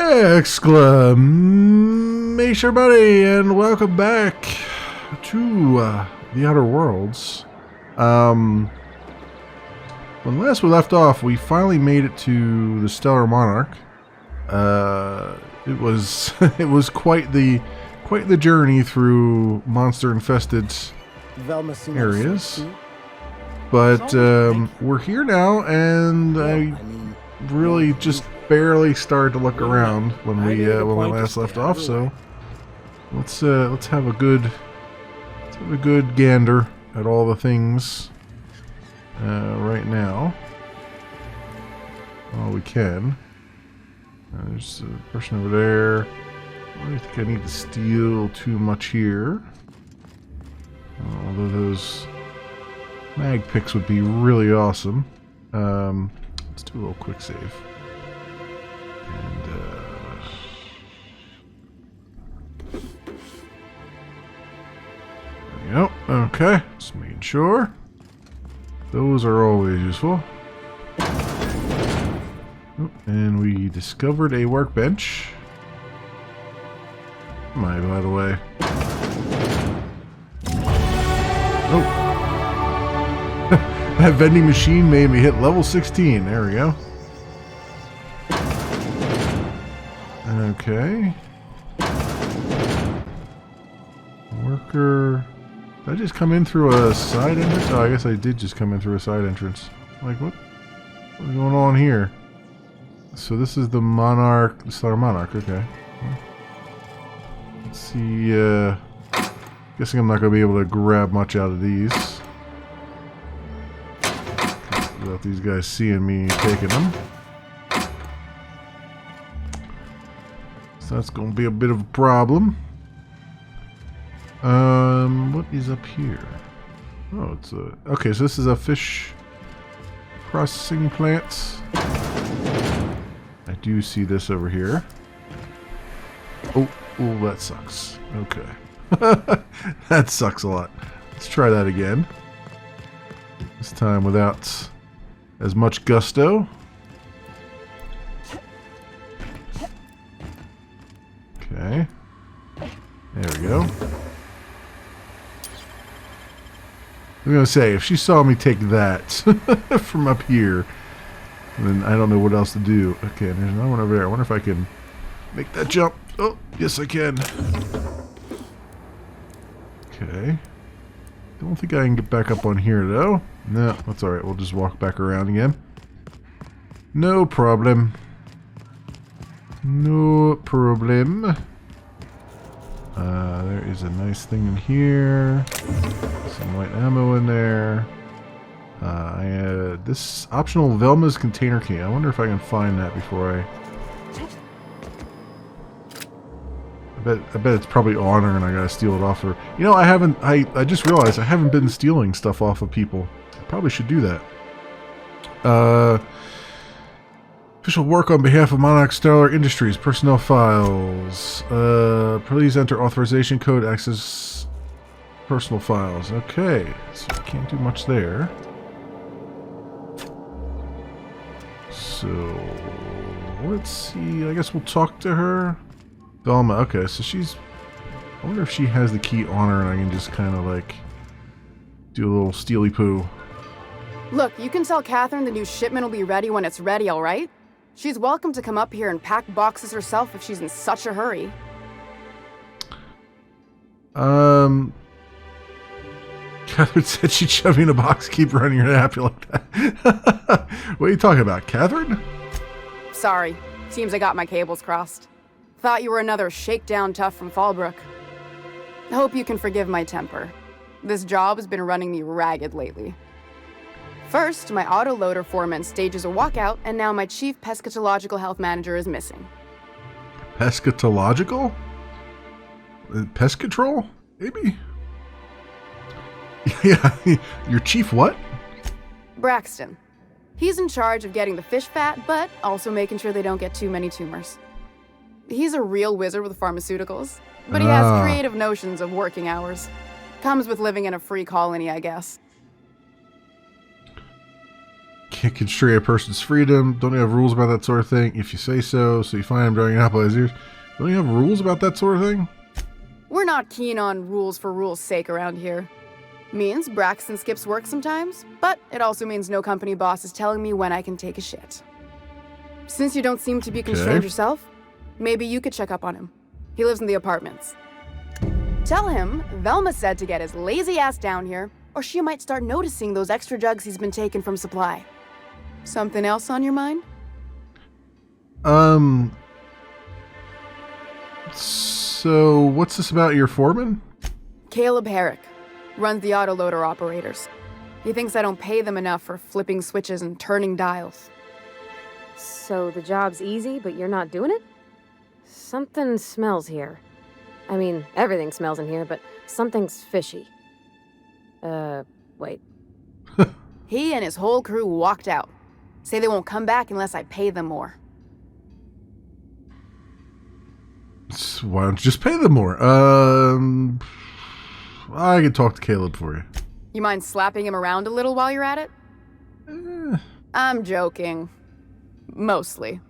Exclamation buddy, and welcome back to the Outer Worlds. When last we left off, we finally made it to the Stellar Monarch. It was it was quite the journey through monster-infested areas. But we're here now, and I really just barely started to look around when we last left off. So let's have a good gander at all the things right now. All we can. There's a person over there. I don't think I need to steal too much here. Although those mag picks would be really awesome. Let's do a little quick save. And there we go. Okay, just making sure. Those are always useful. Oh, and we discovered a workbench. Am I, by the way? Oh. That vending machine made me hit level 16. There we go. Okay. Worker. Did I just come in through a side entrance? Oh, I guess I did just come in through a side entrance. Like, what is going on here? So this is the Monarch, the Stellar Monarch, okay. Let's see, guessing I'm not going to be able to grab much out of these. Without these guys seeing me taking them. So that's going to be a bit of a problem. What is up here? Oh, it's a... Okay, so this is a fish processing plant. I do see this over here. Oh, that sucks. Okay. That sucks a lot. Let's try that again. This time without as much gusto. Okay. There we go. I'm going to say, if she saw me take that from up here, then I don't know what else to do. Okay, there's another one over there. I wonder if I can make that jump. Oh, yes I can. Okay. Don't think I can get back up on here, though. No, that's alright. We'll just walk back around again. No problem. No problem. There is a nice thing in here. Some white ammo in there. I had this optional Velma's container key. I wonder if I can find that before I bet it's probably on her and I gotta steal it off her. You know, I just realized I haven't been stealing stuff off of people. I probably should do that. Official work on behalf of Monarch Stellar Industries. Personnel files. Please enter authorization code, access personal files. Okay, so I can't do much there. So, let's see. I guess we'll talk to her. Velma. Okay, so she's... I wonder if she has the key on her and I can just kind of like do a little steely poo. Look, you can tell Catherine the new shipment will be ready when it's ready, alright? She's welcome to come up here and pack boxes herself if she's in such a hurry. Catherine said she'd shove me in a box, keep running her happy like that. What are you talking about, Catherine? Sorry. Seems I got my cables crossed. Thought you were another shakedown tough from Fallbrook. Hope you can forgive my temper. This job has been running me ragged lately. First, my autoloader foreman stages a walkout, and now my chief pescatological health manager is missing. Pescatological? Pest control? Maybe? Yeah, your chief what? Braxton. He's in charge of getting the fish fat, but also making sure they don't get too many tumors. He's a real wizard with pharmaceuticals, but he has creative notions of working hours. Comes with living in a free colony, I guess. can't constrain a person's freedom. Don't you have rules about that sort of thing? If you say so, so you find him during an apple his ears. Don't you have rules about that sort of thing? We're not keen on rules for rules' sake around here. Means Braxton skips work sometimes, but it also means no company boss is telling me when I can take a shit. Since you don't seem to be constrained yourself, maybe you could check up on him. He lives in the apartments. Tell him Velma said to get his lazy ass down here, or she might start noticing those extra jugs he's been taking from supply. Something else on your mind? So what's this about your foreman? Caleb Herrick. Runs the autoloader operators. He thinks I don't pay them enough for flipping switches and turning dials. So the job's easy, but you're not doing it? Something smells here. I mean, everything smells in here, but something's fishy. Wait. He and his whole crew walked out. Say they won't come back unless I pay them more. So why don't you just pay them more? I can talk to Caleb for you. You mind slapping him around a little while you're at it? I'm joking. Mostly.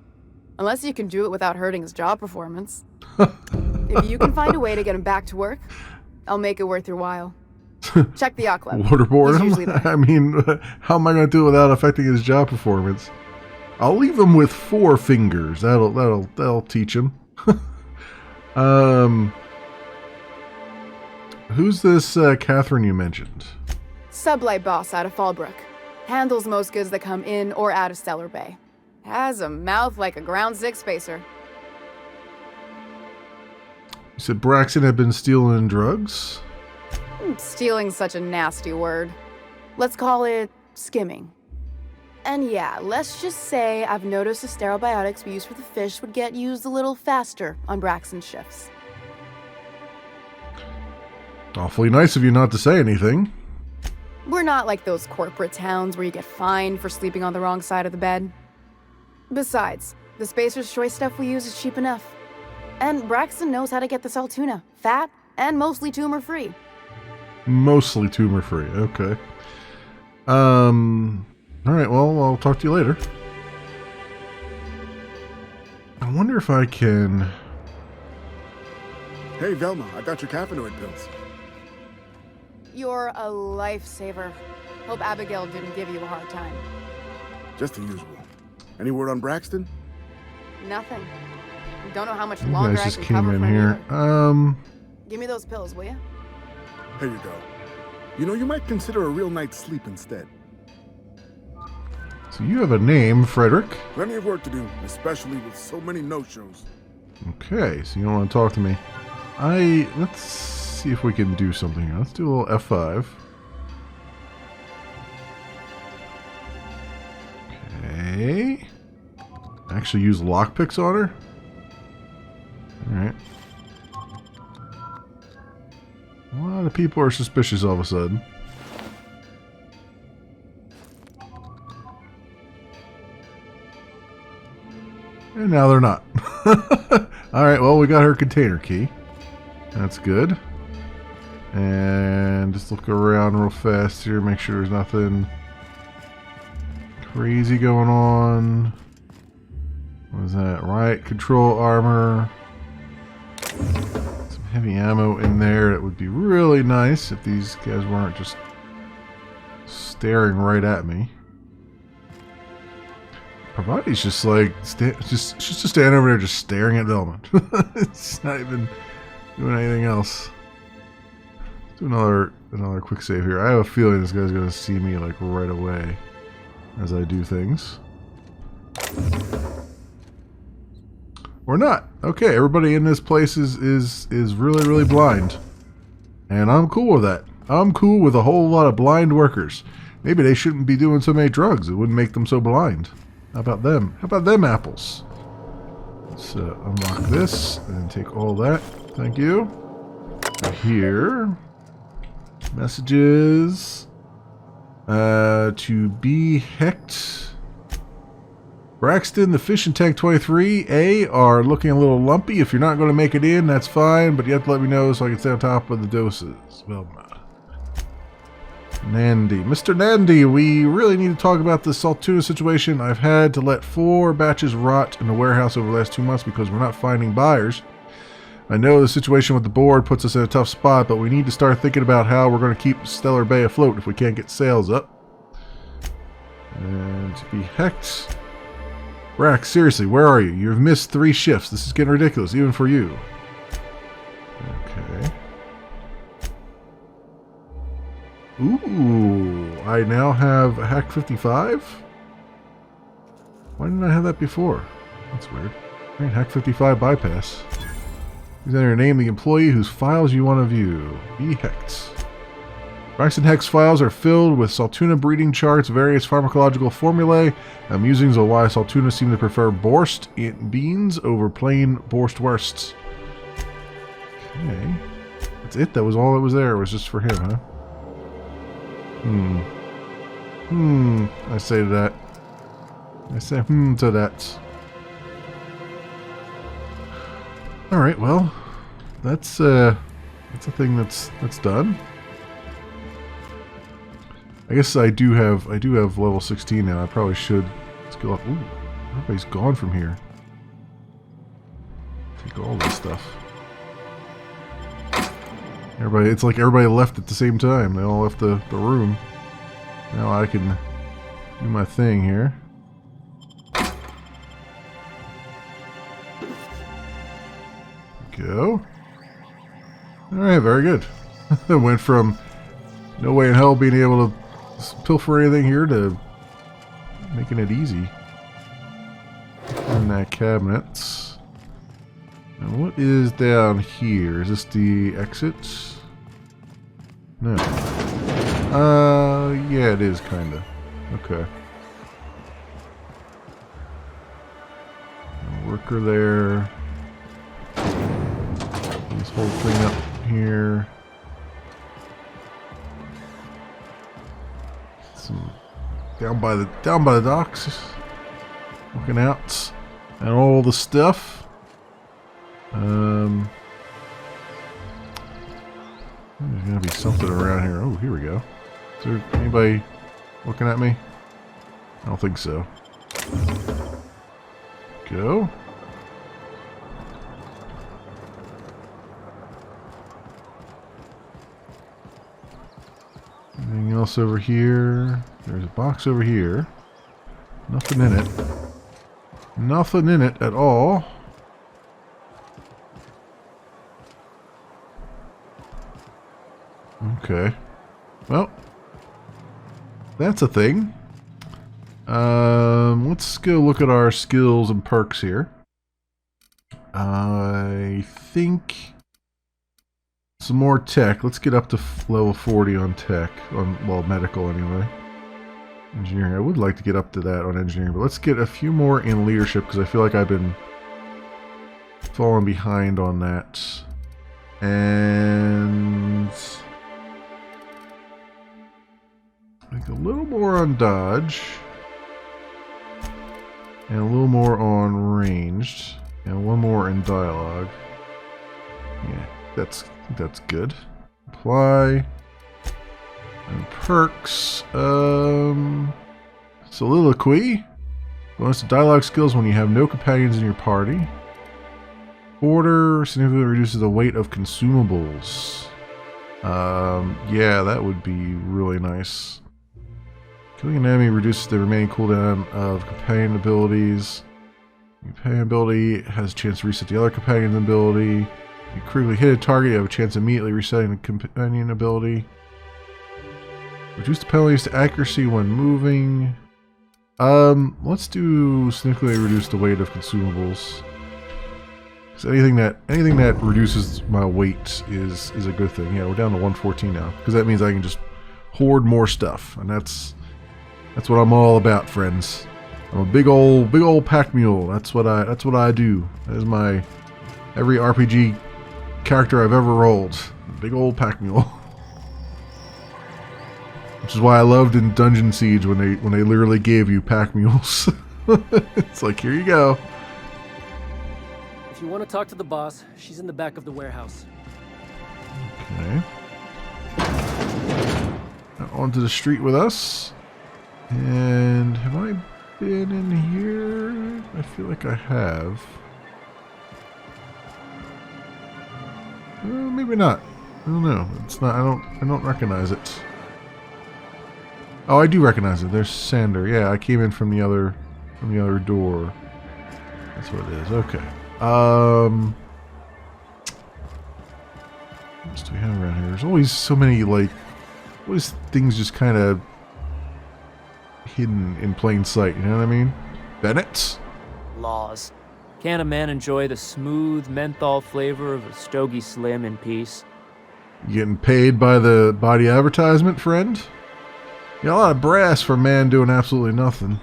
Unless you can do it without hurting his job performance. If you can find a way to get him back to work, I'll make it worth your while. Check the yacht club. Waterboard him? I mean, how am I going to do it without affecting his job performance? I'll leave him with 4 fingers. That'll teach him. Who's this Catherine you mentioned? Sublight boss out of Fallbrook. Handles most goods that come in or out of Stellar Bay. Has a mouth like a ground 6 spacer. You said Braxton had been stealing drugs? Stealing's such a nasty word. Let's call it skimming. And yeah, let's just say I've noticed the sterile biotics we use for the fish would get used a little faster on Braxton's shifts. Awfully nice of you not to say anything. We're not like those corporate towns where you get fined for sleeping on the wrong side of the bed. Besides, the Spacer's Choice stuff we use is cheap enough. And Braxton knows how to get this all tuna, fat and mostly tumor-free. Mostly tumor-free, okay. Alright, well, I'll talk to you later. I wonder if I can... Hey, Velma, I got your caffeinoid pills. You're a lifesaver. Hope Abigail didn't give you a hard time. Just the usual. Any word on Braxton? Nothing. Don't know how much You longer guys I just can came cover in for here. either. Give me those pills, will you? Here you go. You know, you might consider a real night's sleep instead. So you have a name, Frederick. Plenty of work to do, especially with so many no-shows. Okay, so you don't want to talk to me. Let's see if we can do something here. Let's do a little F5. Okay. Actually use lockpicks on her? Alright. A lot of people are suspicious all of a sudden. And now they're not. Alright, well, we got her container key. That's good. And just look around real fast here, make sure there's nothing crazy going on. What is that? Riot control armor. Some heavy ammo in there. That would be really nice if these guys weren't just staring right at me. Pravati's just like she's just standing over there, just staring at Velma. It's not even doing anything else. Let's do another quick save here. I have a feeling this guy's gonna see me like right away as I do things. Or not. Okay, everybody in this place is really, really blind. And I'm cool with that. I'm cool with a whole lot of blind workers. Maybe they shouldn't be doing so many drugs. It wouldn't make them so blind. How about them? How about them apples? Let's unlock this and take all that. Thank you. Here. Messages. To be hecked. Braxton, the fish in tank 23A are looking a little lumpy. If you're not going to make it in, that's fine, but you have to let me know so I can stay on top of the doses. Velma. Nandy. Mr. Nandy, we really need to talk about this salt tuna situation. I've had to let 4 batches rot in the warehouse over the last 2 months because we're not finding buyers. I know the situation with the board puts us in a tough spot, but we need to start thinking about how we're going to keep Stellar Bay afloat if we can't get sales up. And to be hecked. Rack, seriously, where are you? You've missed 3 shifts. This is getting ridiculous, even for you. Okay. Ooh, I now have a Hack 55? Why didn't I have that before? That's weird. Alright, Hack 55 bypass. Please enter your name, the employee whose files you want to view. Be hex. Braxton Hex files are filled with Saltuna breeding charts, various pharmacological formulae, and musings of why Saltuna seem to prefer borscht beans over plain borschtwursts. Okay. That's it? That was all that was there. It was just for him, huh? I say to that. I say to that. Alright, well, that's a thing that's done. I guess I do have level 16 now. I probably should skill up. Ooh, everybody's gone from here. Take all this stuff. It's like everybody left at the same time. They all left the room. Now I can do my thing here. Go. Alright, very good. I went from no way in hell being able to pilfer anything here to making it easy. In that cabinet. And what is down here? Is this the exit? No. Yeah, it is kinda. Okay. A worker there. This whole thing up here. Some down by the docks. Looking out. And all the stuff. There's gonna be something around here. Oh, here we go. Is there anybody looking at me? I don't think so. Go. Anything else over here? There's a box over here. Nothing in it. Nothing in it at all. Okay. Well, that's a thing. Let's go look at our skills and perks here. I think some more tech. Let's get up to level 40 on tech. Well, medical anyway. Engineering. I would like to get up to that on engineering, but let's get a few more in leadership because I feel like I've been falling behind on that. And like a little more on dodge. And a little more on ranged. And one more in dialogue. Yeah, that's good. Apply. And perks. Soliloquy. Bonus to dialogue skills when you have no companions in your party. Order significantly reduces the weight of consumables. Yeah, that would be really nice. Killing an enemy reduces the remaining cooldown of companion abilities. The companion ability has a chance to reset the other companion's ability. If you critically hit a target, you have a chance of immediately resetting the companion ability. Reduce the penalties to accuracy when moving. Let's do significantly reduce the weight of consumables. Because anything that reduces my weight is a good thing. Yeah, we're down to 114 now. Because that means I can just hoard more stuff, and that's what I'm all about, friends. I'm a big old pack mule. That's what I do. That is my every RPG character I've ever rolled. Big old pack mule. Which is why I loved in Dungeon Siege when they literally gave you pack mules. It's like, here you go. If you want to talk to the boss, she's in the back of the warehouse. Okay. onto the street with us. And have I been in here? I feel like I have. Maybe not. I don't know. It's not. I don't recognize it. Oh, I do recognize it. There's Sander. Yeah, I came in from the other door. That's what it is. Okay. What else do we have around here? There's always so many, like, always things just kind of hidden in plain sight, you know what I mean? Bennett? Laws. Can a man enjoy the smooth menthol flavor of a Stogie Slim in peace? You getting paid by the body advertisement, friend? You got a lot of brass for a man doing absolutely nothing.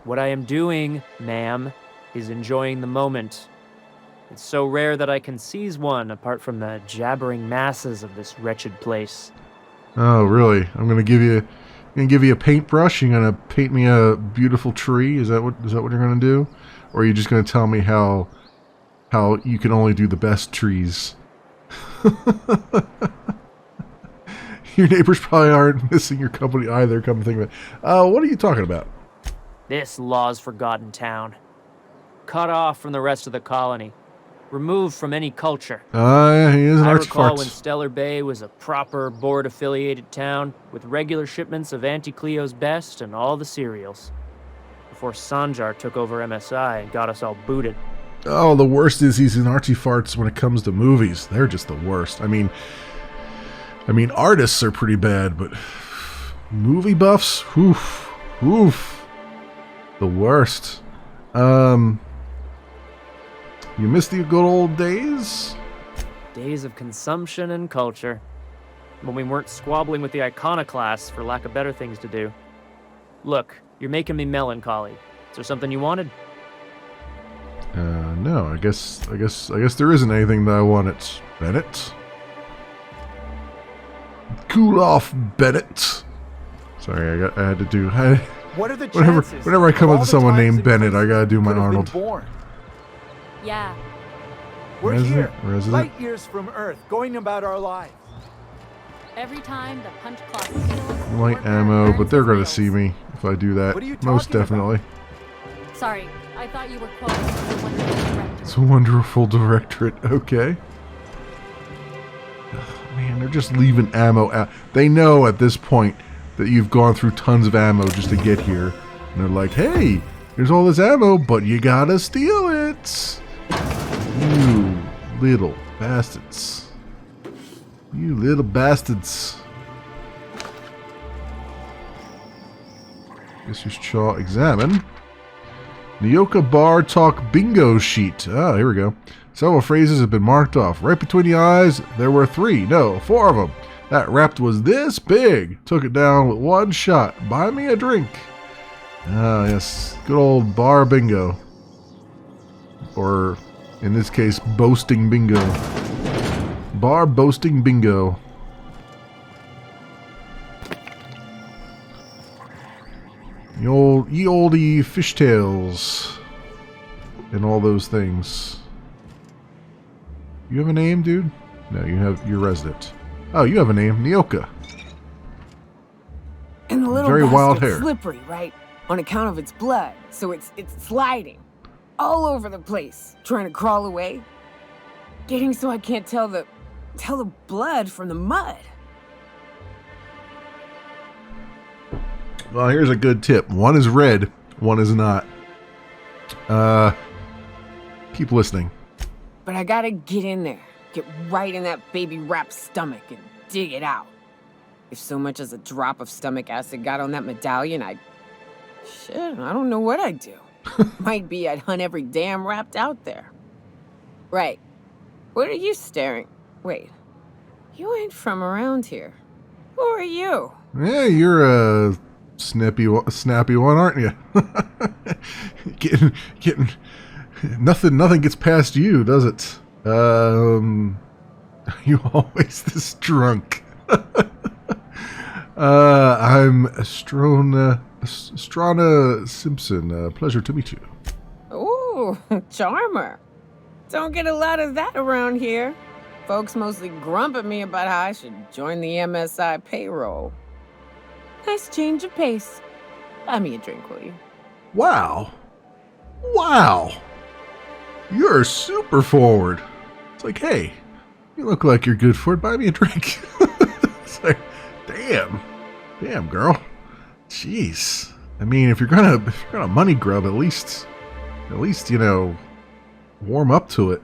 What I am doing, ma'am, is enjoying the moment. It's so rare that I can seize one apart from the jabbering masses of this wretched place. Oh, really? I'm gonna give you a paintbrush. You're gonna paint me a beautiful tree. Is that what you're gonna do? Or are you just gonna tell me how you can only do the best trees? Your neighbors probably aren't missing your company either, come to think of it. What are you talking about? This law's forgotten town. Cut off from the rest of the colony. Removed from any culture. Yeah, he is an I artsy recall when farts. Stellar Bay was a proper board-affiliated town with regular shipments of Auntie Cleo's best and all the cereals. Before Sanjar took over MSI and got us all booted. Oh, the worst is he's an artsy farts when it comes to movies. They're just the worst. I mean, artists are pretty bad, but movie buffs, oof, the worst. You miss the good old days? Days of consumption and culture. When we weren't squabbling with the iconoclasts for lack of better things to do. Look, you're making me melancholy. Is there something you wanted? No, I guess there isn't anything that I wanted, Bennett. Cool off, Bennett. Sorry, I had to do. What are the chances? Whenever I come of up all to the someone times named and Bennett, I places gotta do you my could have been Arnold. born? Yeah. We're here, Resident? light years from Earth, going about our lives. Every time the punch clock. Light ammo, but they're gonna see me if I do that. What are you Most talking definitely. Sorry, I thought you were quoting the wonderful director. It's a wonderful directorate. Okay. Oh, man, they're just leaving ammo out. They know at this point that you've gone through tons of ammo just to get here. And they're like, hey, here's all this ammo, but you gotta steal it. You little bastards. You little bastards. Guess who's Chaw examine. Nyoka Bar Talk Bingo Sheet. Ah, here we go. Several phrases have been marked off. Right between the eyes, there were 4 of them. That rapt was this big. Took it down with one shot. Buy me a drink. Ah, yes. Good old bar bingo. Or, in this case, boasting bingo. Bar boasting bingo. Ye olde fishtails. And all those things. You have a name, dude? No, you're resident. Oh, you have a name, Nyoka. And the little Very wild bastard's hair. slippery, right? On account of its blood, so it's sliding all over the place, trying to crawl away, getting so I can't tell the blood from the mud. Well, here's a good tip. One is red, one is not. Keep listening. But I gotta get in there, get right in that baby rap's stomach and dig it out. If so much as a drop of stomach acid got on that medallion, I don't know what I'd do. Might be I'd hunt every damn wrapped out there. Right. What are you staring? Wait. You ain't from around here. Who are you? Yeah, you're a snappy one, aren't you? getting nothing gets past you, does it? You always this drunk. I'm Strana Simpson. Pleasure to meet you. Ooh, charmer. Don't get a lot of that around here. Folks mostly grump at me about how I should join the MSI payroll. Nice change of pace. Buy me a drink, will you? Wow. Wow. You're super forward. It's like, hey, you look like you're good for it. Buy me a drink. It's like, damn. Damn, girl. Jeez. I mean, if you're gonna money grub, at least, you know, warm up to it.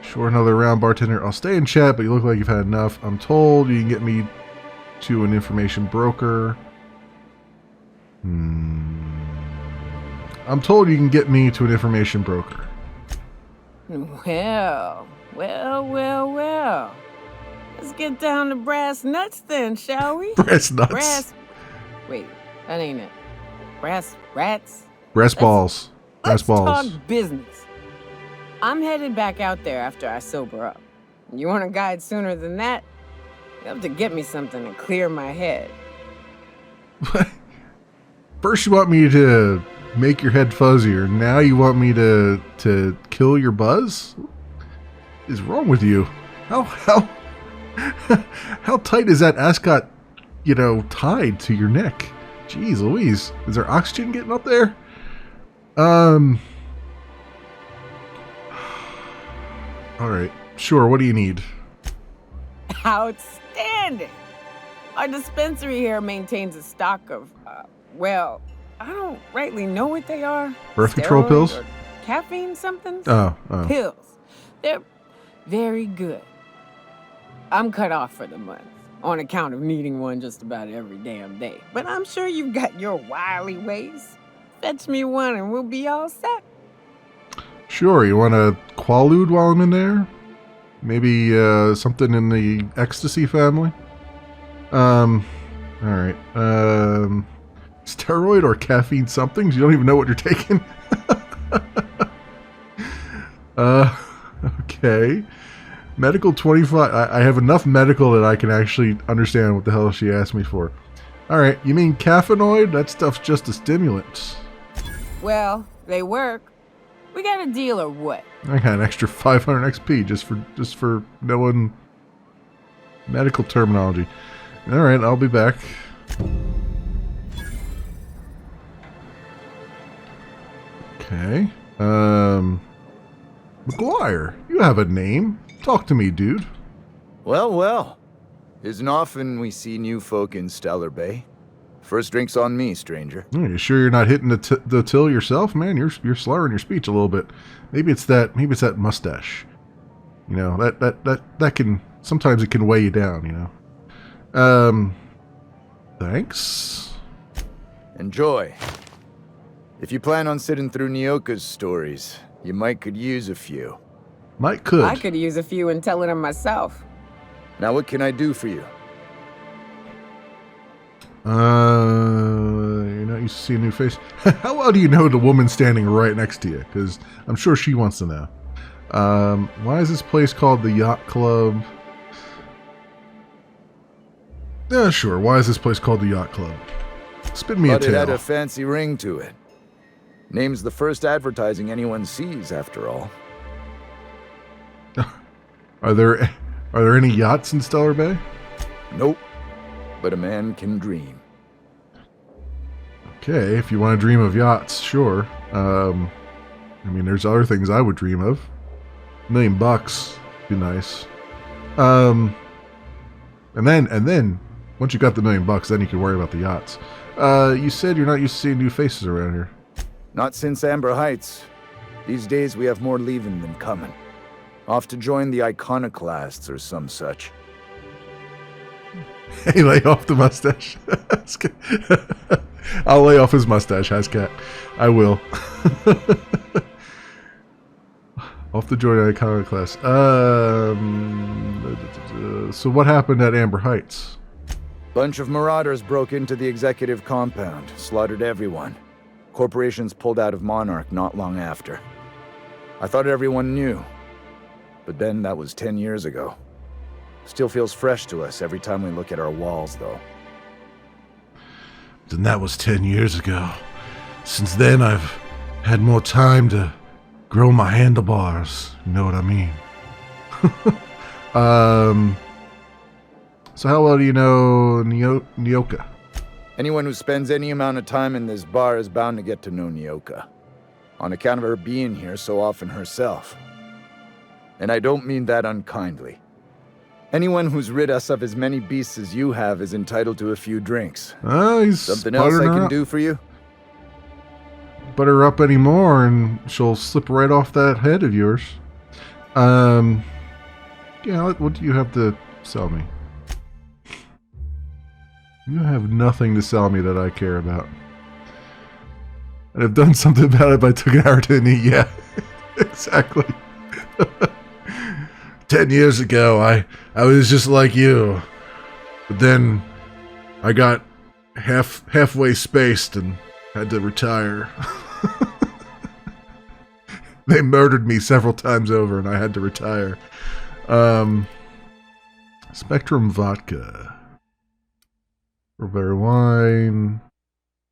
Sure, another round, bartender. I'll stay in chat, but you look like you've had enough. I'm told you can get me to an information broker. I'm told you can get me to an information broker. Well. Let's get down to brass nuts then, shall we? Brass nuts. Wait, that ain't it. Brass rats? Brass balls. Brass balls. Let's talk business. I'm headed back out there after I sober up. You want a guide sooner than that? You have to get me something to clear my head. First you want me to make your head fuzzier. Now you want me to kill your buzz? What is wrong with you? How tight is that ascot, you know, tied to your neck? Jeez Louise. Is there oxygen getting up there? Alright. Sure, what do you need? Outstanding! Our dispensary here maintains a stock of, well, I don't rightly know what they are. Birth control Steroid pills? or caffeine something? Oh. Pills. They're very good. I'm cut off for the month on account of needing one just about every damn day. But I'm sure you've got your wily ways. Fetch me one and we'll be all set. Sure, you want a Quaalude while I'm in there? Maybe something in the ecstasy family? Alright. Steroid or caffeine somethings? You don't even know what you're taking? Okay. Medical 25. I have enough medical that I can actually understand what the hell she asked me for. Alright, you mean caffeinoid? That stuff's just a stimulant. Well, they work. We got a deal or what? I got an extra 500 XP just for knowing medical terminology. Alright, I'll be back. Okay. McGuire, you have a name. Talk to me, dude. Well. Isn't often we see new folk in Stellar Bay. First drink's on me, stranger. You sure you're not hitting the till yourself, man? You're slurring your speech a little bit. Maybe it's that mustache. You know, that can sometimes it can weigh you down, you know. Thanks. Enjoy. If you plan on sitting through Nyoka's stories, you might could use a few. Might could. I could use a few and telling them myself. Now what can I do for you? You're not used to seeing a new face. How well do you know the woman standing right next to you? Because I'm sure she wants to know. Why is this place called the Yacht Club? Yeah, sure. Why is this place called the Yacht Club? Spin me a But it had tale. a fancy ring to it. Name's the first advertising anyone sees, after all. Are there any yachts in Stellar Bay? Nope. But a man can dream. Okay, if you want to dream of yachts, sure. I mean, there's other things I would dream of. $1 million, be nice. And then, once you got the $1 million, then you can worry about the yachts. You said you're not used to seeing new faces around here. Not since Amber Heights. These days we have more leaving than coming. Off to join the iconoclasts or some such. Hey, lay off the mustache. I'll lay off his mustache, Hascat. I will. Off the joint iconoclast. So what happened at Amber Heights? Bunch of marauders broke into the executive compound, slaughtered everyone. Corporations pulled out of Monarch not long after. I thought everyone knew. But then that was 10 years ago. Still feels fresh to us every time we look at our walls, though. Then that was 10 years ago. Since then, I've had more time to grow my handlebars. You know what I mean? So how well do you know Nyoka? Anyone who spends any amount of time in this bar is bound to get to know Nyoka, on account of her being here so often herself. And I don't mean that unkindly. Anyone who's rid us of as many beasts as you have is entitled to a few drinks. He's Something else I can do for you? Butter her up anymore and she'll slip right off that head of yours. Yeah, what do you have to sell me? You have nothing to sell me that I care about. I'd have done something about it if I took an hour to eat. Yeah, exactly. 10 years ago, I was just like you. But then I got halfway spaced and had to retire. They murdered me several times over and I had to retire. Spectrum vodka. Strawberry wine.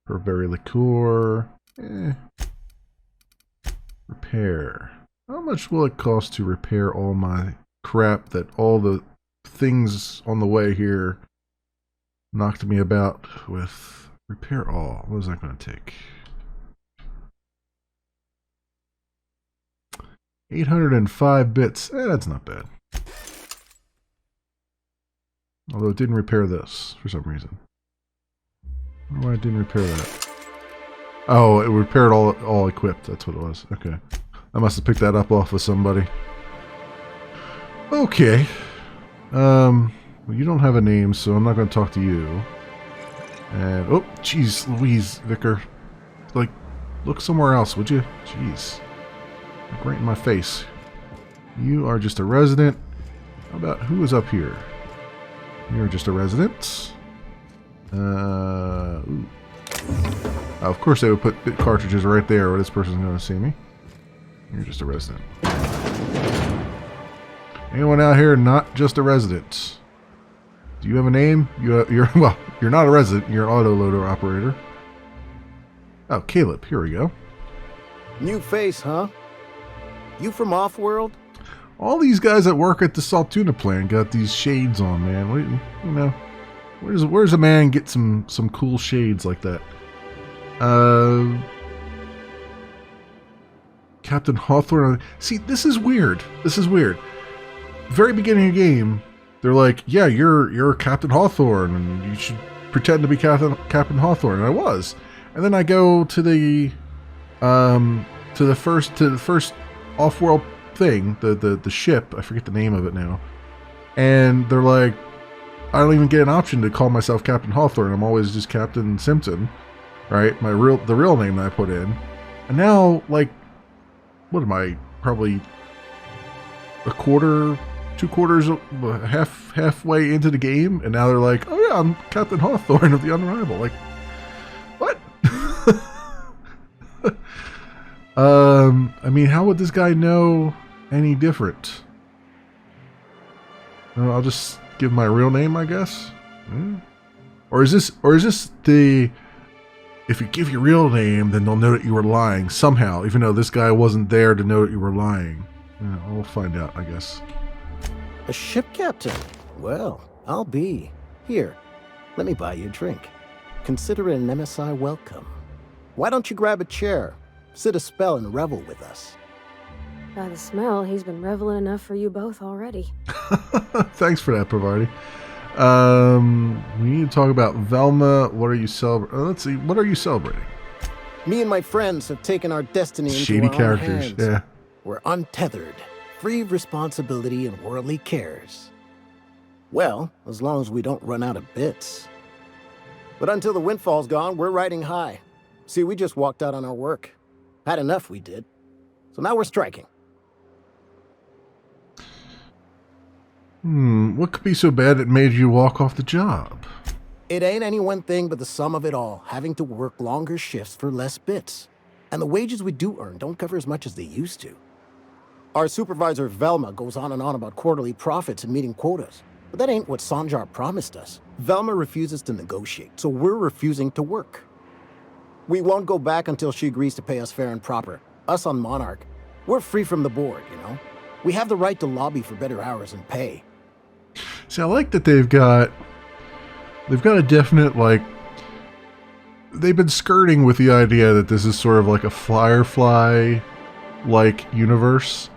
Strawberry liqueur. Repair. How much will it cost to repair all my crap that all the things on the way here knocked me about with? Repair all. What is that going to take? 805 bits. That's not bad. Although it didn't repair this for some reason. I don't know why it didn't repair that. Oh, it repaired all equipped. That's what it was. Okay. I must have picked that up off of somebody. Okay. Well, you don't have a name, so I'm not going to talk to you. And, oh, jeez, Louise, Vicar. Like, look somewhere else, would you? Jeez. Like right in my face. You are just a resident. How about, who is up here? You're just a resident. Ooh. Of course they would put bit cartridges right there where this person's going to see me. You're just a resident. Anyone out here not just a resident? Do you have a name? You're well, you're not a resident. You're an autoloader operator. Oh, Caleb. Here we go. New face, huh? You from Offworld? All these guys that work at the Saltuna plant got these shades on, man. What, you know, where's a man get some cool shades like that? Captain Hawthorne. See, this is weird. This is weird. Very beginning of the game, they're like, "Yeah, you're Captain Hawthorne, and you should pretend to be Captain Hawthorne." And I was. And then I go to the first off-world thing, the ship. I forget the name of it now. And they're like, I don't even get an option to call myself Captain Hawthorne. I'm always just Captain Simpson, right? The real name that I put in. And now, like, what am I? Probably a quarter, 2/4, halfway into the game, and now they're like, oh yeah, I'm Captain Hawthorne of the Unreliable. Like, what? I mean, how would this guy know any different? I'll just give my real name, I guess. Or is this the, if you give your real name, then they'll know that you were lying somehow, even though this guy wasn't there to know that you were lying. Yeah, we'll find out, I guess. A ship captain? Well, I'll be. Here, let me buy you a drink. Consider it an MSI welcome. Why don't you grab a chair, sit a spell, and revel with us? By the smell, he's been reveling enough for you both already. Thanks for that, Provardi. We need to talk about Velma. What are you celebrating? Let's see. What are you celebrating? Me and my friends have taken our destiny into Shady our characters. own hands. Yeah. We're untethered, free of responsibility and worldly cares. Well, as long as we don't run out of bits. But until the windfall's gone, we're riding high. See, we just walked out on our work. Had enough, we did. So now we're striking. What could be so bad it made you walk off the job? It ain't any one thing but the sum of it all, having to work longer shifts for less bits. And the wages we do earn don't cover as much as they used to. Our supervisor, Velma, goes on and on about quarterly profits and meeting quotas. But that ain't what Sanjar promised us. Velma refuses to negotiate, so we're refusing to work. We won't go back until she agrees to pay us fair and proper. Us on Monarch, we're free from the board, you know? We have the right to lobby for better hours and pay. See, I like that they've got a definite, like, they've been skirting with the idea that this is sort of like a Firefly-like universe,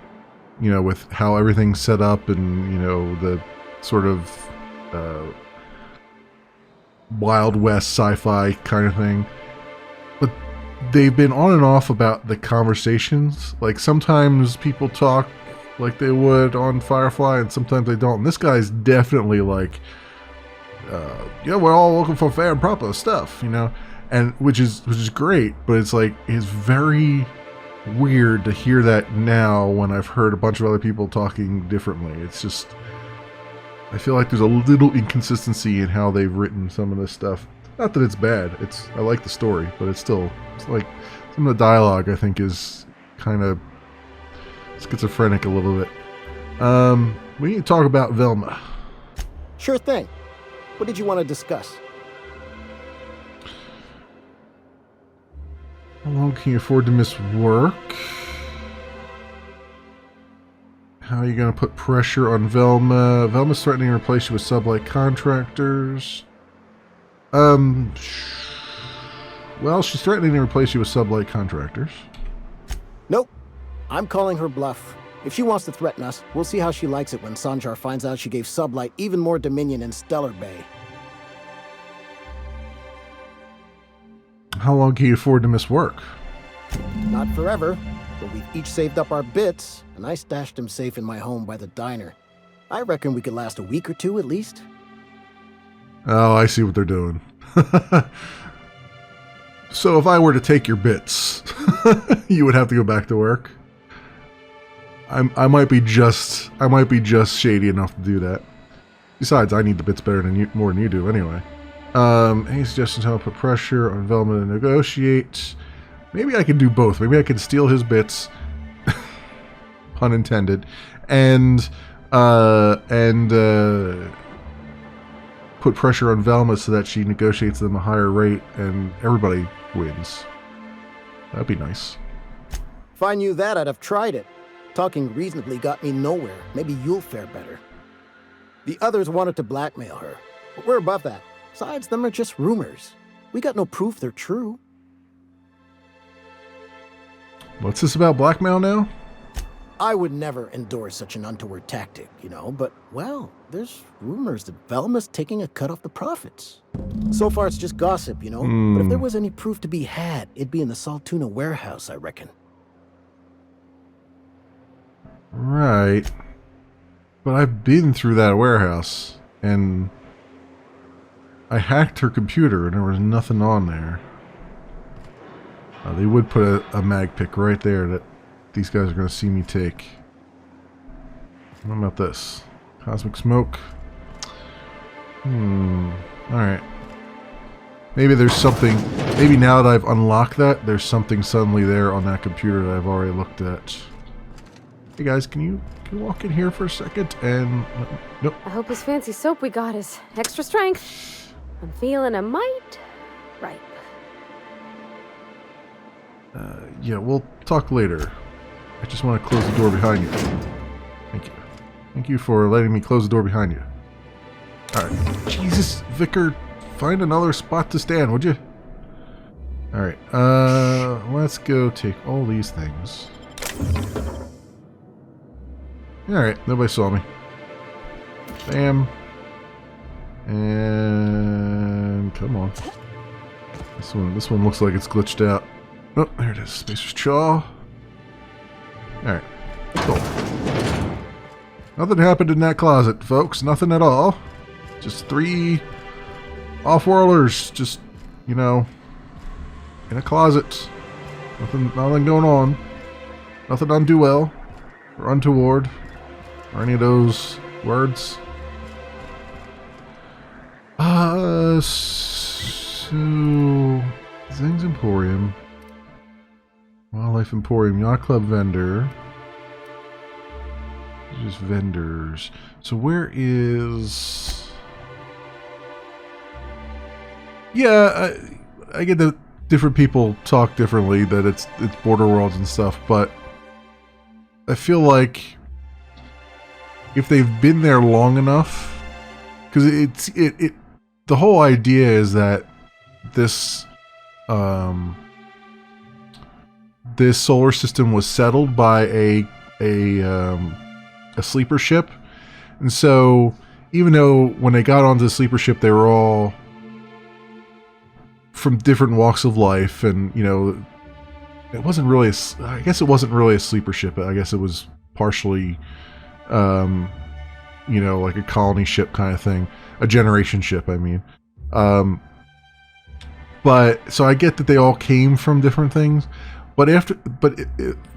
you know, with how everything's set up and, you know, the sort of Wild West sci-fi kind of thing. But they've been on and off about the conversations. Like, sometimes people talk like they would on Firefly, and sometimes they don't. And this guy's definitely like, yeah, we're all looking for fair and proper stuff, you know, and which is great. But it's like, it's very weird to hear that now when I've heard a bunch of other people talking differently. It's just, I feel like there's a little inconsistency in how they've written some of this stuff. Not that it's bad. I like the story, but it's like some of the dialogue I think is kind of schizophrenic a little bit. We need to talk about Velma. Sure thing. What did you want to discuss? How long can you afford to miss work? How are you going to put pressure on Velma? Velma's threatening to replace you with sublight contractors. Well, she's threatening to replace you with sublight contractors. Nope. I'm calling her bluff. If she wants to threaten us, we'll see how she likes it when Sanjar finds out she gave Sublight even more dominion in Stellar Bay. How long can you afford to miss work? Not forever, but we've each saved up our bits, and I stashed them safe in my home by the diner. I reckon we could last a week or two at least. Oh, I see what they're doing. So if I were to take your bits, you would have to go back to work. I might be just shady enough to do that. Besides, I need the bits better than you, more than you do anyway. Any suggestions how to put pressure on Velma to negotiate? Maybe I can do both. Maybe I can steal his bits, pun intended, and put pressure on Velma so that she negotiates them a higher rate, and everybody wins. That'd be nice. If I knew that, I'd have tried it. Talking reasonably got me nowhere. Maybe you'll fare better. The others wanted to blackmail her, but we're above that. Besides, them are just rumors. We got no proof they're true. What's this about blackmail now? I would never endorse such an untoward tactic, you know, but, well, there's rumors that Velma's taking a cut off the profits. So far, it's just gossip, you know, but if there was any proof to be had, it'd be in the Saltuna warehouse, I reckon. Right. But I've been through that warehouse, and I hacked her computer, and there was nothing on there. They would put a mag pick right there that these guys are going to see me take. What about this? Cosmic smoke. Alright. Maybe there's something... Maybe now that I've unlocked that, there's something suddenly there on that computer that I've already looked at. Hey guys, can you walk in here for a second and... Nope. I hope his fancy soap we got is extra strength. I'm feeling a mite ripe. Yeah, we'll talk later. I just want to close the door behind you. Thank you. Thank you for letting me close the door behind you. Alright. Jesus, Vicar, find another spot to stand, would you? Alright, let's go take all these things. Alright, nobody saw me. Bam. And come on. This one looks like it's glitched out. Oh, there it is. Spacer's Chaw. Alright. Cool. Nothing happened in that closet, folks. Nothing at all. Just 3 off-worlders. Just, you know, in a closet. Nothing going on. Nothing unduel or untoward or any of those words. So Zing's Emporium. Wildlife Emporium, Yacht Club vendor. Just vendors. So where is... Yeah, I get that different people talk differently, that it's border worlds and stuff, but I feel like if they've been there long enough, because the whole idea is that this this solar system was settled by a sleeper ship, and so even though when they got onto the sleeper ship they were all from different walks of life, and you know, it wasn't really I guess it wasn't really a sleeper ship. I guess it was partially you know, like a colony ship kind of thing, a generation ship, I mean. But so I get that they all came from different things, but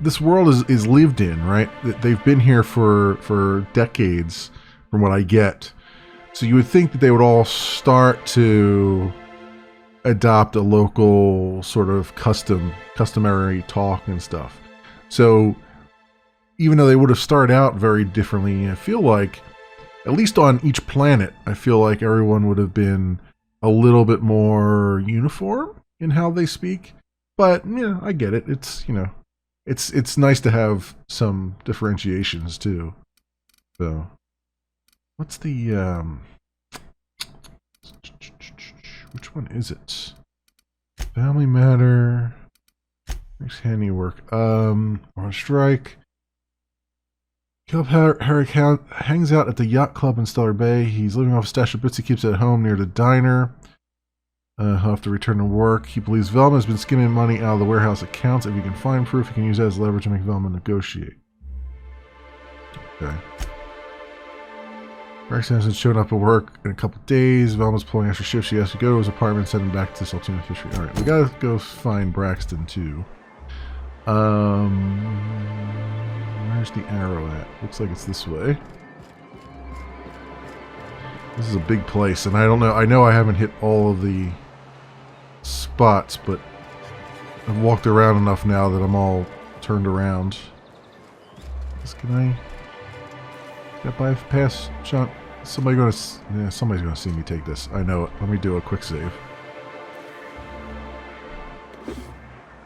this world is lived in, right? They've been here for decades, from what I get. So you would think that they would all start to adopt a local sort of customary talk and stuff. So even though they would have started out very differently, I feel like, at least on each planet, I feel like everyone would have been a little bit more uniform in how they speak. But, yeah, I get it. It's, you know, it's nice to have some differentiations, too. So, what's the, which one is it? Family Matter, Makes Handiwork, on strike. Caleb Herrick hangs out at the yacht club in Stellar Bay. He's living off a stash of bits he keeps at home near the diner. He'll have to return to work. He believes Velma has been skimming money out of the warehouse accounts. If he can find proof, he can use that as leverage to make Velma negotiate. Okay. Braxton hasn't shown up at work in a couple days. Velma's pulling extra shifts. She has to go to his apartment and send him back to this Altoona fishery. Alright, we gotta go find Braxton too. Where's the arrow at? Looks like it's this way. This is a big place, and I don't know. I know I haven't hit all of the spots, but I've walked around enough now that I'm all turned around. Can I get by pass shot? Somebody's gonna see me take this. I know it. Let me do a quick save.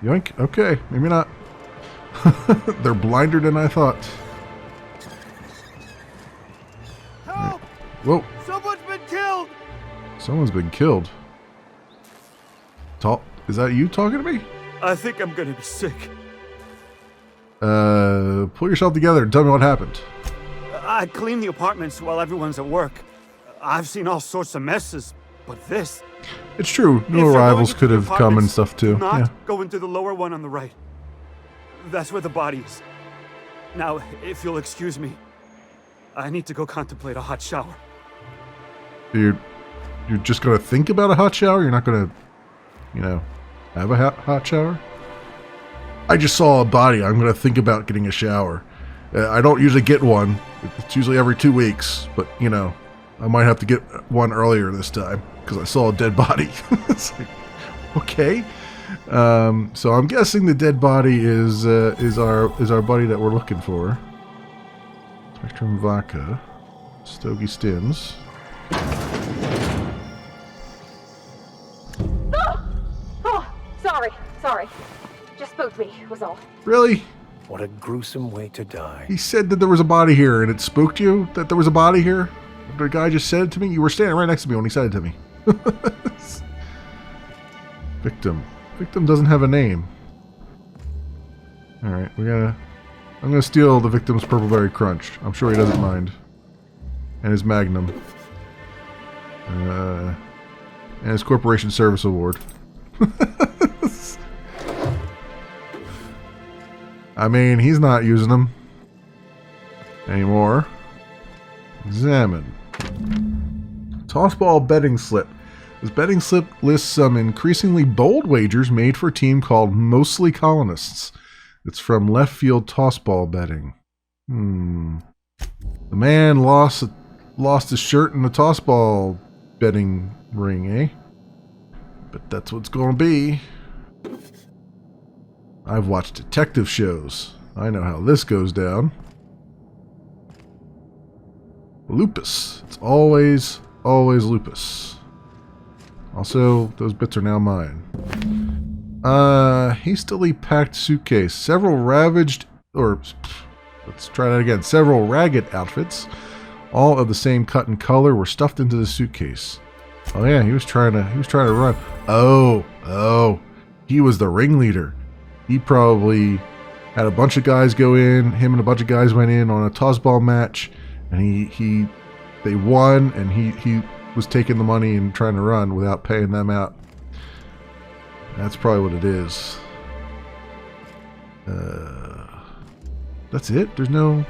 Yoink. Okay, maybe not. They're blinder than I thought. Help! Whoa. Someone's been killed! Someone's been killed. Is that you talking to me? I think I'm gonna be sick. Pull yourself together and tell me what happened. I clean the apartments while everyone's at work. I've seen all sorts of messes, but this... It's true. New arrivals could have come and stuff too. Not go into the lower one on the right. That's where the body is. Now, if you'll excuse me, I need to go contemplate a hot shower. You're just gonna think about a hot shower? You're not gonna, you know, have a hot shower? I just saw a body. I'm gonna think about getting a shower. I don't usually get one. It's usually every 2 weeks, but you know, I might have to get one earlier this time because I saw a dead body. It's like, okay. So I'm guessing the dead body is our buddy that we're looking for. Spectrum Vodka, Stogie Stims. Oh, sorry. Just spooked me, was all. Really? What a gruesome way to die. He said that there was a body here, and it spooked you that there was a body here? The guy just said it to me? You were standing right next to me when he said it to me. Victim. Victim doesn't have a name. Alright, I'm gonna steal the victim's Purpleberry Crunch. I'm sure he doesn't mind. And his Magnum. And his Corporation Service Award. I mean, he's not using them anymore. Examine. Tossball betting slip. This betting slip lists some increasingly bold wagers made for a team called Mostly Colonists. It's from Left Field Tossball Betting. The man lost his shirt in the tossball betting ring, eh? But that's what it's going to be. I've watched detective shows. I know how this goes down. Lupus. It's always lupus. Also, those bits are now mine. Hastily packed suitcase. Several ragged outfits. all of the same cut and color, were stuffed into the suitcase. Oh yeah, he was trying to run. Oh, he was the ringleader. He probably had a bunch of guys go in. Him and a bunch of guys went in on a tossball match, and they won, and he was taking the money and trying to run without paying them out. That's probably what it is. That's it? There's nothing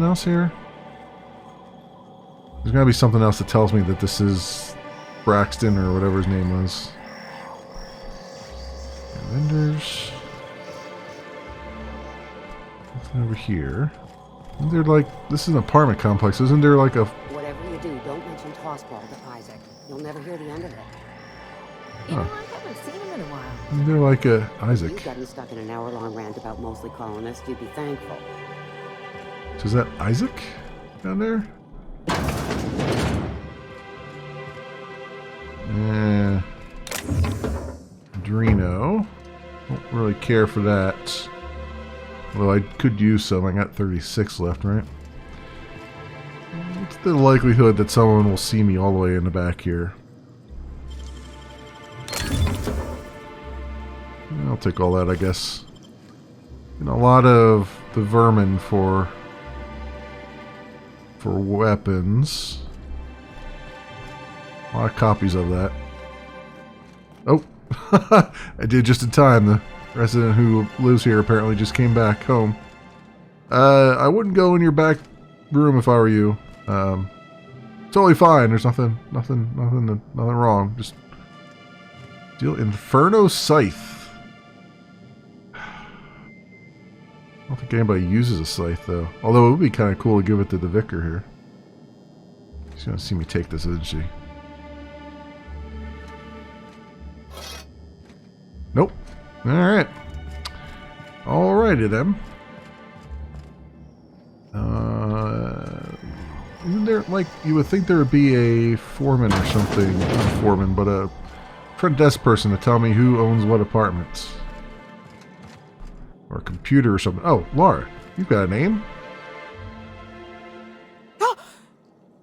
else here? There's gotta be something else that tells me that this is Braxton or whatever his name was. Vendors. Nothing over here. Isn't there like, this is an apartment complex, isn't there like a... Whatever you do, don't mention tossball to Isaac. You'll never hear the end of it. You know, I haven't seen him in a while. Isn't there like a... Isaac. If you got him stuck in an hour-long rant about mostly colonists, you'd be thankful. So is that Isaac down there? Drino. Don't really care for that. Well, I could use some. I got 36 left, right? What's the likelihood that someone will see me all the way in the back here? I'll take all that, I guess. And a lot of the vermin for weapons. A lot of copies of that. Oh, I did just in time. The resident who lives here apparently just came back home. I wouldn't go in your back room if I were you. Totally fine. There's nothing wrong. Just deal Inferno Scythe. I don't think anybody uses a scythe though. Although it would be kind of cool to give it to the vicar here. She's gonna see me take this, isn't she? Nope. Alright. Alrighty then. Isn't there, like, you would think there would be a foreman or something, not a foreman, but a front desk person to tell me who owns what apartments. Or a computer or something. Oh, Laura, you've got a name?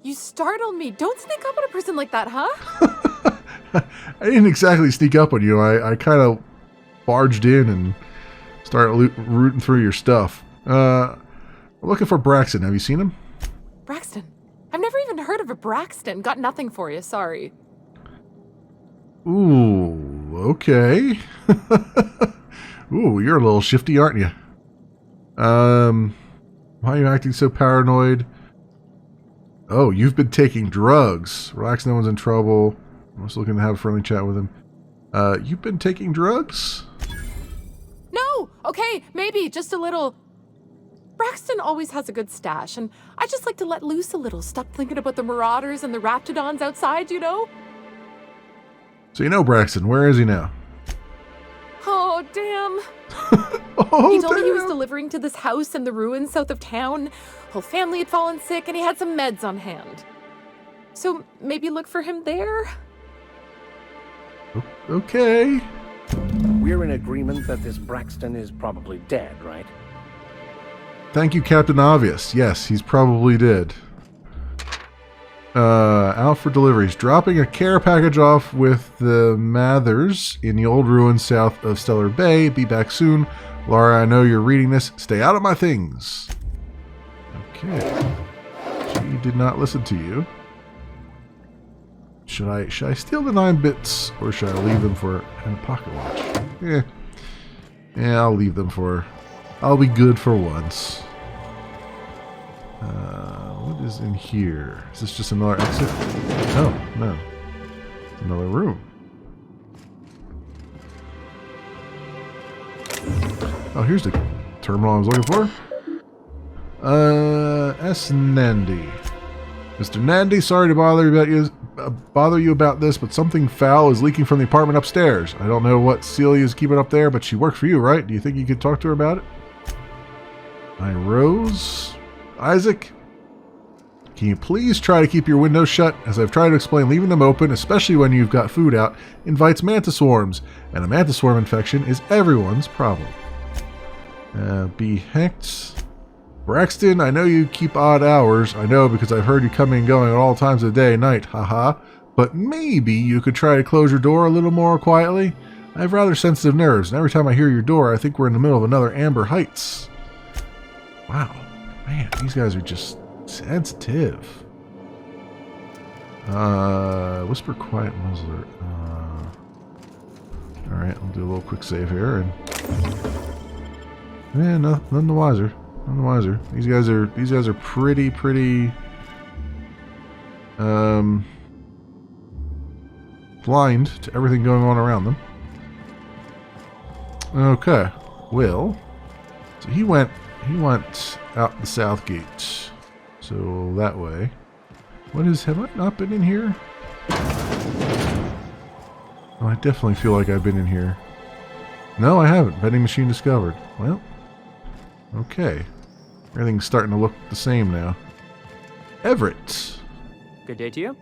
You startled me. Don't sneak up on a person like that, huh? I didn't exactly sneak up on you. I kind of barged in and started rooting through your stuff. We're looking for Braxton. Have you seen him? Braxton? I've never even heard of a Braxton. Got nothing for you, sorry. Ooh, okay. Ooh, you're a little shifty, aren't you? Why are you acting so paranoid? Oh, you've been taking drugs. Relax, no one's in trouble. I'm just looking to have a friendly chat with him. You've been taking drugs? No! Okay, maybe, just a little. Braxton always has a good stash, and I just like to let loose a little. Stop thinking about the marauders and the raptidons outside, you know? So you know Braxton. Where is he now? Oh, damn. Oh, he told me he was damn. delivering to this house in the ruins south of town. Whole family had fallen sick, and he had some meds on hand. So maybe look for him there? Okay. We're in agreement that this Braxton is probably dead, right? Thank you, Captain Obvious. Yes, he's probably dead. Out for deliveries. Dropping a care package off with the Mathers in the old ruins south of Stellar Bay. Be back soon. Laura, I know you're reading this. Stay out of my things. Okay. She did not listen to you. Should I steal the 9 bits or should I leave them for a pocket watch? Yeah, I'll leave them for... I'll be good for once. What is in here? Is this just another exit? No. It's another room. Oh, here's the terminal I was looking for. S. Nandy. Mr. Nandy, sorry to bother you about this, but something foul is leaking from the apartment upstairs. I don't know what Celia's keeping up there, but she works for you, right? Do you think you could talk to her about it? Rose. Isaac, can you please try to keep your windows shut? As I've tried to explain, leaving them open, especially when you've got food out, invites mantis swarms, and a mantis swarm infection is everyone's problem. Be hecked. Braxton, I know you keep odd hours. I know because I've heard you coming and going at all times of the day and night. Haha. But maybe you could try to close your door a little more quietly? I have rather sensitive nerves, and every time I hear your door, I think we're in the middle of another Amber Heights. Wow. Man, these guys are just sensitive. Whisper quiet muzzler. Alright, I'll do a little quick save here, and... Yeah, none the wiser. None the wiser. These guys are pretty, blind to everything going on around them. Okay. Well, so he went out the south gate. So that way. Have I not been in here? Oh, I definitely feel like I've been in here. No, I haven't. Vending machine discovered. Well, okay. Everything's starting to look the same now. Everett. Good day to you.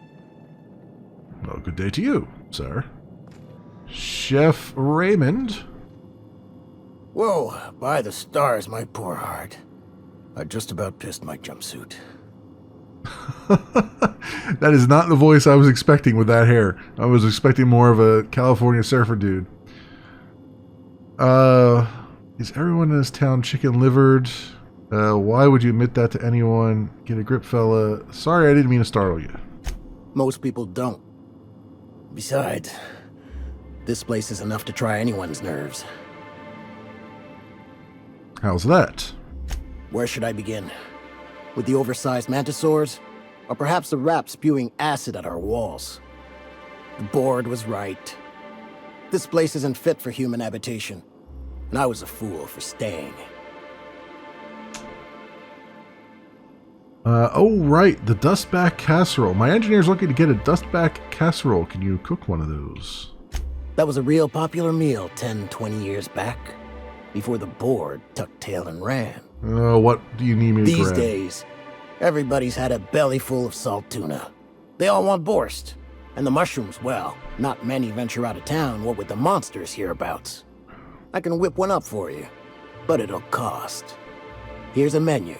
Well, good day to you, sir. Chef Raymond. Whoa, by the stars, my poor heart. I just about pissed my jumpsuit. That is not the voice I was expecting with that hair. I was expecting more of a California surfer dude. Is everyone in this town chicken-livered? Why would you admit that to anyone? Get a grip, fella. Sorry, I didn't mean to startle you. Most people don't. Besides, this place is enough to try anyone's nerves. How's that? Where should I begin? With the oversized mantisaurs? Or perhaps the rats spewing acid at our walls? The board was right. This place isn't fit for human habitation. And I was a fool for staying. Oh, right. The dustback casserole. My engineer's looking to get a dustback casserole. Can you cook one of those? That was a real popular meal 10, 20 years back. Before the board tucked tail and ran. What do you need me to These grab? days, everybody's had a belly full of salt tuna. They all want borscht. And the mushrooms, well, not many venture out of town, what with the monsters hereabouts. I can whip one up for you, but it'll cost. Here's a menu.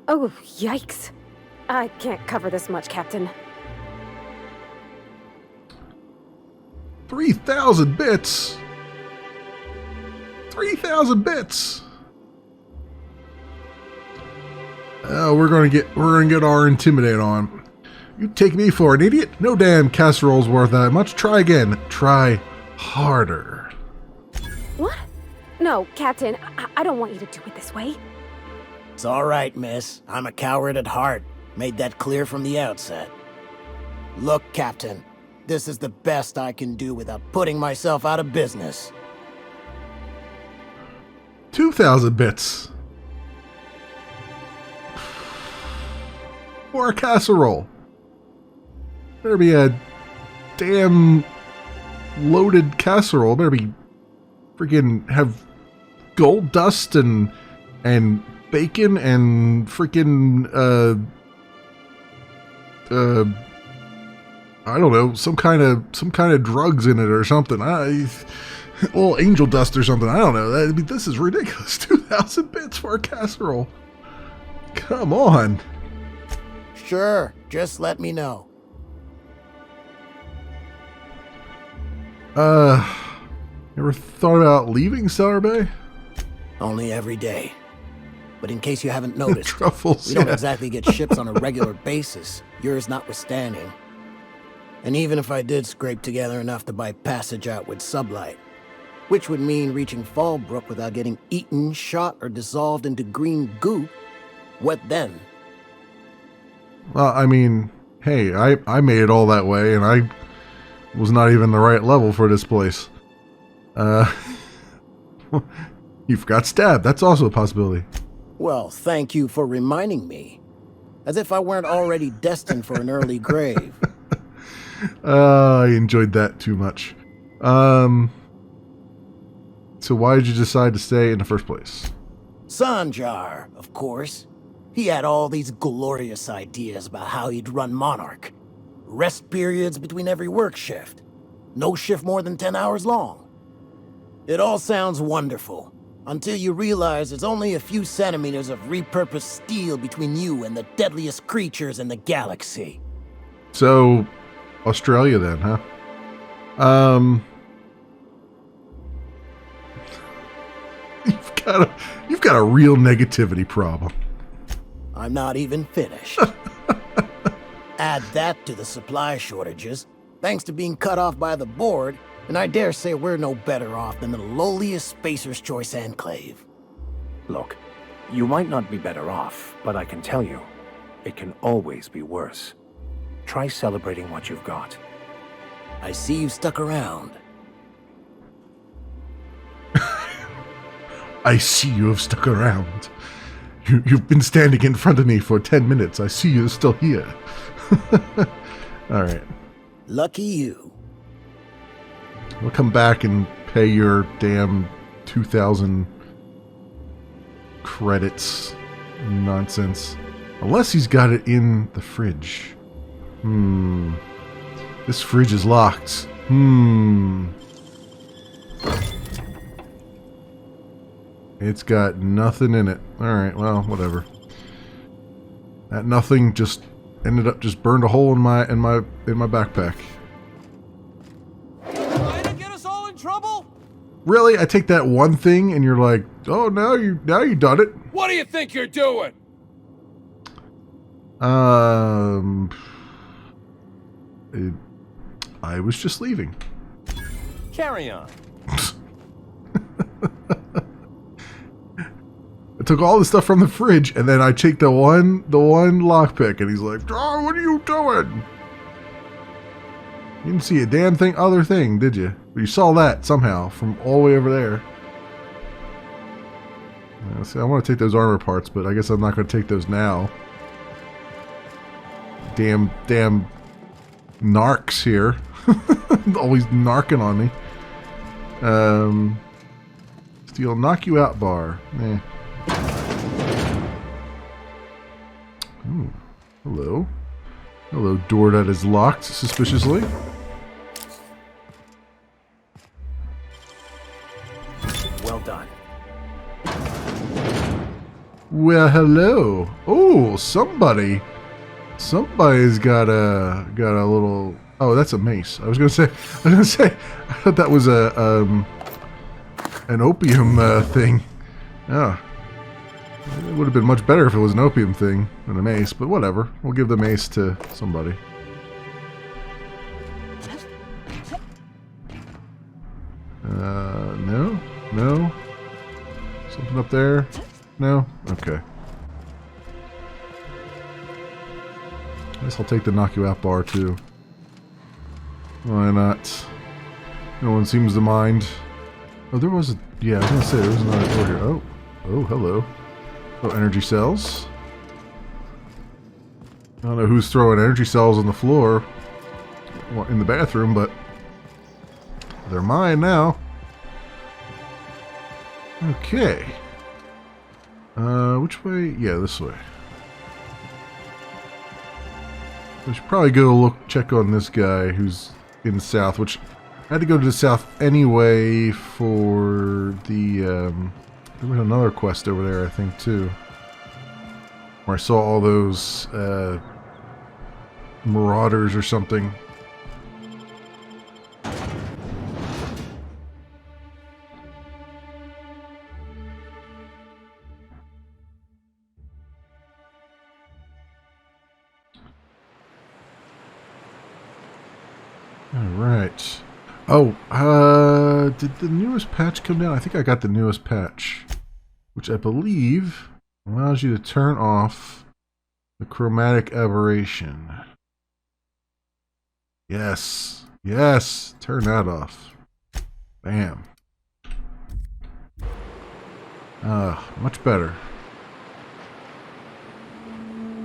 Oh, yikes. I can't cover this much, Captain. 3,000 bits! 3,000 bits! We're gonna get our intimidate on. You take me for an idiot? No damn casserole's worth that much. Try again. Try harder. What? No, Captain, I don't want you to do it this way. It's all right, miss. I'm a coward at heart. Made that clear from the outset. Look, Captain, this is the best I can do without putting myself out of business. 2,000 bits. For a casserole. Better be a damn loaded casserole. Better be freaking have gold dust and bacon and freaking I don't know, some kind of drugs in it or something. A little angel dust or something. I don't know. This is ridiculous. 2,000 bits for a casserole. Come on. Sure, just let me know. Ever thought about leaving Stellar Bay? Only every day. But in case you haven't noticed, Truffles, we don't yeah. exactly get ships on a regular basis, yours notwithstanding. And even if I did scrape together enough to buy passage out with sublight, which would mean reaching Fallbrook without getting eaten, shot, or dissolved into green goop, what then? Well, I mean, hey, I made it all that way, and I was not even the right level for this place. You forgot stab. That's also a possibility. Well, thank you for reminding me. As if I weren't already destined for an early grave. I enjoyed that too much. So why did you decide to stay in the first place? Sanjar, of course. He had all these glorious ideas about how he'd run Monarch. Rest periods between every work shift. No shift more than 10 hours long. It all sounds wonderful, Until you realize there's only a few centimeters of repurposed steel between you and the deadliest creatures in the galaxy. So, Australia then, huh? You've got a real negativity problem. I'm not even finished. Add that to the supply shortages, thanks to being cut off by the board, and I dare say we're no better off than the lowliest Spacer's Choice enclave. Look, you might not be better off, but I can tell you, it can always be worse. Try celebrating what you've got. I see you stuck around. I see you have stuck around. You've been standing in front of me for 10 minutes. I see you're still here. All right. Lucky you. We'll come back and pay your damn 2,000 credits nonsense. Unless he's got it in the fridge. This fridge is locked. It's got nothing in it. Alright, well, whatever. That nothing just ended up just burned a hole in my backpack. Trying to get us all in trouble? Really? I take that one thing and you're like, oh, now you done it. What do you think you're doing? I was just leaving. Carry on. I took all the stuff from the fridge and then I take the one lockpick and he's like, oh, what are you doing? You didn't see a damn other thing, did you? But you saw that somehow from all the way over there. See, I want to take those armor parts, but I guess I'm not going to take those now. Damn narcs here. Always narking on me. Steel knock you out bar. Eh. Ooh, hello. Hello, door that is locked suspiciously. Well done. Well, hello. Oh, somebody's got a little. Oh, that's a mace. I was gonna say. I thought that was an opium thing. Oh, it would have been much better if it was an opium thing than a mace. But whatever. We'll give the mace to somebody. No. Something up there. No? Okay. I guess I'll take the knock you out bar too. Why not? No one seems to mind. Oh, there was a... Yeah, I was gonna say, there was another door here. Oh, hello. Oh, energy cells. I don't know who's throwing energy cells on the floor in the bathroom, but they're mine now. Okay. Which way? Yeah, this way. We should probably go check on this guy who's in the south, which I had to go to the south anyway for the, there was another quest over there, I think, too. Where I saw all those, marauders or something. Alright. Oh, did the newest patch come down? I think I got the newest patch. Which I believe allows you to turn off the chromatic aberration. Yes. Yes. Turn that off. Bam. Much better.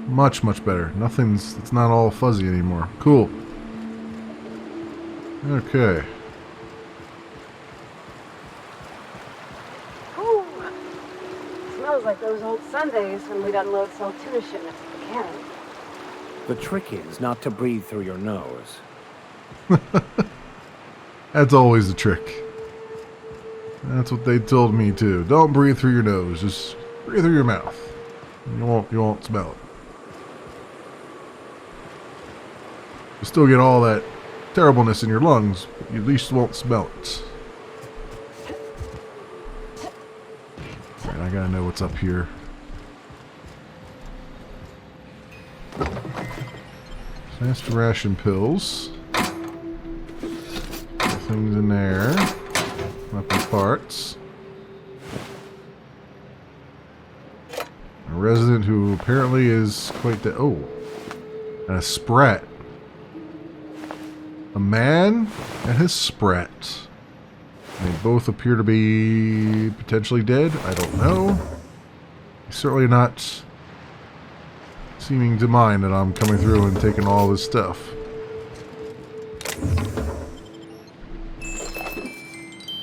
Much better. It's not all fuzzy anymore. Cool. Okay. Ooh, smells like those old Sundays when we'd unload some tuna shipments at the cannon. The trick is not to breathe through your nose. That's always the trick. That's what they told me too. Don't breathe through your nose. Just breathe through your mouth. You won't smell it. You still get all that terribleness in your lungs, but you at least won't smell it. Alright, I gotta know what's up here. Fast ration pills. Things in there. Weapon parts. A resident who apparently is quite the... Oh. And a sprat. A man and his sprat. They both appear to be potentially dead. I don't know. Certainly not seeming to mind that I'm coming through and taking all of his stuff.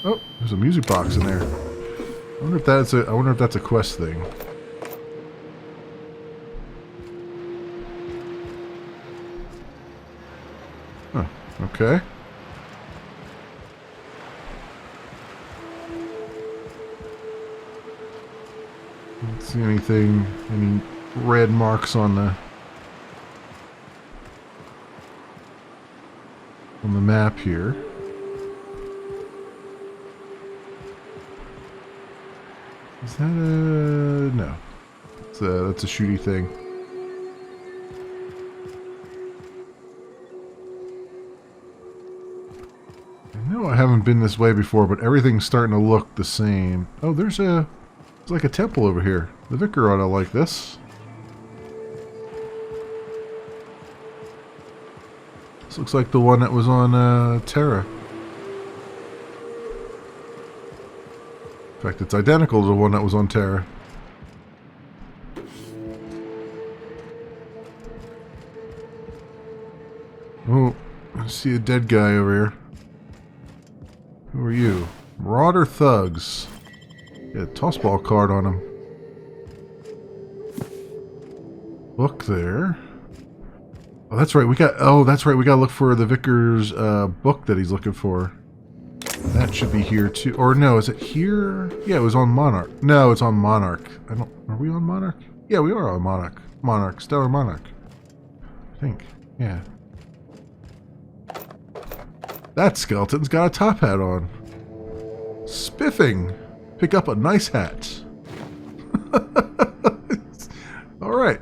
Oh, there's a music box in there. I wonder if that's a quest thing. Huh, okay. Don't see anything, any red marks on the map here. Is that a... no. That's a shooty thing. I know I haven't been this way before, but everything's starting to look the same. Oh, there's like a temple over here. The vicar ought to like this. This looks like the one that was on Terra. In fact, it's identical to the one that was on Terra. Oh, I see a dead guy over here. Who are you? Marauder thugs. Got a tossball card on him. Book there. Oh, that's right. We got to look for the vicar's book that he's looking for. That should be here too. Or no, is it here? Yeah, it was on Monarch. No, it's on Monarch. Are we on Monarch? Yeah, we are on Monarch. Monarch. Stellar Monarch. I think. Yeah. That skeleton's got a top hat on. Spiffing. Pick up a nice hat. Alright.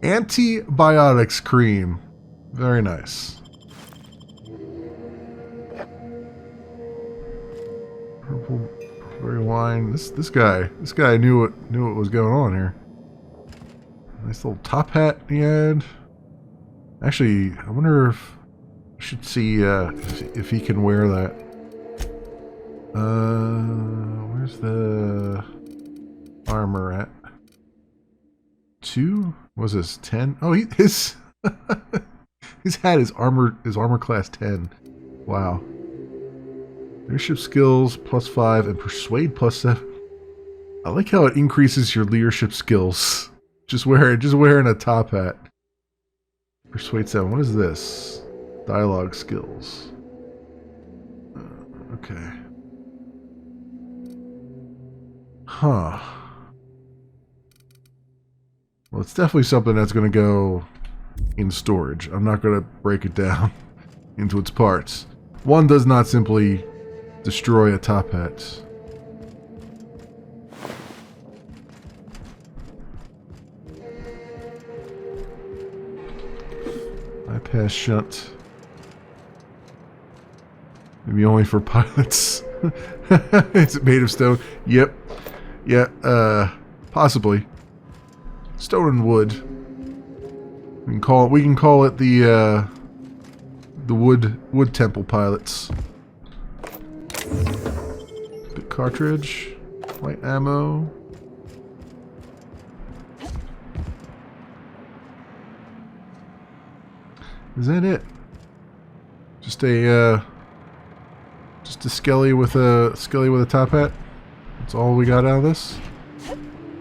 Antibiotics cream. Very nice. Purple berry wine. This guy knew what was going on here. Nice little top hat at the end. Actually, I wonder if I should see if he can wear that. Where's the armor at? 2? What was this 10? Oh, his hat is armor class 10. Wow. Leadership skills +5 and persuade +7. I like how it increases your leadership skills. Just wearing a top hat. Persuade 7. What is this? Dialogue skills. Okay. Huh. Well, it's definitely something that's going to go in storage. I'm not going to break it down into its parts. One does not simply destroy a top hat. Bypass shunt. Maybe only for pilots. Is it made of stone? Yep. Yeah, possibly. Stone and wood. We can call it the wood temple pilots. The cartridge, light ammo. Is that it? Just a skelly with a top hat. That's all we got out of this.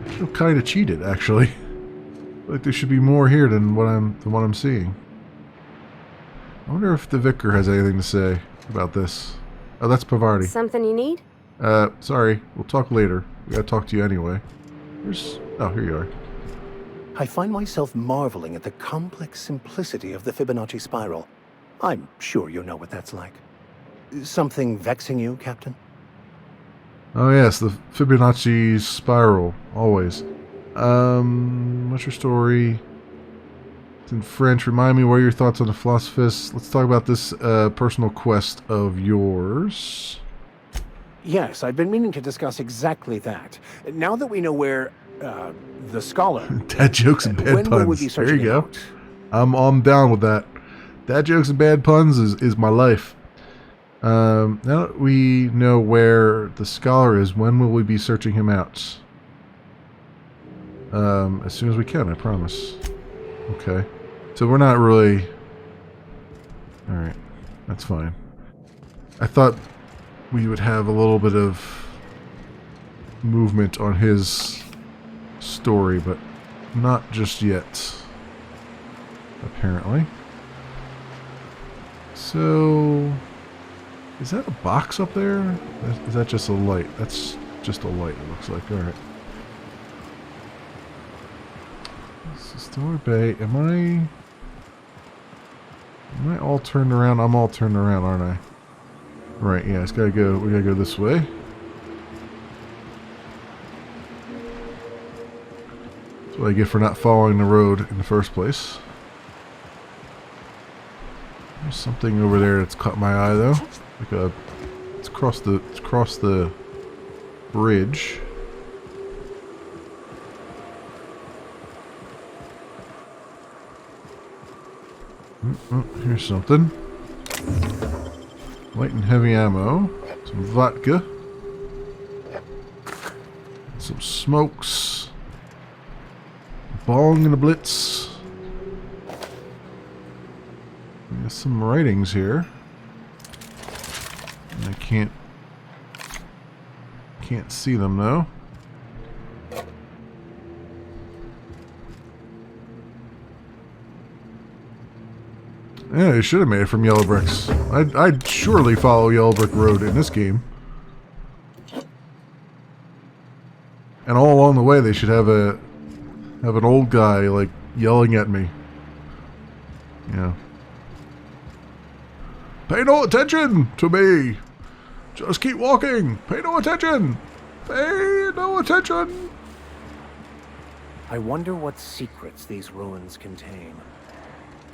I feel kind of cheated, actually. Like there should be more here than what I'm seeing. I wonder if the vicar has anything to say. about this. Oh, that's Pavarti. Something you need? Sorry. We'll talk later. We gotta talk to you anyway. Oh, here you are. I find myself marveling at the complex simplicity of the Fibonacci spiral. I'm sure you know what that's like. Something vexing you, Captain? Oh yes, the Fibonacci spiral. Always. What's your story? It's in French. Remind me, what are your thoughts on the Philosophist? Let's talk about this personal quest of yours. Yes, I've been meaning to discuss exactly that. Now that we know where, the scholar... Dad jokes and bad puns. There you go. I'm down with that. Dad jokes and bad puns is my life. Now that we know where the scholar is, when will we be searching him out? As soon as we can, I promise. Okay. So we're not really... Alright. That's fine. I thought we would have a little bit of movement on his story, but not just yet. Apparently. So... Is that a box up there? Is that just a light? That's just a light, it looks like. Alright. This is Story Bay. Am I all turned around? I'm all turned around, aren't I? Right, yeah, we gotta go this way. That's what I get for not following the road in the first place. There's something over there that's caught my eye though. Like it's across the bridge. Here's something. Light and heavy ammo. Some vodka. Some smokes. Bong and a blitz. There's some writings here. And I can't see them though. Yeah, they should have made it from yellow bricks. I'd surely follow Yellow Brick Road in this game. And all along the way, they should have an old guy like yelling at me. Yeah. Pay no attention to me. Just keep walking. Pay no attention. Pay no attention. I wonder what secrets these ruins contain.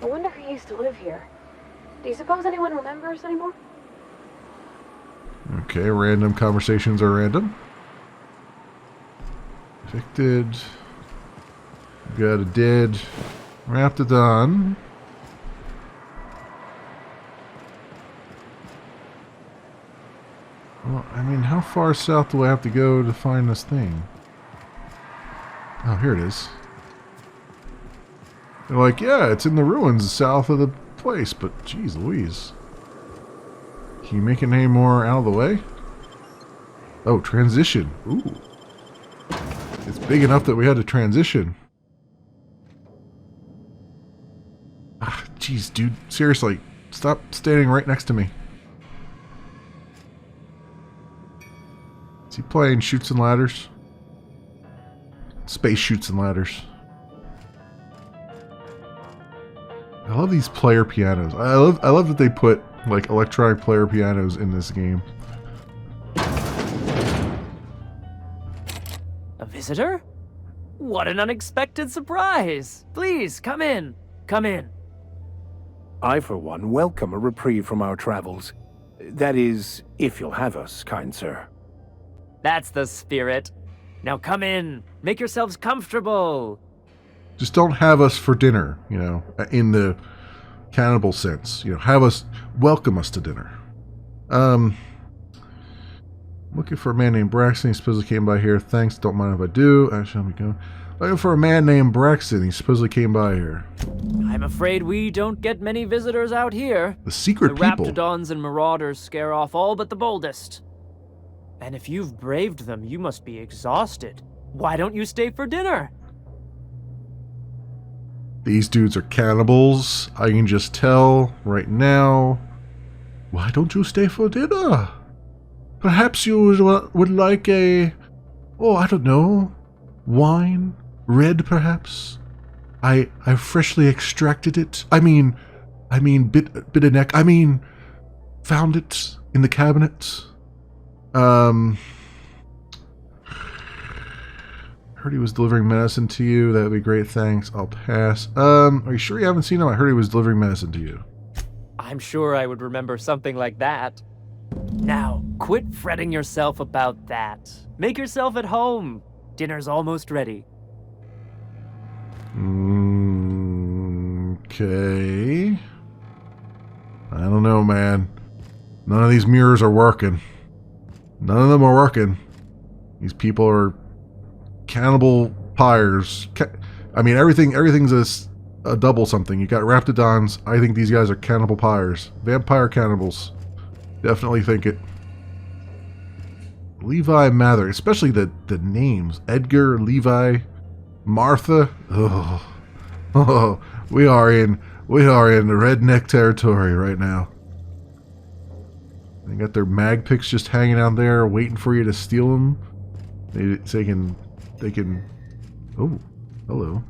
I wonder who used to live here. Do you suppose anyone remembers anymore? Okay, random conversations are random. Evicted. Got a dead Raptidon. Well, I mean, how far south do I have to go to find this thing? Oh, here it is. They're like, yeah, it's in the ruins south of the place, but geez Louise. Can you make it any more out of the way? Oh, transition. Ooh. It's big enough that we had to transition. Ah, jeez, dude. Seriously, stop standing right next to me. Is he playing Chutes and Ladders? Space Chutes and Ladders. I love these player pianos. I love that they put like electronic player pianos in this game. A visitor? What an unexpected surprise! Please, come in. Come in. I, for one, welcome a reprieve from our travels. That is, if you'll have us, kind sir. That's the spirit. Now come in. Make yourselves comfortable. Just don't have us for dinner, you know, in the cannibal sense. You know, have us, welcome us to dinner. Looking for a man named Braxton. He supposedly came by here. Thanks, don't mind if I do. Actually, let me go. Looking for a man named Braxton. He supposedly came by here. I'm afraid we don't get many visitors out here. The secret people. The Raptidons and Marauders scare off all but the boldest. And if you've braved them, you must be exhausted. Why don't you stay for dinner? These dudes are cannibals. I can just tell right now. Why don't you stay for dinner? Perhaps you would like a... Oh, I don't know. Wine? Red, perhaps? I freshly extracted it. I mean, bit of neck. I mean, found it in the cabinet. Heard he was delivering medicine to you. That would be great, thanks. I'll pass. Are you sure you haven't seen him? I heard he was delivering medicine to you. I'm sure I would remember something like that. Now, quit fretting yourself about that. Make yourself at home. Dinner's almost ready. Okay. I don't know, man. None of these mirrors are working. None of them are working. These people are cannibal pyres. I mean, everything's a double something. You got raptidons. I think these guys are cannibal pyres. Vampire cannibals. Definitely think it. Levi Mather, especially the names. Edgar, Levi, Martha. Oh, we are in the redneck territory right now. They got their mag picks just hanging out there, waiting for you to steal them. They can. Oh, hello.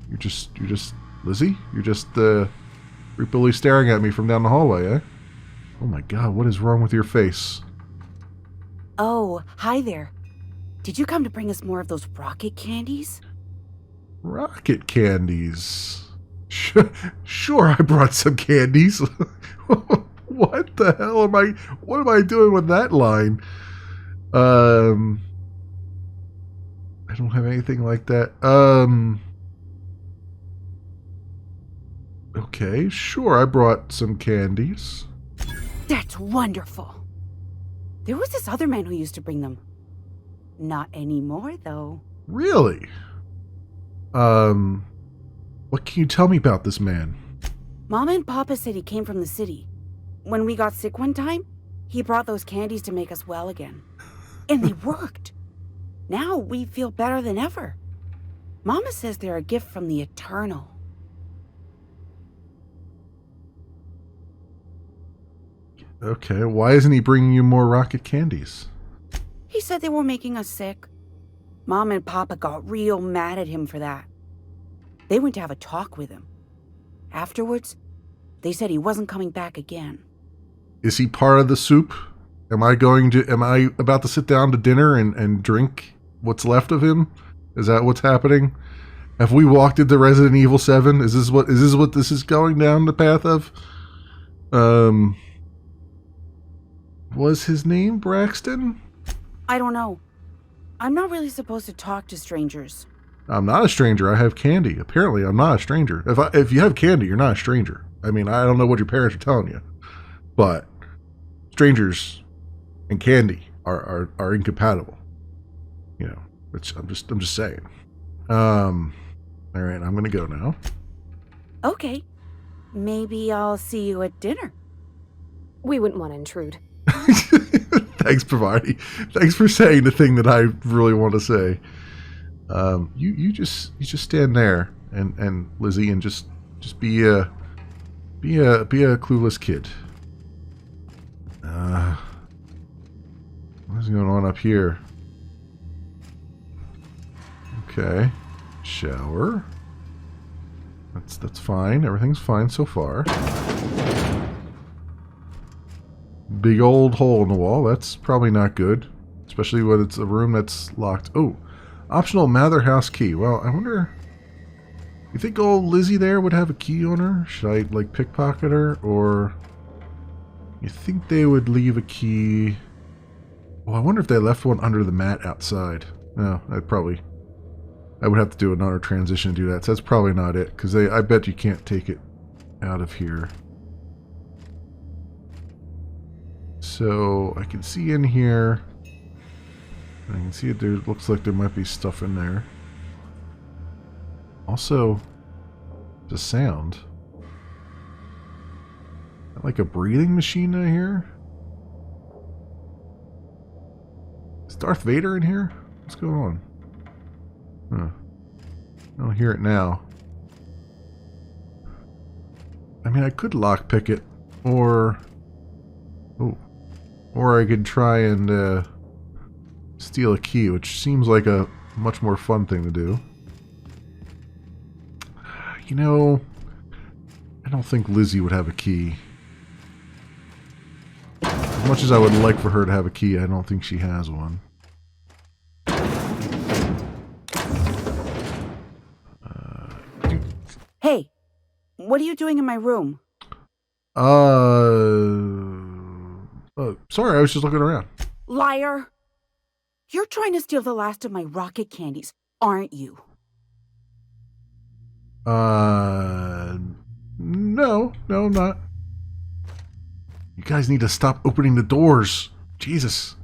You're just Lizzie. You're just creepily staring at me from down the hallway, eh? Oh my God, what is wrong with your face? Oh, hi there. Did you come to bring us more of those rocket candies? Rocket candies. Sure, I brought some candies. What the hell what am I doing with that line? I don't have anything like that. Okay, sure, I brought some candies. That's wonderful. There was this other man who used to bring them. Not anymore, though. Really? What can you tell me about this man? Mama and Papa said he came from the city. When we got sick one time, he brought those candies to make us well again. And they worked. Now we feel better than ever. Mama says they're a gift from the Eternal. Okay, why isn't he bringing you more rocket candies? He said they were making us sick. Mom and Papa got real mad at him for that. They went to have a talk with him. Afterwards, they said he wasn't coming back again. Is he part of the soup? Am I about to sit down to dinner and drink what's left of him? Is that what's happening? Have we walked into Resident Evil 7? Is this what this is going down the path of? Was his name Braxton? I don't know. I'm not really supposed to talk to strangers. I'm not a stranger. I have candy. Apparently, I'm not a stranger. If you have candy, you're not a stranger. I mean, I don't know what your parents are telling you, but strangers and candy are incompatible. You know, I'm just saying. All right, I'm gonna go now. Okay. Maybe I'll see you at dinner. We wouldn't want to intrude. Thanks, Pavani. Thanks for saying the thing that I really want to say. You just stand there and Lizzie, and just be a clueless kid. What's going on up here? Okay, shower. That's fine. Everything's fine so far. Big old hole in the wall. That's probably not good, especially when it's a room that's locked. Oh, optional Mather house key. Well, I wonder. You think old Lizzie there would have a key on her? Should I like pickpocket her, or you think they would leave a key? Well, I wonder if they left one under the mat outside. No, I would have to do another transition to do that. So that's probably not it, because I bet you can't take it out of here. So I can see in here. I can see it. There looks like there might be stuff in there. Also, the sound. Like a breathing machine in here. Is Darth Vader in here? What's going on? Huh. I don't hear it now. I mean, I could lockpick it, or Oh. Or I could try and steal a key, which seems like a much more fun thing to do. You know, I don't think Lizzie would have a key. As much as I would like for her to have a key, I don't think she has one. Hey, what are you doing in my room? Sorry, I was just looking around. Liar! You're trying to steal the last of my rocket candies, aren't you? No, I'm not. You guys need to stop opening the doors. Jesus.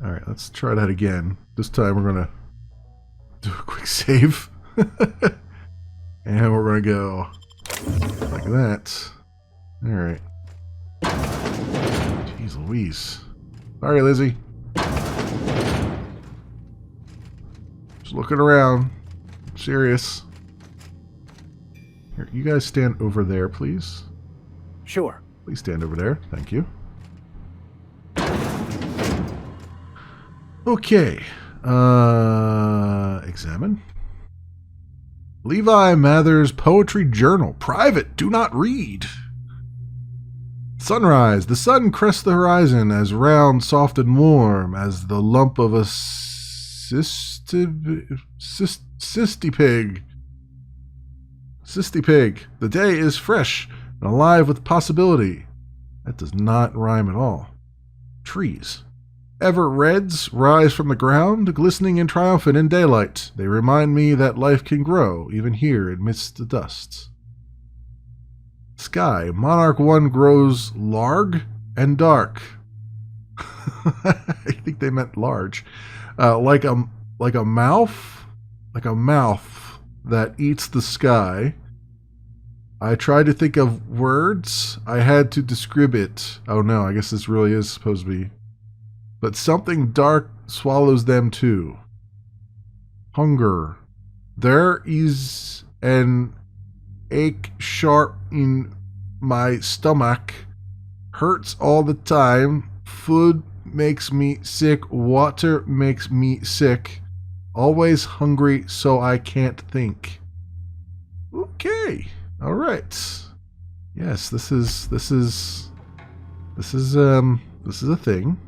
Alright, let's try that again. This time we're gonna do a quick save. And we're gonna go like that. Alright. Jeez Louise. Sorry, Lizzie. Just looking around. I'm serious. Here, you guys stand over there, please. Sure. Please stand over there. Thank you. Okay. Examine. Levi Mather's Poetry Journal. Private. Do not read. Sunrise. The sun crests the horizon as round, soft, and warm as the lump of a cysty pig. The day is fresh and alive with possibility. That does not rhyme at all. Trees. Ever reds rise from the ground, glistening and triumphant in daylight. They remind me that life can grow, even here amidst the dust. Sky. Monarch 1 grows larg and dark. I think they meant large. Like a mouth that eats the sky. I tried to think of words. I had to describe it. Oh no, I guess this really is supposed to be. But something dark swallows them too. Hunger. There is an ache sharp in my stomach. Hurts all the time. Food makes me sick. Water makes me sick. Always hungry, so I can't think. Okay. All right. Yes, this is a thing.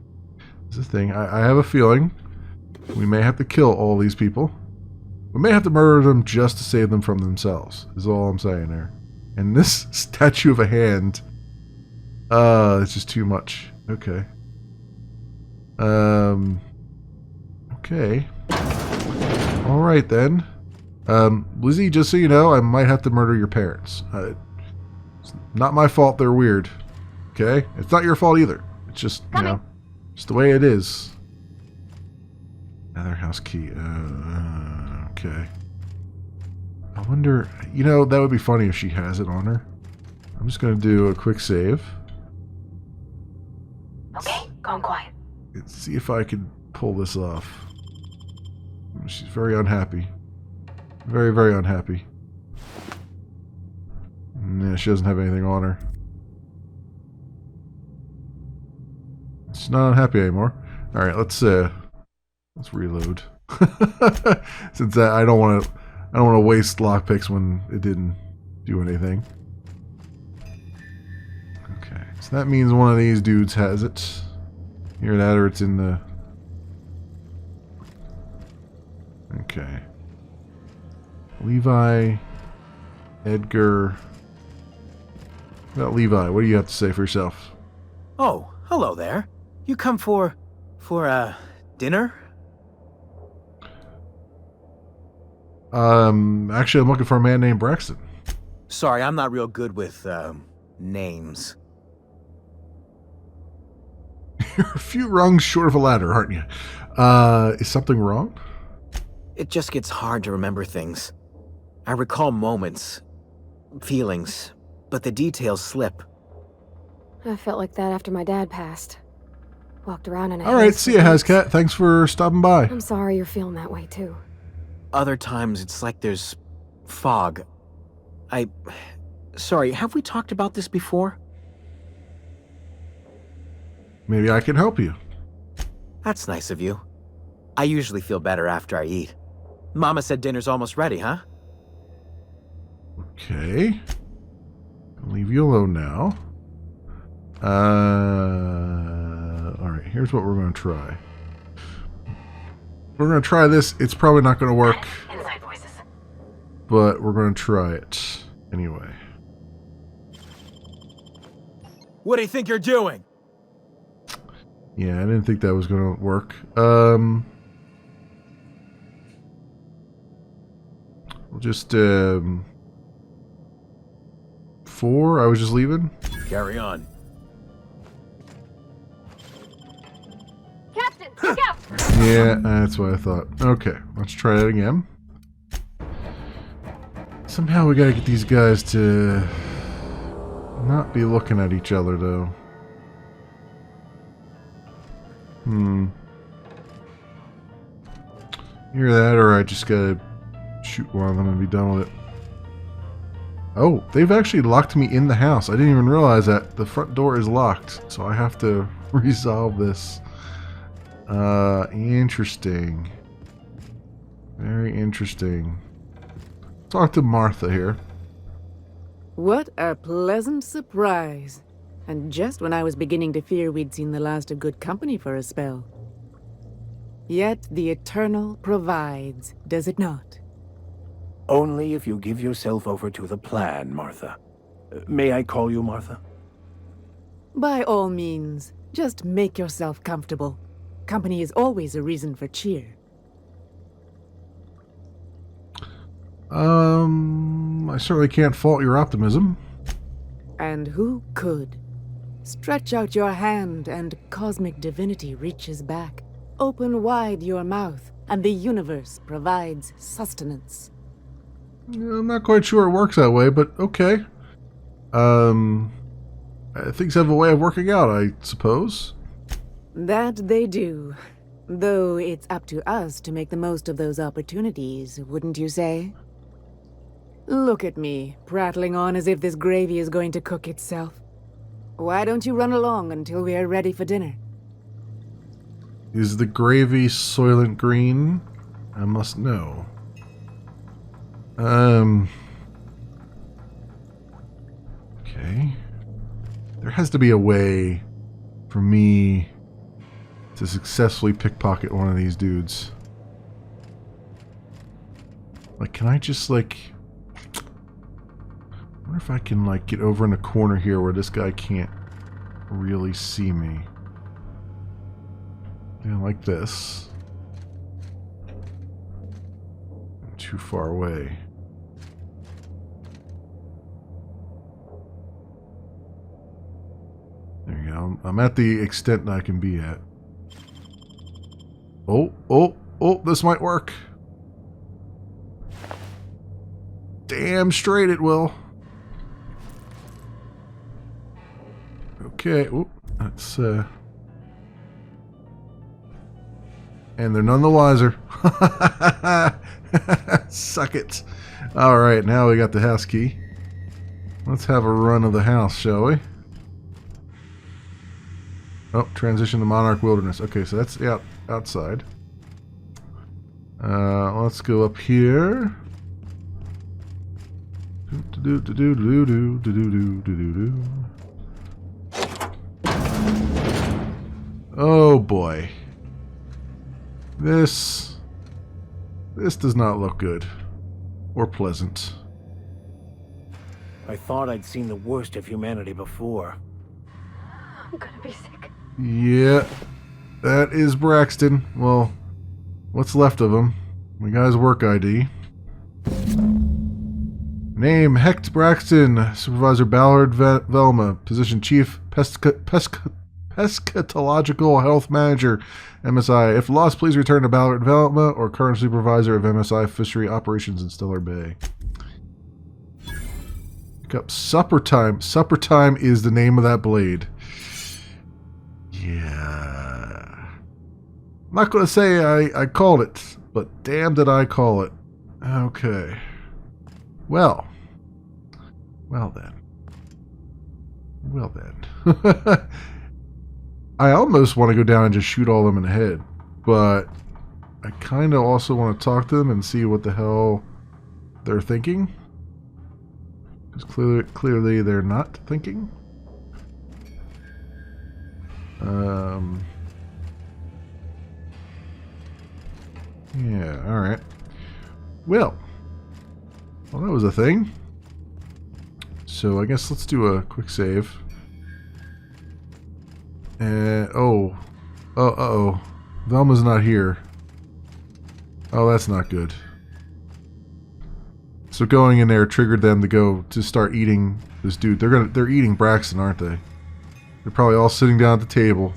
This is a thing. I have a feeling we may have to kill all these people. We may have to murder them just to save them from themselves. Is all I'm saying there. And this statue of a hand, it's just too much. Okay. Okay. All right then. Lizzie, just so you know, I might have to murder your parents. It's not my fault they're weird. Okay? It's not your fault either. It's just, you know, just the way it is. Another house key. Okay. I wonder, you know, that would be funny if she has it on her. I'm just going to do a quick save. Okay, gone quiet. Let's see if I can pull this off. She's very unhappy. Very, very unhappy. Yeah, she doesn't have anything on her. She's not unhappy anymore. All right, let's reload. Since I don't want to waste lockpicks when it didn't do anything. Okay, so that means one of these dudes has it. Either that or it's in the. Okay. Levi, Edgar. What about Levi? What do you have to say for yourself? Oh, hello there. You come for dinner? Actually, I'm looking for a man named Braxton. Sorry, I'm not real good with, names. You're a few rungs short of a ladder, aren't you? Is something wrong? It just gets hard to remember things. I recall moments, feelings, but the details slip. I felt like that after my dad passed. Walked around in a All right, see ya, Hazcat. Thanks for stopping by. I'm sorry you're feeling that way, too. Other times, it's like there's fog. I Sorry, have we talked about this before? Maybe I can help you. That's nice of you. I usually feel better after I eat. Mama said dinner's almost ready, huh? Okay. I'll leave you alone now. Alright, here's what we're going to try. We're going to try this. It's probably not going to work. Inside voices. But we're going to try it anyway. What do you think you're doing? Yeah, I didn't think that was going to work. We'll just, 4, I was just leaving. Carry on. Captain, look out! Yeah, that's what I thought. Okay, let's try it again. Somehow we gotta get these guys to not be looking at each other, though. Either that, or I just gotta shoot one of them and be done with it. Oh, they've actually locked me in the house. I didn't even realize that. The front door is locked, so I have to resolve this. Interesting. Very interesting. Talk to Martha here. What a pleasant surprise. And just when I was beginning to fear we'd seen the last of good company for a spell. Yet the Eternal provides, does it not? Only if you give yourself over to the plan, Martha. May I call you Martha? By all means, just make yourself comfortable. Company is always a reason for cheer. I certainly can't fault your optimism. And who could? Stretch out your hand and cosmic divinity reaches back. Open wide your mouth and the universe provides sustenance. I'm not quite sure it works that way, but okay. Things have a way of working out, I suppose. That they do. Though it's up to us to make the most of those opportunities, wouldn't you say? Look at me, prattling on as if this gravy is going to cook itself. Why don't you run along until we are ready for dinner? Is the gravy soylent green? I must know. Okay. There has to be a way for me to successfully pickpocket one of these dudes. Like, can I just, like... I wonder if I can, like, get over in a corner here where this guy can't really see me. Yeah, like this. I'm too far away. There you go. I'm at the extent that I can be at. Oh, this might work. Damn straight it will. Okay, that's, and they're none the wiser. Suck it. Alright, now we got the house key. Let's have a run of the house, shall we? Oh, transition to Monarch Wilderness. Okay, so that's outside. Let's go up here. Oh boy. This does not look good. Or pleasant. I thought I'd seen the worst of humanity before. I'm gonna be sick. Yeah. That is Braxton. Well, what's left of him? We got his work ID. Name, Hecht Braxton. Supervisor Ballard Velma. Position Chief Pescatological Health Manager, MSI. If lost, please return to Ballard Velma or current Supervisor of MSI Fishery Operations in Stellar Bay. Pick up Supper Time. Supper Time is the name of that blade. Yeah. I'm not going to say I called it, but damn did I call it. Okay. Well, Well then. Well then. I almost want to go down and just shoot all of them in the head, but I kind of also want to talk to them and see what the hell they're thinking. Because clearly they're not thinking. Yeah, alright. Well, that was a thing. So I guess let's do a quick save. Oh. Uh-oh. Velma's not here. Oh, that's not good. So going in there triggered them to start eating this dude. They're eating Braxton, aren't they? They're probably all sitting down at the table.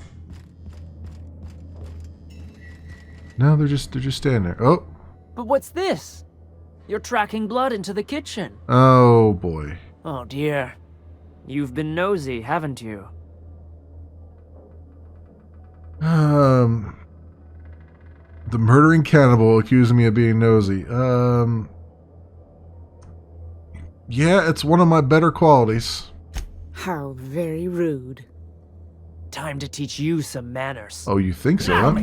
No, they're just standing there. Oh. But what's this? You're tracking blood into the kitchen. Oh boy. Oh dear. You've been nosy, haven't you? The murdering cannibal accusing me of being nosy. Yeah, it's one of my better qualities. How very rude. Time to teach you some manners. Oh, you think so, huh?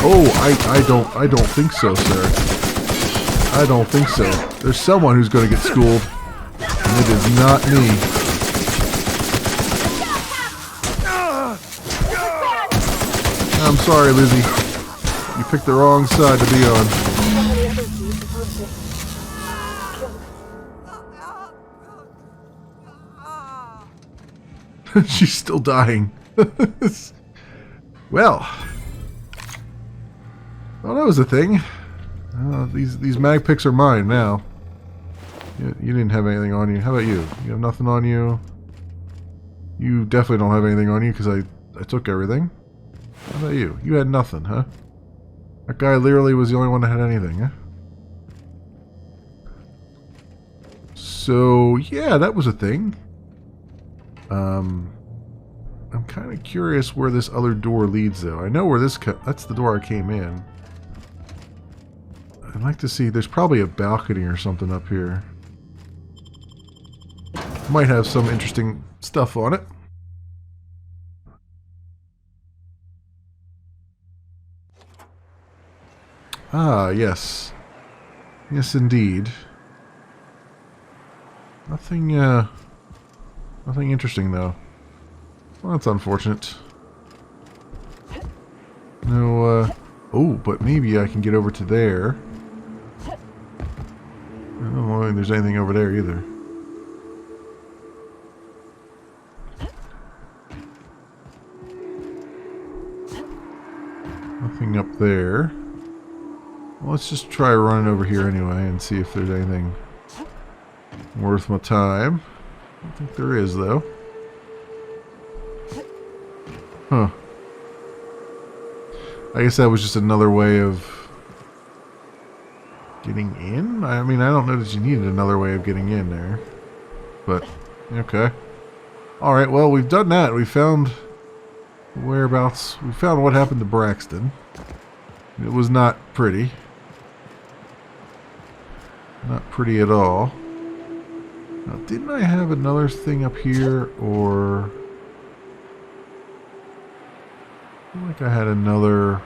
I don't think so, sir. I don't think so. There's someone who's going to get schooled, and it is not me. I'm sorry, Lizzie. You picked the wrong side to be on. She's still dying. Well, that was a thing. These mag picks are mine now. You didn't have anything on you. How about you? You have nothing on you. You definitely don't have anything on you because I took everything. How about you? You had nothing, huh? That guy literally was the only one that had anything, huh? So, yeah, that was a thing. I'm kind of curious where this other door leads, though. I know where that's the door I came in. I'd like to see, there's probably a balcony or something up here. Might have some interesting stuff on it. Ah, yes. Yes, indeed. Nothing interesting, though. Well, that's unfortunate. No, oh, but maybe I can get over to there. I don't know if there's anything over there, either. Nothing up there. Well, let's just try running over here anyway and see if there's anything worth my time. I don't think there is, though. Huh. I guess that was just another way of getting in? I mean, I don't know that you needed another way of getting in there. But, okay. Alright, well, we've done that. We found whereabouts. We found what happened to Braxton. It was not pretty. Not pretty at all. Now, didn't I have another thing up here, or... I feel like I had another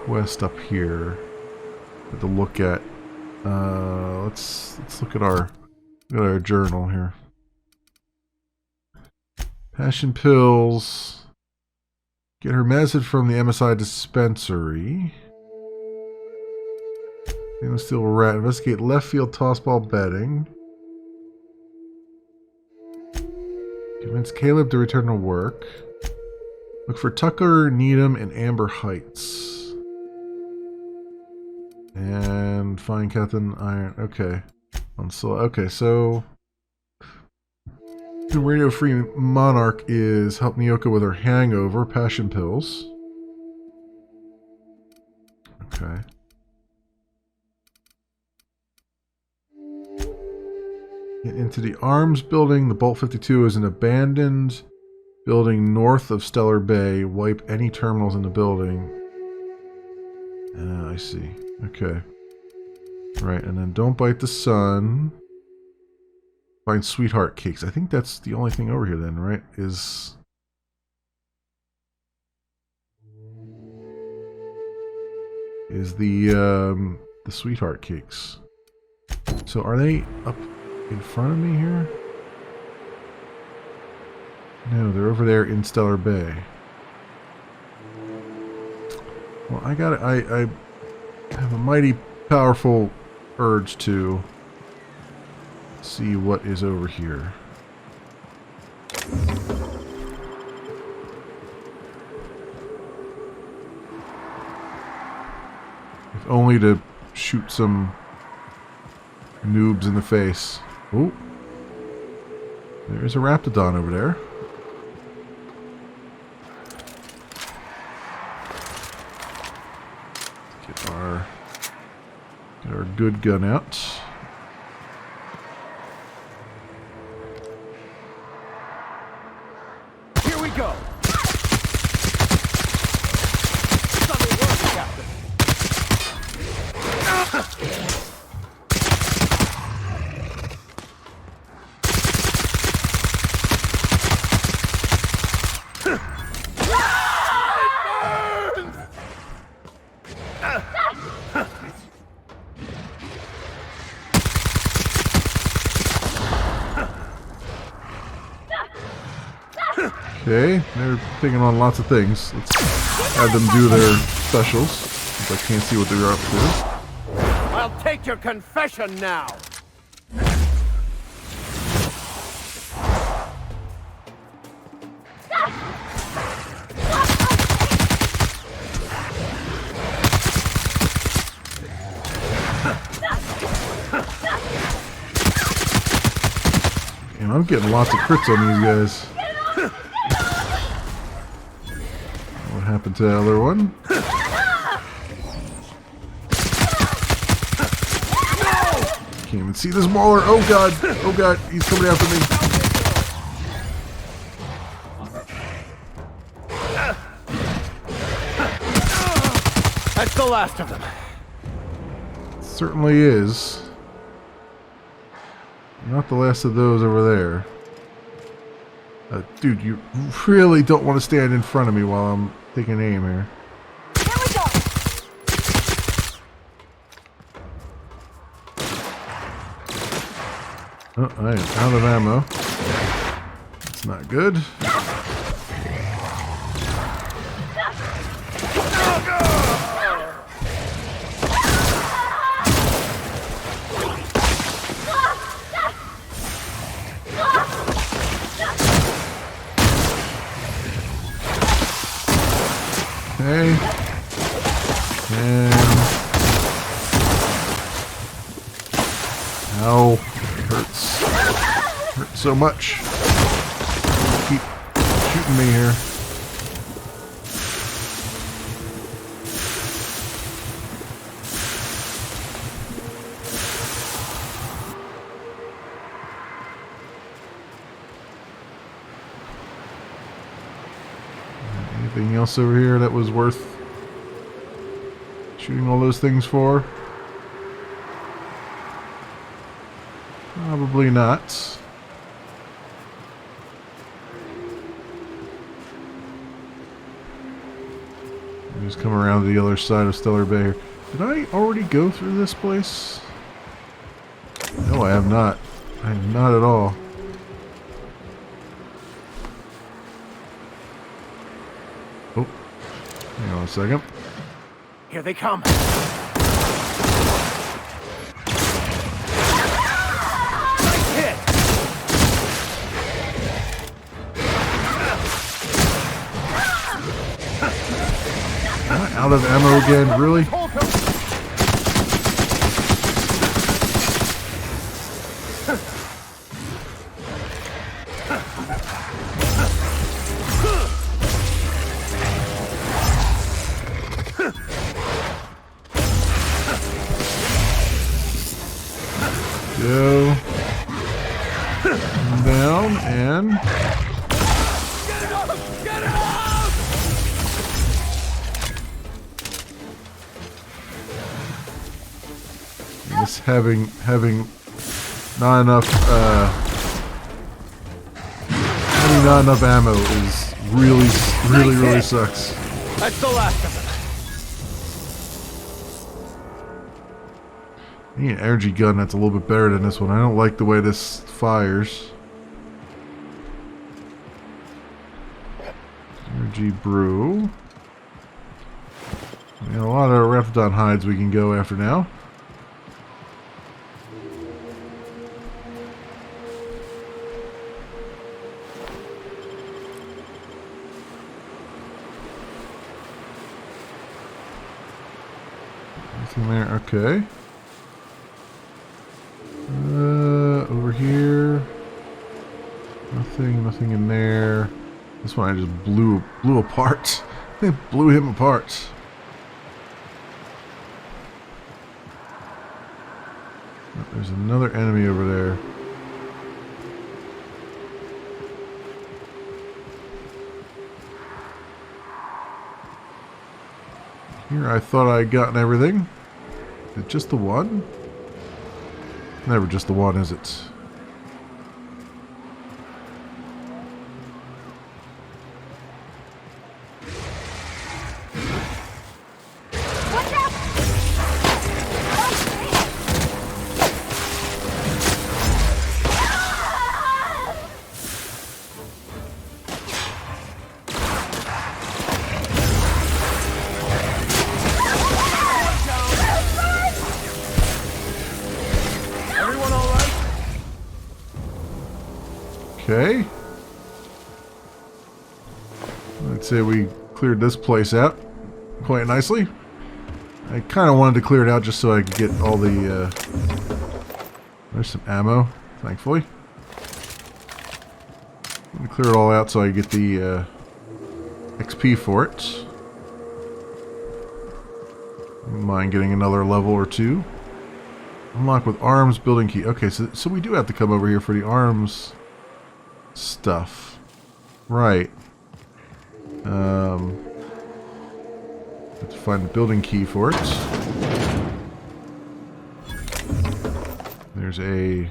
quest up here to look at. Let's look at our journal here. Passion pills. Get her message from the MSI dispensary. Stainless steel rat. Investigate left field tossball betting. Convince Caleb to return to work. Look for Tucker, Needham, and Amber Heights. And find Captain Iron. Okay. Okay, so... The Radio Free Monarch is help Miyoko with her hangover, passion pills. Okay. Get into the arms building. The Bolt 52 is an abandoned building north of Stellar Bay. Wipe any terminals in the building. I see. Okay. Right, and then don't bite the sun. Find sweetheart cakes. I think that's the only thing over here then, right? Is the sweetheart cakes. So are they up in front of me here? No, they're over there in Stellar Bay. Well, I have a mighty powerful urge to see what is over here. If only to shoot some noobs in the face. Oh, there's a Raptidon over there. Get our good gun out. Here we go. Okay, they're taking on lots of things. Let's have them do their specials, since I can't see what they're up to. I'll take your confession now. And I'm getting lots of crits on these guys. What happened to the other one? Can't even see this mauler. Oh god! Oh god! He's coming after me. That's the last of them. Certainly is. Not the last of those over there. Dude, you really don't want to stand in front of me while I'm taking aim here. Oh, I am out of ammo. That's not good. Okay. And... Ow. It hurts. It hurts so much. Keep shooting me here. Anything else over here that was worth shooting all those things for? Probably not. Just come around to the other side of Stellar Bay here. Did I already go through this place? No, I have not. I have not at all. Oh, hang on a second. Here they come. Out of ammo again, really? Go down and guess having not enough having not enough ammo is really sucks. That's the last of them. I need an energy gun that's a little bit better than this one. I don't like the way this fires. Energy brew. We got a lot of Raptidon hides we can go after now. Nothing there, okay. Over here. Nothing in there. This one I just blew apart. It blew him apart. Oh, there's another enemy over there. Here I thought I had gotten everything. Is it just the one? Never just the one, is it? Okay. I'd say we cleared this place out quite nicely. I kind of wanted to clear it out just so I could get all the... there's some ammo, thankfully. I'm going to clear it all out so I get the XP for it. Wouldn't mind getting another level or two. Unlock with arms, building key. Okay, so we do have to come over here for the arms stuff. Right. Have to find the building key for it. There's a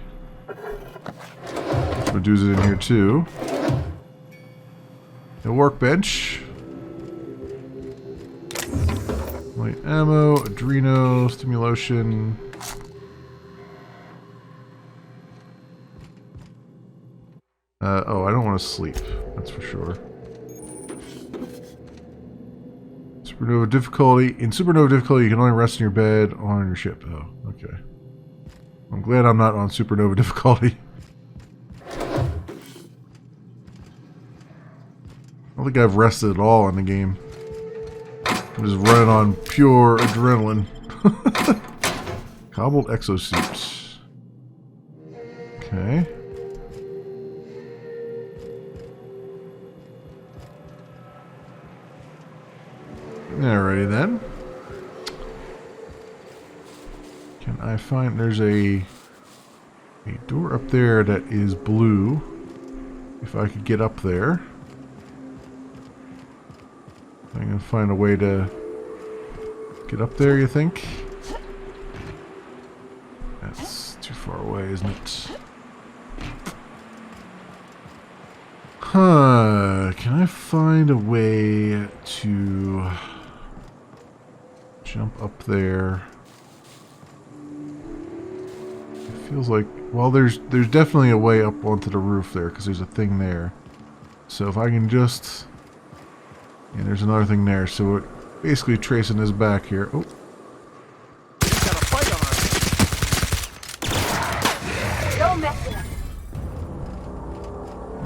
Medusa in here too. A workbench. Light ammo, adreno, stimulation. Oh, I don't want to sleep. That's for sure. Supernova difficulty. In supernova difficulty, you can only rest in your bed on your ship. Oh, okay. I'm glad I'm not on supernova difficulty. I don't think I've rested at all in the game. I'm just running on pure adrenaline. Cobbled exosuit. Okay. Alrighty then. Can I find... There's a door up there that is blue. If I could get up there. I'm going to find a way to get up there, you think? That's too far away, isn't it? Huh. Can I find a way to jump up there? It feels like... Well, there's definitely a way up onto the roof there, because there's a thing there. So if I can just... And there's another thing there, so we're basically tracing this back here. Oh. Don't mess with him.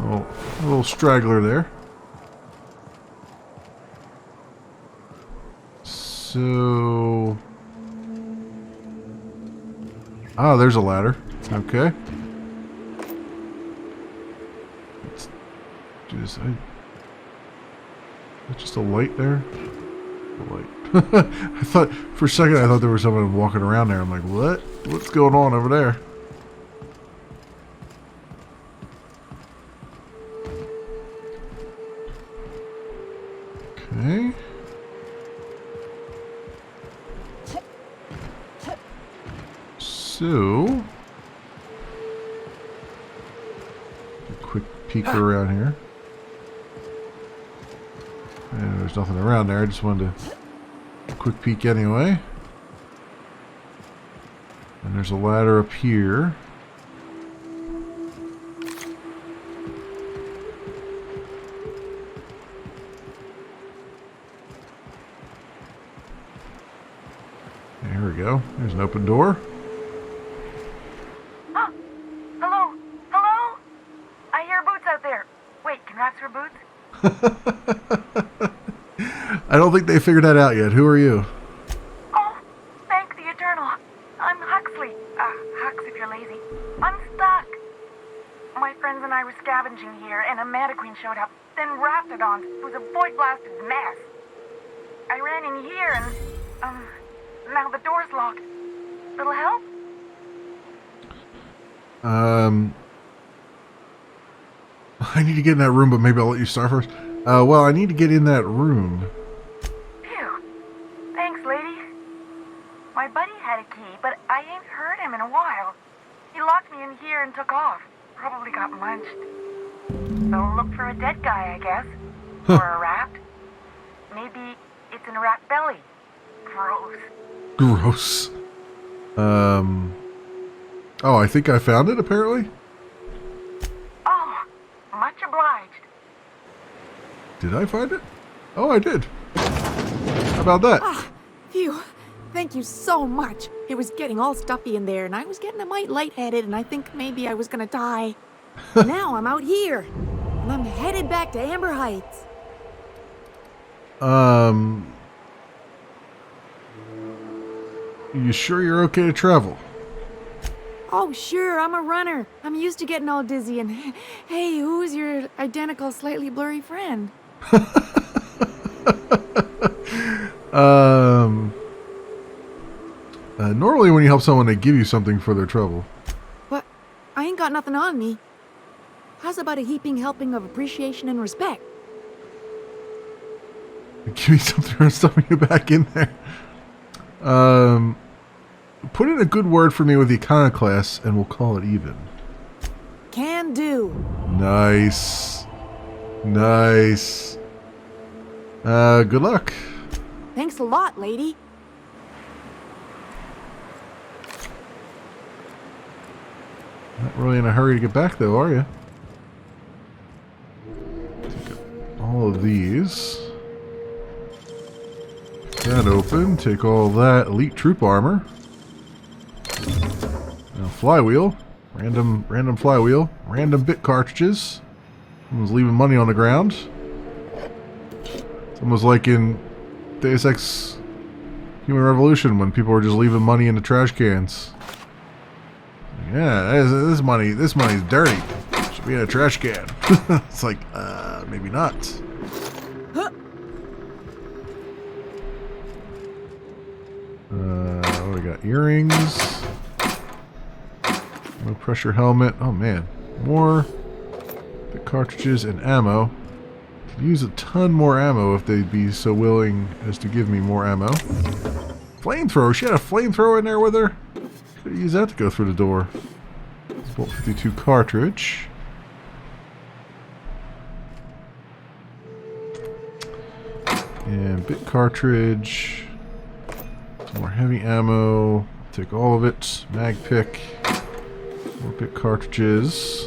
Oh, a little straggler there. So... Ah, there's a ladder. Okay. Let's do this. Just a light there? A light. I thought, for a second, I thought there was someone walking around there. I'm like, what? What's going on over there? Okay. So, a quick peek around here. And there's nothing around there. I just wanted a quick peek anyway. And there's a ladder up here. There we go. There's an open door. Oh, hello, hello? I hear boots out there. Wait, can rats wear boots? I don't think they figured that out yet. Who are you? Oh, thank the Eternal. I'm Huxley. Hux if you're lazy. I'm stuck. My friends and I were scavenging here, and a Manta Queen showed up. Then Raptidons. It was a void-blasted mess. I ran in here and, now the door's locked. Little help? I need to get in that room, but maybe I'll let you start first. Well, I need to get in that room. Phew. Thanks, lady. My buddy had a key, but I ain't heard him in a while. He locked me in here and took off. Probably got munched. So look for a dead guy, I guess. Or a rat. Maybe it's in a rat belly. Gross. Gross. Oh, I think I found it, apparently. Oh, much obliged. Did I find it? Oh, I did. How about that? Phew. Thank you so much. It was getting all stuffy in there, and I was getting a mite lightheaded, and I think maybe I was gonna die. Now I'm out here, and I'm headed back to Amber Heights. You sure you're okay to travel? Oh, sure, I'm a runner. I'm used to getting all dizzy, and hey, who's your identical, slightly blurry friend? Normally when you help someone, they give you something for their trouble. But I ain't got nothing on me. How's about a heaping helping of appreciation and respect? Give me something or stuffing you back in there. Put in a good word for me with the iconoclast, and we'll call it even. Can do. Nice. Nice. Good luck. Thanks a lot, lady. Not really in a hurry to get back, though, are you? Take all of these. That open. Take all that elite troop armor. Now, flywheel. Random flywheel. Random bit cartridges. Someone's leaving money on the ground. It's almost like in Deus Ex Human Revolution when people were just leaving money in the trash cans. Yeah, this money's dirty. Should be in a trash can. It's like, maybe not. What do we got? Earrings. No pressure helmet. Oh man, more the cartridges and ammo. Could use a ton more ammo if they'd be so willing as to give me more ammo. Flamethrower. She had a flamethrower in there with her. Could use that to go through the door. Bolt 52 cartridge. And bit cartridge. Some more heavy ammo. Take all of it. Mag pick. More bit cartridges.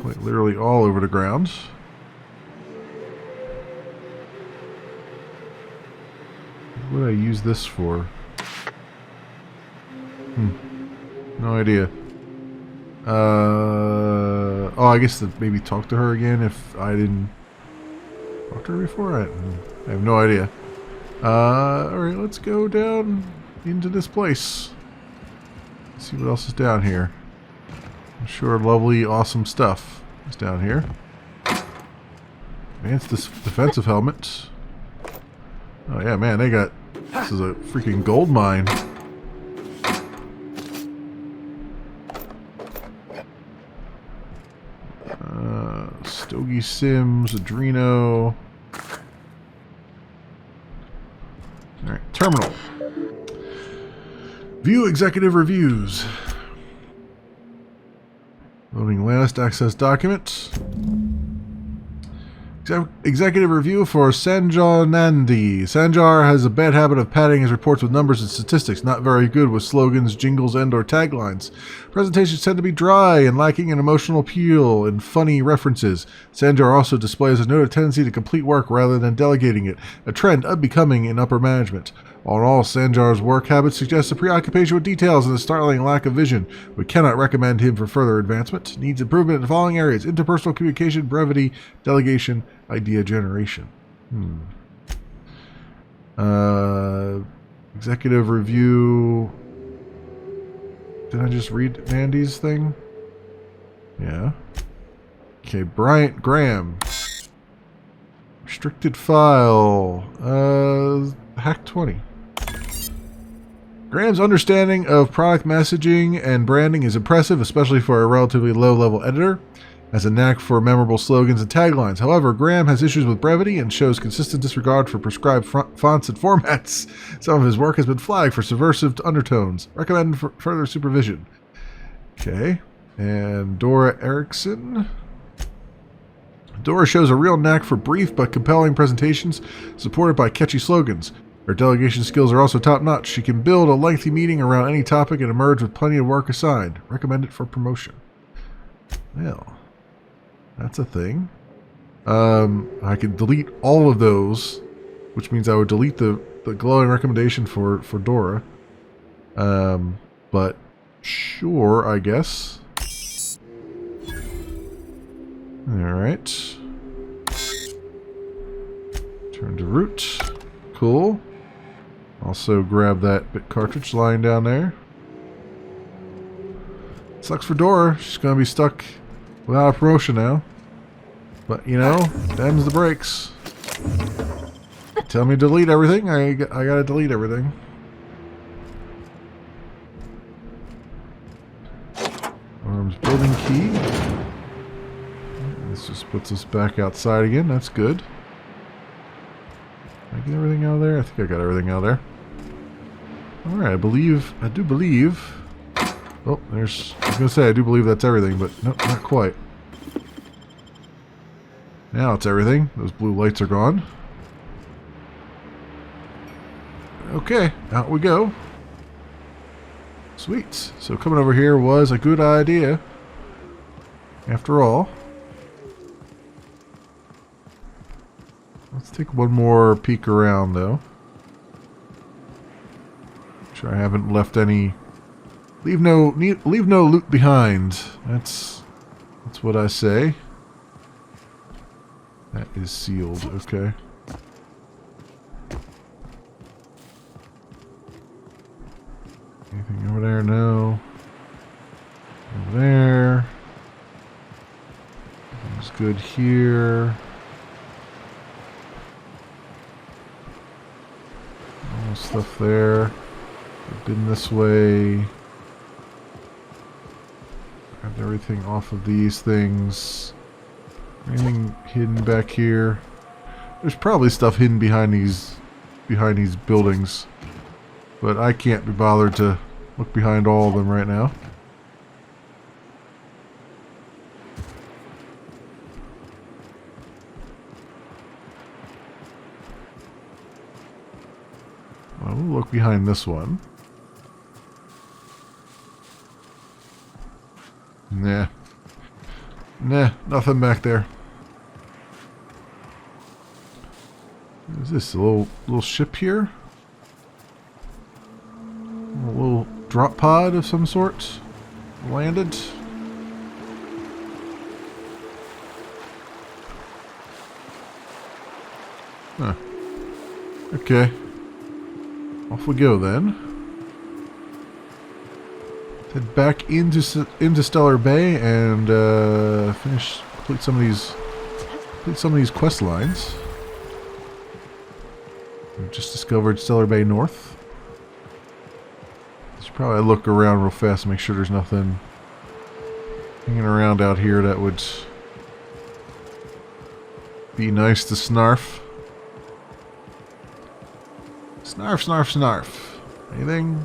Quite literally all over the ground. What would I use this for? No idea. Oh, I guess to maybe talk to her again if I didn't talk to her before? I have no idea. Alright, let's go down into this place. See what else is down here. I'm sure lovely, awesome stuff is down here. Advanced defensive helmet. Oh yeah, man, they got... This is a freaking gold mine. Stogie Sims, Adreno. Alright, terminal. View executive reviews. Loading last access document. Executive review for Sanjar Nandi. Sanjar has a bad habit of padding his reports with numbers and statistics, not very good with slogans, jingles, and or taglines. Presentations tend to be dry and lacking in emotional appeal and funny references. Sanjar also displays a noted tendency to complete work rather than delegating it, a trend unbecoming in upper management. All in all, Sanjar's work habits suggest a preoccupation with details and a startling lack of vision. We cannot recommend him for further advancement. Needs improvement in the following areas: interpersonal communication, brevity, delegation, idea generation. Executive review. Did I just read Mandy's thing? Yeah. Okay, Bryant Graham. Restricted file. Hack 20. Graham's understanding of product messaging and branding is impressive, especially for a relatively low-level editor. Has a knack for memorable slogans and taglines. However, Graham has issues with brevity and shows consistent disregard for prescribed fonts and formats. Some of his work has been flagged for subversive undertones. Recommend for further supervision. Okay. And Dora Erickson. Dora shows a real knack for brief but compelling presentations supported by catchy slogans. Her delegation skills are also top-notch. She can build a lengthy meeting around any topic and emerge with plenty of work assigned. Recommended for promotion. Well, that's a thing. I could delete all of those, which means I would delete the glowing recommendation for Dora. But sure, I guess. Alright. Turn to root. Cool. Also grab that bit cartridge lying down there. Sucks for Dora. She's going to be stuck without a promotion now. But, you know, them's the breaks. Tell me to delete everything. I got to delete everything. Arms building key. This just puts us back outside again. That's good. Did I get everything out of there? I think I got everything out of there. Alright, I do believe... Oh, I was going to say, I do believe that's everything, but nope, not quite. Now it's everything. Those blue lights are gone. Okay, out we go. Sweet. So coming over here was a good idea. After all. Let's take one more peek around, though. Make sure I haven't left any... Leave no loot behind. That's what I say. That is sealed. Okay. Anything over there? No. Over there. Everything's good here. All stuff there. Been this way. Grabbed everything off of these things. Anything hidden back here? There's probably stuff hidden behind these buildings, but I can't be bothered to look behind all of them right now. Well, we'll look behind this one. Nah. Nah, nothing back there. What is this? A little ship here? A little drop pod of some sort? Landed? Huh. Okay. Off we go then. Head back into Stellar Bay and complete some of these quest lines. We've just discovered Stellar Bay North. Should probably look around real fast and make sure there's nothing hanging around out here that would be nice to snarf. Snarf, snarf, snarf. Anything?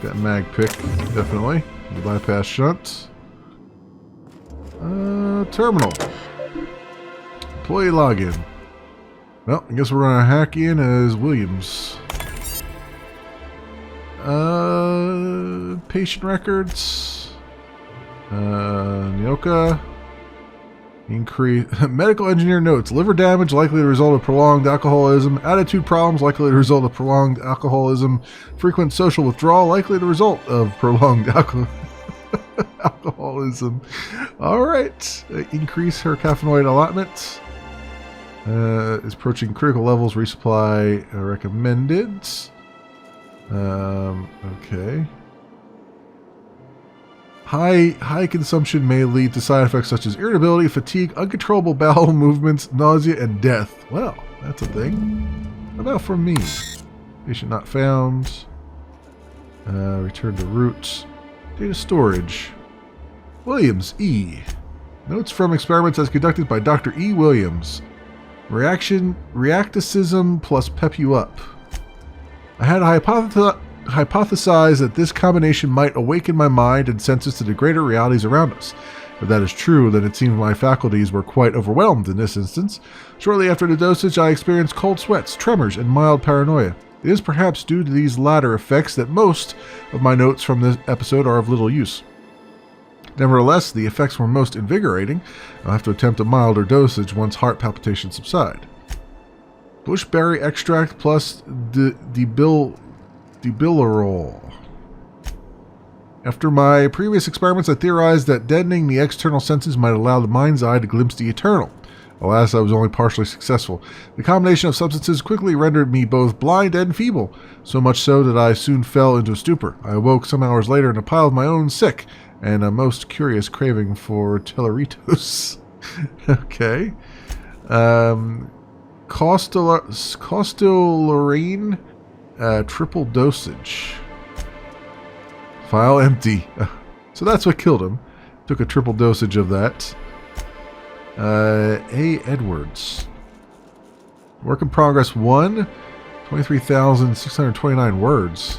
Take that mag pick, definitely. The bypass shunt. Terminal. Employee login. Well, I guess we're gonna hack in as Williams. Patient records. Nyoka. Increase. Medical engineer notes. Liver damage likely the result of prolonged alcoholism. Attitude problems likely the result of prolonged alcoholism. Frequent social withdrawal likely the result of prolonged alcoholism. Alright. Increase her caffeinoid allotment. Is approaching critical levels. Resupply recommended. Okay. High consumption may lead to side effects such as irritability, fatigue, uncontrollable bowel movements, nausea, and death. Well, that's a thing. How about for me? Patient not found. Return to root. Data storage. Williams, E. Notes from experiments as conducted by Dr. E. Williams. Reacticism plus pep you up. I had hypothesized that this combination might awaken my mind and senses to the greater realities around us. If that is true, then it seems my faculties were quite overwhelmed in this instance. Shortly after the dosage, I experienced cold sweats, tremors, and mild paranoia. It is perhaps due to these latter effects that most of my notes from this episode are of little use. Nevertheless, the effects were most invigorating. I'll have to attempt a milder dosage once heart palpitations subside. Bushberry extract plus debilirol. After my previous experiments, I theorized that deadening the external senses might allow the mind's eye to glimpse the eternal. Alas, I was only partially successful. The combination of substances quickly rendered me both blind and feeble, so much so that I soon fell into a stupor. I awoke some hours later in a pile of my own sick, and a most curious craving for Telleritos. Okay. Costolorine, triple dosage. File empty. So that's what killed him. Took a triple dosage of that. A. Edwards. Work in progress 1. 23,629 words.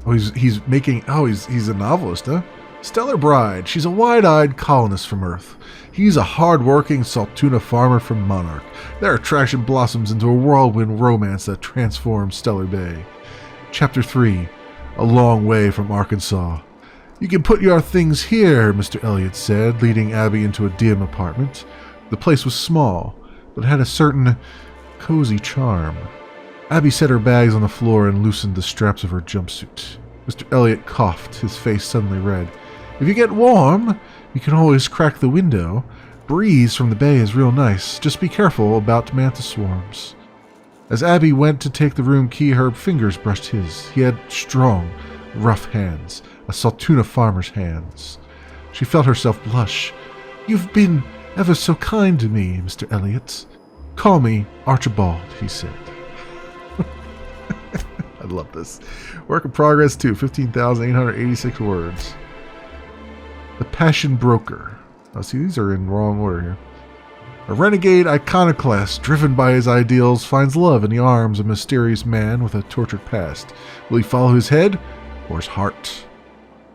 Oh, he's making... Oh, he's a novelist, huh? Stellar Bride. She's a wide-eyed colonist from Earth. He's a hard-working Saltuna farmer from Monarch. Their attraction blossoms into a whirlwind romance that transforms Stellar Bay. Chapter 3. A long way from Arkansas. You can put your things here, Mr. Elliot said, leading Abby into a dim apartment. The place was small, but had a certain cozy charm. Abby set her bags on the floor and loosened the straps of her jumpsuit. Mr. Elliot coughed, his face suddenly red. If you get warm, you can always crack the window. Breeze from the bay is real nice. Just be careful about mantis swarms. As Abby went to take the room key, her fingers brushed his. He had strong, rough hands, a Saltuna farmer's hands. She felt herself blush. You've been ever so kind to me, Mr. Elliot. Call me Archibald, he said. I love this. Work in progress 2, 15,886 words. The Passion Broker. Oh, see, these are in wrong order here. A renegade iconoclast, driven by his ideals, finds love in the arms of a mysterious man with a tortured past. Will he follow his head or his heart?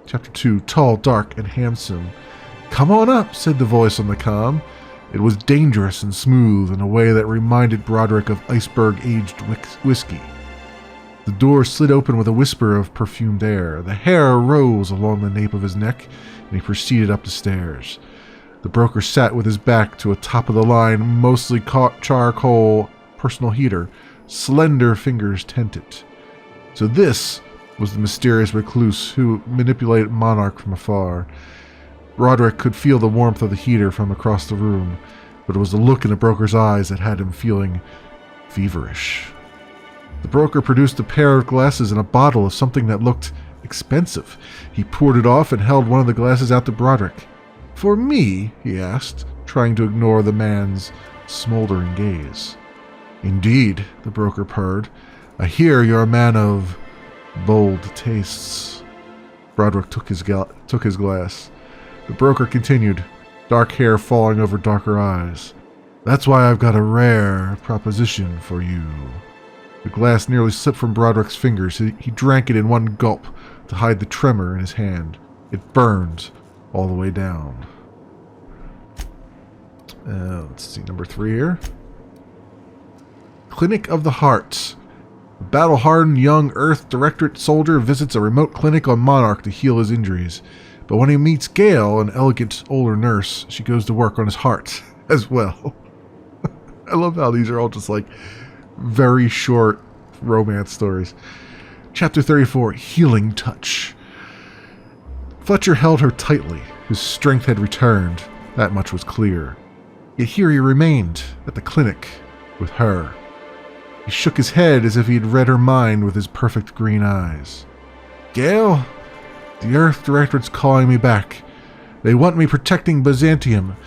Chapter 2, Tall, Dark, and Handsome. Come on up, said the voice on the comm. It was dangerous and smooth in a way that reminded Broderick of iceberg-aged whiskey. The door slid open with a whisper of perfumed air. The hair rose along the nape of his neck, and he proceeded up the stairs. The broker sat with his back to a top-of-the-line, mostly charcoal personal heater, slender fingers tented. So this was the mysterious recluse who manipulated Monarch from afar. Broderick could feel the warmth of the heater from across the room, but it was the look in the broker's eyes that had him feeling feverish. The broker produced a pair of glasses and a bottle of something that looked expensive. He poured it off and held one of the glasses out to Broderick. For me? He asked, trying to ignore the man's smoldering gaze. Indeed, the broker purred. I hear you're a man of bold tastes. Broderick took his glass. The broker continued, dark hair falling over darker eyes. That's why I've got a rare proposition for you. The glass nearly slipped from Broderick's fingers. He drank it in one gulp to hide the tremor in his hand. It burned all the way down. Let's see, number 3 here. Clinic of the Heart. A battle-hardened young Earth Directorate soldier visits a remote clinic on Monarch to heal his injuries. But when he meets Gail, an elegant older nurse, she goes to work on his heart as well. I love how these are all just like very short romance stories. Chapter 34, Healing Touch. Fletcher held her tightly. His strength had returned. That much was clear. Yet here he remained, at the clinic, with her. He shook his head as if he had read her mind with his perfect green eyes. Gail, the Earth Directorate's calling me back. They want me protecting Byzantium,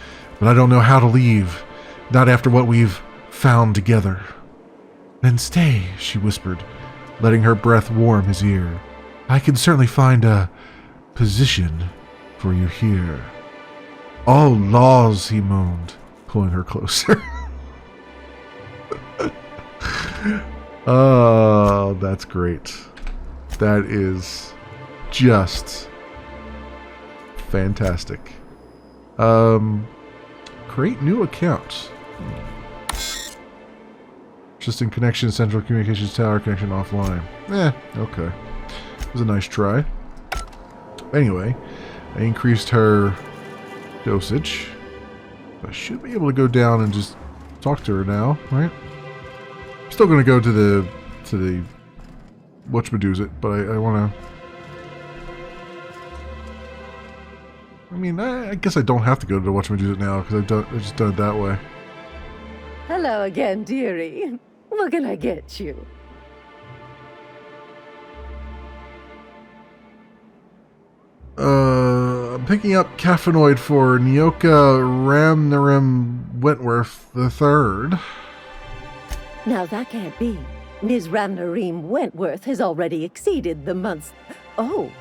but I don't know how to leave. Not after what we've found together. Then stay, she whispered, letting her breath warm his ear. I can certainly find a position for you here. Oh, laws, he moaned, pulling her closer. Oh, that's great. That is just fantastic. Create new account. Just in connection, central communications tower connection offline. Okay. It was a nice try. Anyway, I increased her dosage. I should be able to go down and just talk to her now, right? I'm still going to go to the whatchamadoozit, but I want to. I mean, I guess I don't have to go to the whatchamadoozit now because I've just done it that way. Hello again, dearie. What can I get you? I'm picking up caffeinoid for Nyoka Ramnarim Wentworth III. Now that can't be. Ms. Ramnareem Wentworth has already exceeded the month's... Oh.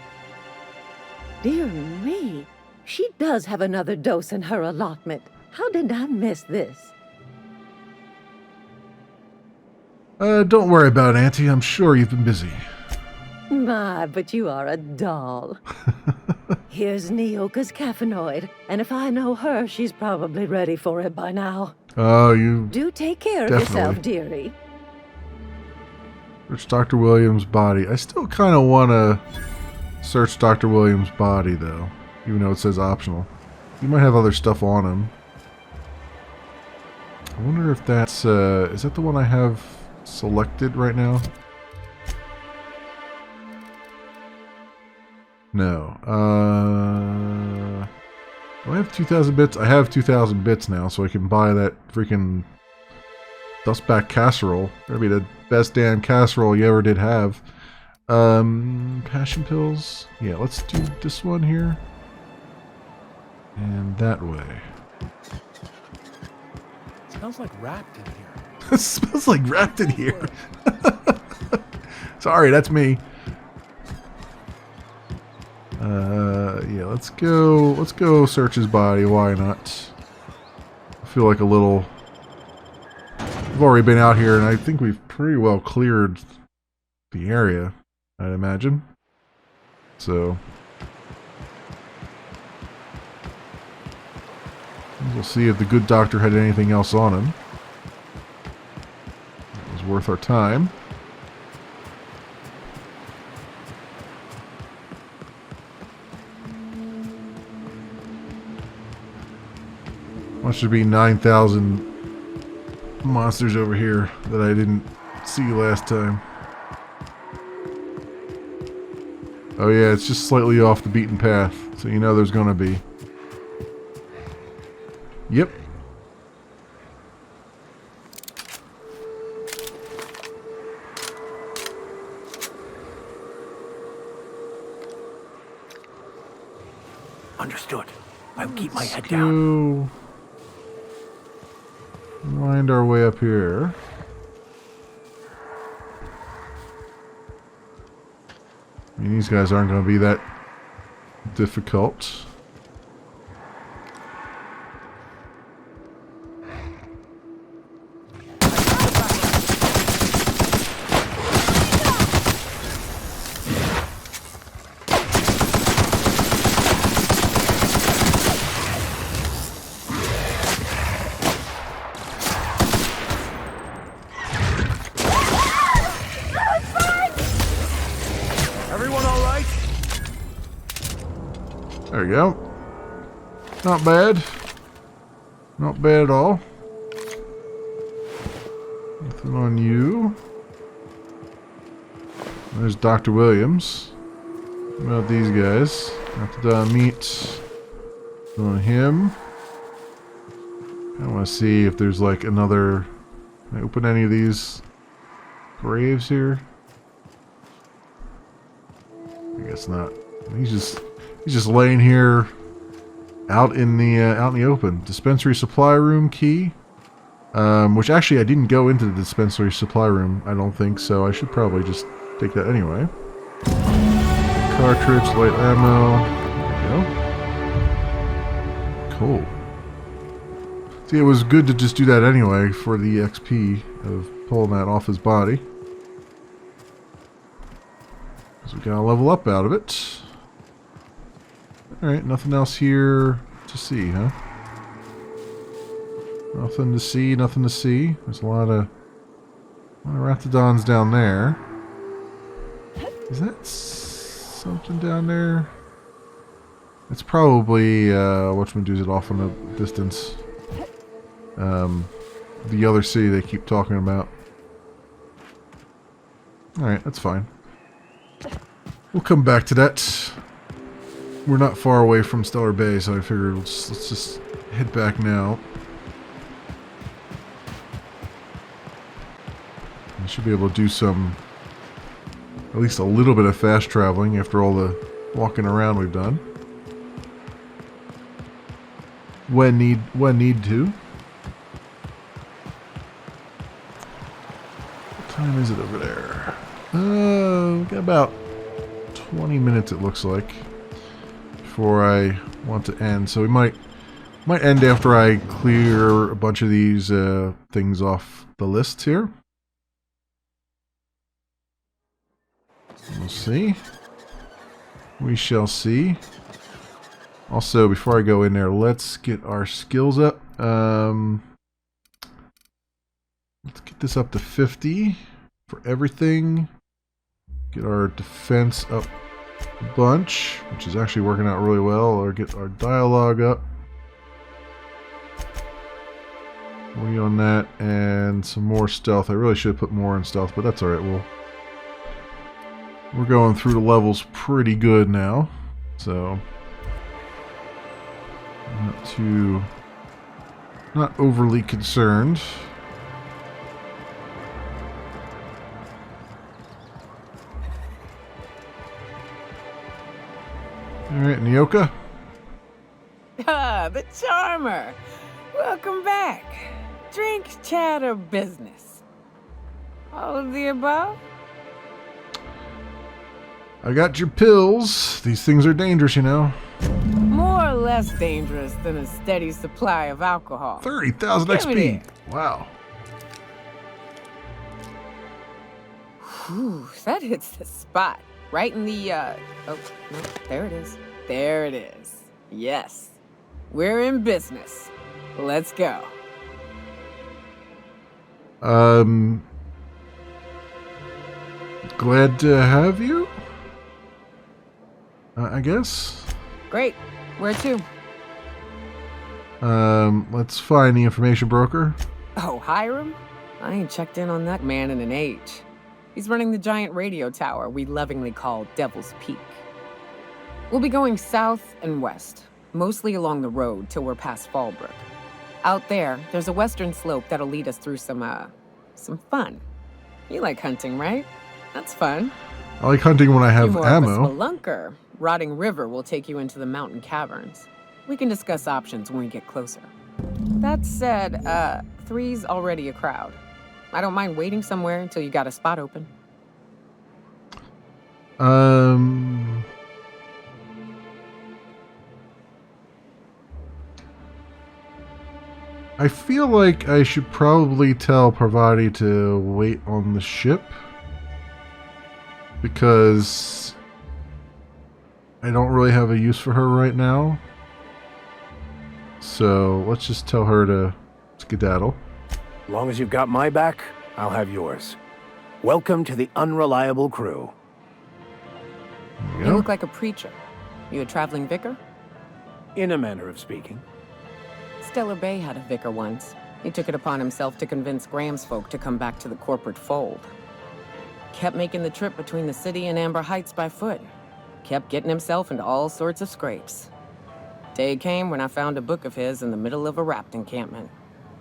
Dear me. She does have another dose in her allotment. How did I miss this? Don't worry about it, Auntie. I'm sure you've been busy. My, but you are a doll. Here's Nyoka's caffeinoid, and if I know her, she's probably ready for it by now. Oh, you... Do take care of definitely. yourself, dearie. Search Dr. Williams' body. I still kind of want to search Dr. Williams' body, though. Even though it says optional. He might have other stuff on him. I wonder if that's... is that the one I have selected right now? No. Do I have 2,000 bits? I have 2,000 bits now, so I can buy that freaking dustback casserole. That'd be the best damn casserole you ever did have. Passion pills. Yeah, let's do this one here. And that way. It smells like wrapped in here. It smells like wrapped in here. Sorry, that's me. Yeah, let's go search his body, why not? I feel like a little... We've already been out here and I think we've pretty well cleared the area, I'd imagine. So... we'll see if the good doctor had anything else on him. It was worth our time. What should be 9,000 monsters over here that I didn't see last time. Oh yeah, it's just slightly off the beaten path, so you know there's gonna be. Yep. Understood. I'll keep my head down. Wind our way up here. I mean, these guys aren't going to be that difficult. we go. Not bad. Not bad at all. Nothing on you. There's Dr. Williams. What about these guys? Have to meet on him. I want to see if there's like another. Can I open any of these graves here? I guess not. He's just laying here out in the open. Dispensary supply room key. Which actually I didn't go into the dispensary supply room, I don't think, so I should probably just take that anyway. Cartridge, light ammo. There we go. Cool. See, it was good to just do that anyway for the XP of pulling that off his body. So we gotta level up out of it. Alright, nothing else here to see, huh? Nothing to see, nothing to see. There's a lot of raptidons down there. Is that something down there? It's probably, whatchamacallit off in the distance. The other city they keep talking about. Alright, that's fine. We'll come back to that. We're not far away from Stellar Bay, so I figured let's just head back now. I should be able to do some, at least a little bit of fast traveling after all the walking around we've done. When need to. What time is it over there? We got about 20 minutes it looks like before I want to end. So we might end after I clear a bunch of these things off the list here. We'll see. We shall see. Also, before I go in there, let's get our skills up. Let's get this up to 50 for everything. Get our defense up a bunch, which is actually working out really well. Or get our dialogue up. 40 on that, and some more stealth. I really should have put more in stealth, but that's alright. We're going through the levels pretty good now, so not overly concerned. All right, Nyoka. Ah, the charmer. Welcome back. Drink, chat, or business? All of the above? I got your pills. These things are dangerous, you know. More or less dangerous than a steady supply of alcohol. 30,000 XP. Wow. Whew, that hits the spot. Right in the, oh, no, there it is. There it is. Yes. We're in business. Let's go. Glad to have you. I guess. Great. Where to? Let's find the information broker. Oh, Hiram? I ain't checked in on that man in an age. He's running the giant radio tower we lovingly call Devil's Peak. We'll be going south and west, mostly along the road till we're past Fallbrook. Out there's a western slope that'll lead us through some fun. You like hunting, right? That's fun. I like hunting when I have You're more ammo. Of a spelunker. Rotting River will take you into the mountain caverns. We can discuss options when we get closer. That said, 3's already a crowd. I don't mind waiting somewhere until you got a spot open. I feel like I should probably tell Parvati to wait on the ship. Because I don't really have a use for her right now. So let's just tell her to skedaddle. As long as you've got my back, I'll have yours. Welcome to the unreliable crew. You look like a preacher. You a traveling vicar? In a manner of speaking. Stellar Bay had a vicar once. He took it upon himself to convince Graham's folk to come back to the corporate fold. Kept making the trip between the city and Amber Heights by foot. Kept getting himself into all sorts of scrapes. Day came when I found a book of his in the middle of a rapt encampment.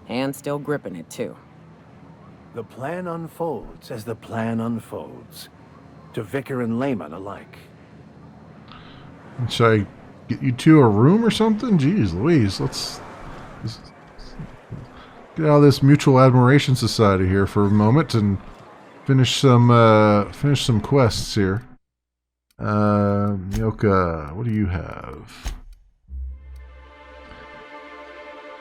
Hand still gripping it, too. The plan unfolds as the plan unfolds. To vicar and layman alike. Should I get you two a room or something? Jeez Louise, let's get out of this mutual admiration society here for a moment and finish some quests here. Nyoka, what do you have?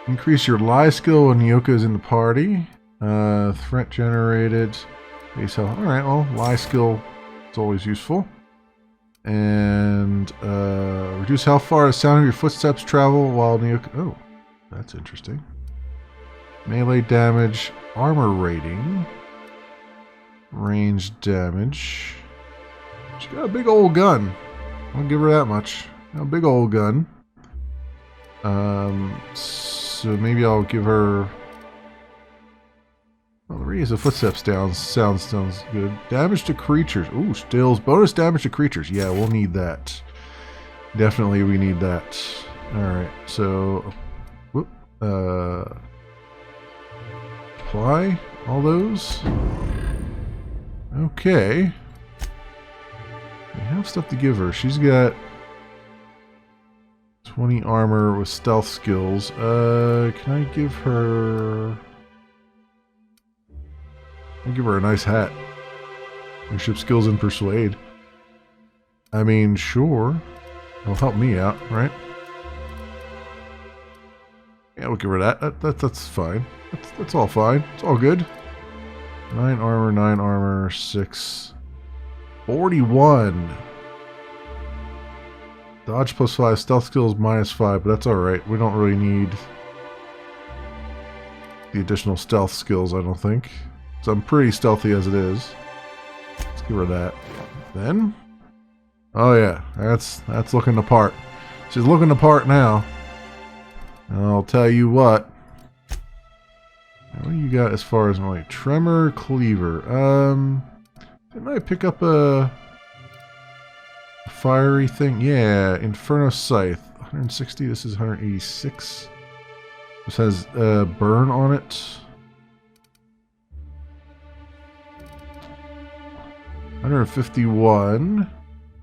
Increase your lie skill when Nyoka is in the party. Threat generated. Base health. Alright, well, lie skill is always useful. And reduce how far the sound of your footsteps travel while Nyoka... Oh, that's interesting. Melee damage, armor rating, range damage. She got a big old gun. I'll give her that much. A big old gun. So maybe I'll give her... Well, the raise of footsteps down sounds good. Damage to creatures. Ooh, stills. Bonus damage to creatures. Yeah, we'll need that. Definitely we need that. Alright, so... Whoop. Apply all those. Okay. We have stuff to give her. She's got 20 armor with stealth skills. Can I give her... I'll give her a nice hat. Leadership skills and persuade. I mean, sure. It'll help me out, right? Yeah, we'll give her that. That's fine. That's all fine. It's all good. 9 armor, 6. 41. Dodge +5, stealth skills -5, but that's alright. We don't really need the additional stealth skills, I don't think. So I'm pretty stealthy as it is. Let's give her that. Then? Oh yeah, that's looking the part. She's looking the part now. And I'll tell you what. What do you got as far as my tremor cleaver? Didn't I pick up a fiery thing? Yeah, Inferno Scythe. 160, this is 186. This has burn on it. 151.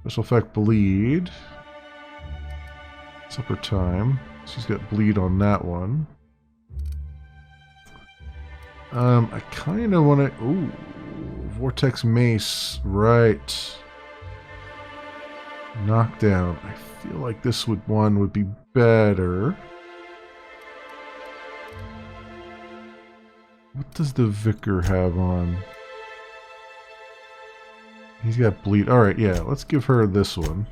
Special effect bleed. Supper time. She's got bleed on that one. I kind of want to... Ooh. Vortex Mace. Right. Knockdown. I feel like this one would be better. What does the Vicar have on? He's got bleed. Alright, yeah. Let's give her this one.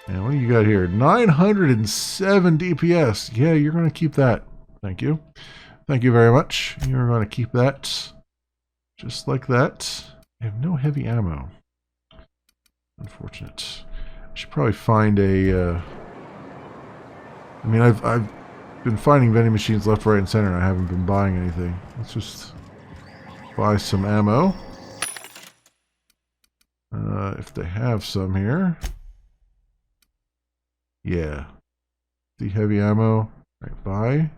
And what do you got here? 907 DPS. Yeah, you're going to keep that. Thank you. Thank you very much. You're going to keep that. Just like that. I have no heavy ammo. Unfortunate. I should probably find a... I mean, I've been finding vending machines left, right, and center, and I haven't been buying anything. Let's just buy some ammo. If they have some here. Yeah. The heavy ammo. Right, buy.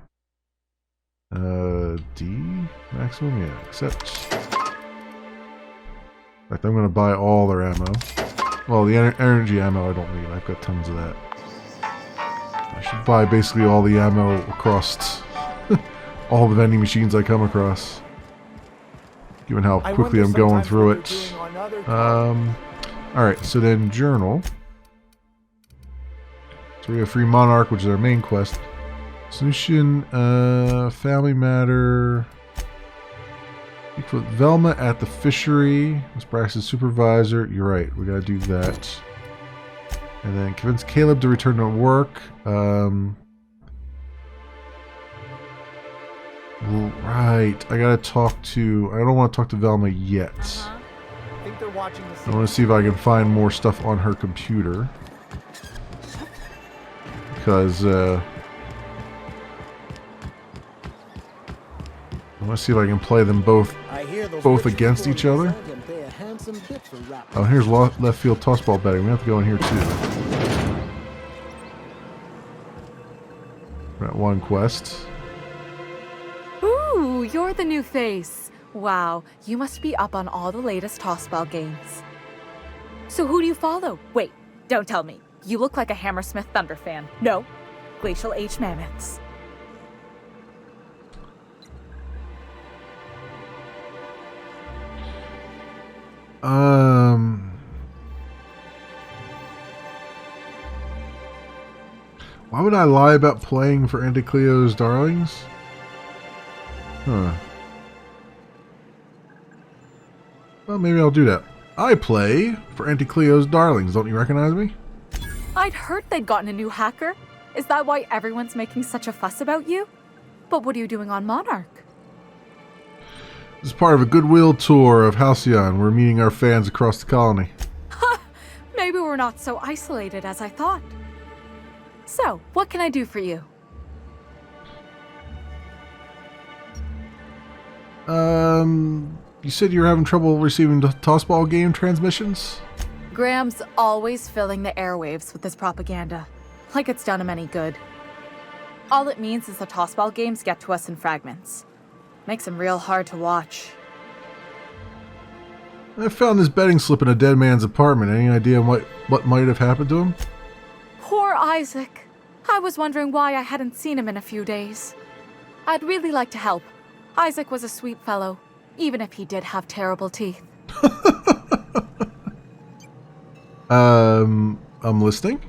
D maximum, yeah, accept. In fact, I'm gonna buy all their ammo. Well, the energy ammo I don't need. I've got tons of that. I should buy basically all the ammo across all the vending machines I come across. Given how quickly I'm going through it. Alright, so then journal. So we have Free Monarch, which is our main quest. Solution, family matter. Put Velma at the fishery. Let's practice as supervisor. You're right, we gotta do that. And then convince Caleb to return to work. Right, I gotta talk to... I don't want to talk to Velma yet. I think they're watching the... I want to see if I can find more stuff on her computer. because I want to see if I can play them both against each other. Oh, here's left field tossball betting. We have to go in here too. Got one quest. Ooh, you're the new face. Wow, you must be up on all the latest tossball games. So who do you follow? Wait, don't tell me. You look like a Hammersmith Thunder fan. No, Glacial H Mammoths. Why would I lie about playing for Auntie Cleo's Darlings? Huh. Well, maybe I'll do that. I play for Auntie Cleo's Darlings. Don't you recognize me? I'd heard they'd gotten a new hacker. Is that why everyone's making such a fuss about you? But what are you doing on Monarch? This is part of a goodwill tour of Halcyon. We're meeting our fans across the colony. Maybe we're not so isolated as I thought. So, what can I do for you? You said you were having trouble receiving the tossball game transmissions? Graham's always filling the airwaves with his propaganda. Like it's done him any good. All it means is the tossball games get to us in fragments. Makes them real hard to watch. I found this betting slip in a dead man's apartment. Any idea what might have happened to him? Poor Isaac. I was wondering why I hadn't seen him in a few days. I'd really like to help. Isaac was a sweet fellow, even if he did have terrible teeth. I'm listening.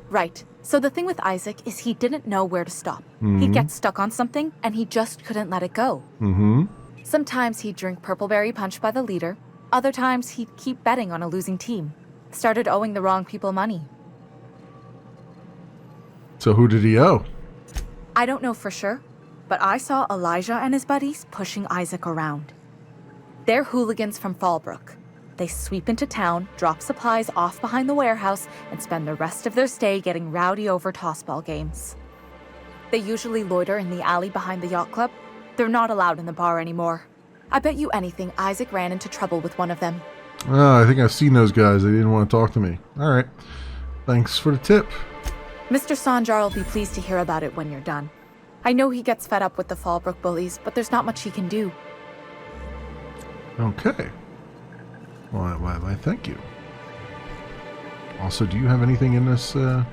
Right. So the thing with Isaac is he didn't know where to stop. He'd get stuck on something, and he just couldn't let it go. Sometimes he'd drink Purpleberry Punch by the liter. Other times he'd keep betting on a losing team. Started owing the wrong people money. So who did he owe? I don't know for sure, but I saw Elijah and his buddies pushing Isaac around. They're hooligans from Fallbrook. They sweep into town, drop supplies off behind the warehouse, and spend the rest of their stay getting rowdy over tossball games. They usually loiter in the alley behind the yacht club. They're not allowed in the bar anymore. I bet you anything Isaac ran into trouble with one of them. Oh, I think I've seen those guys. They didn't want to talk to me. All right. Thanks for the tip. Mr. Sanjar will be pleased to hear about it when you're done. I know he gets fed up with the Fallbrook bullies, but there's not much he can do. Okay. Why, thank you. Also, do you have anything in this, have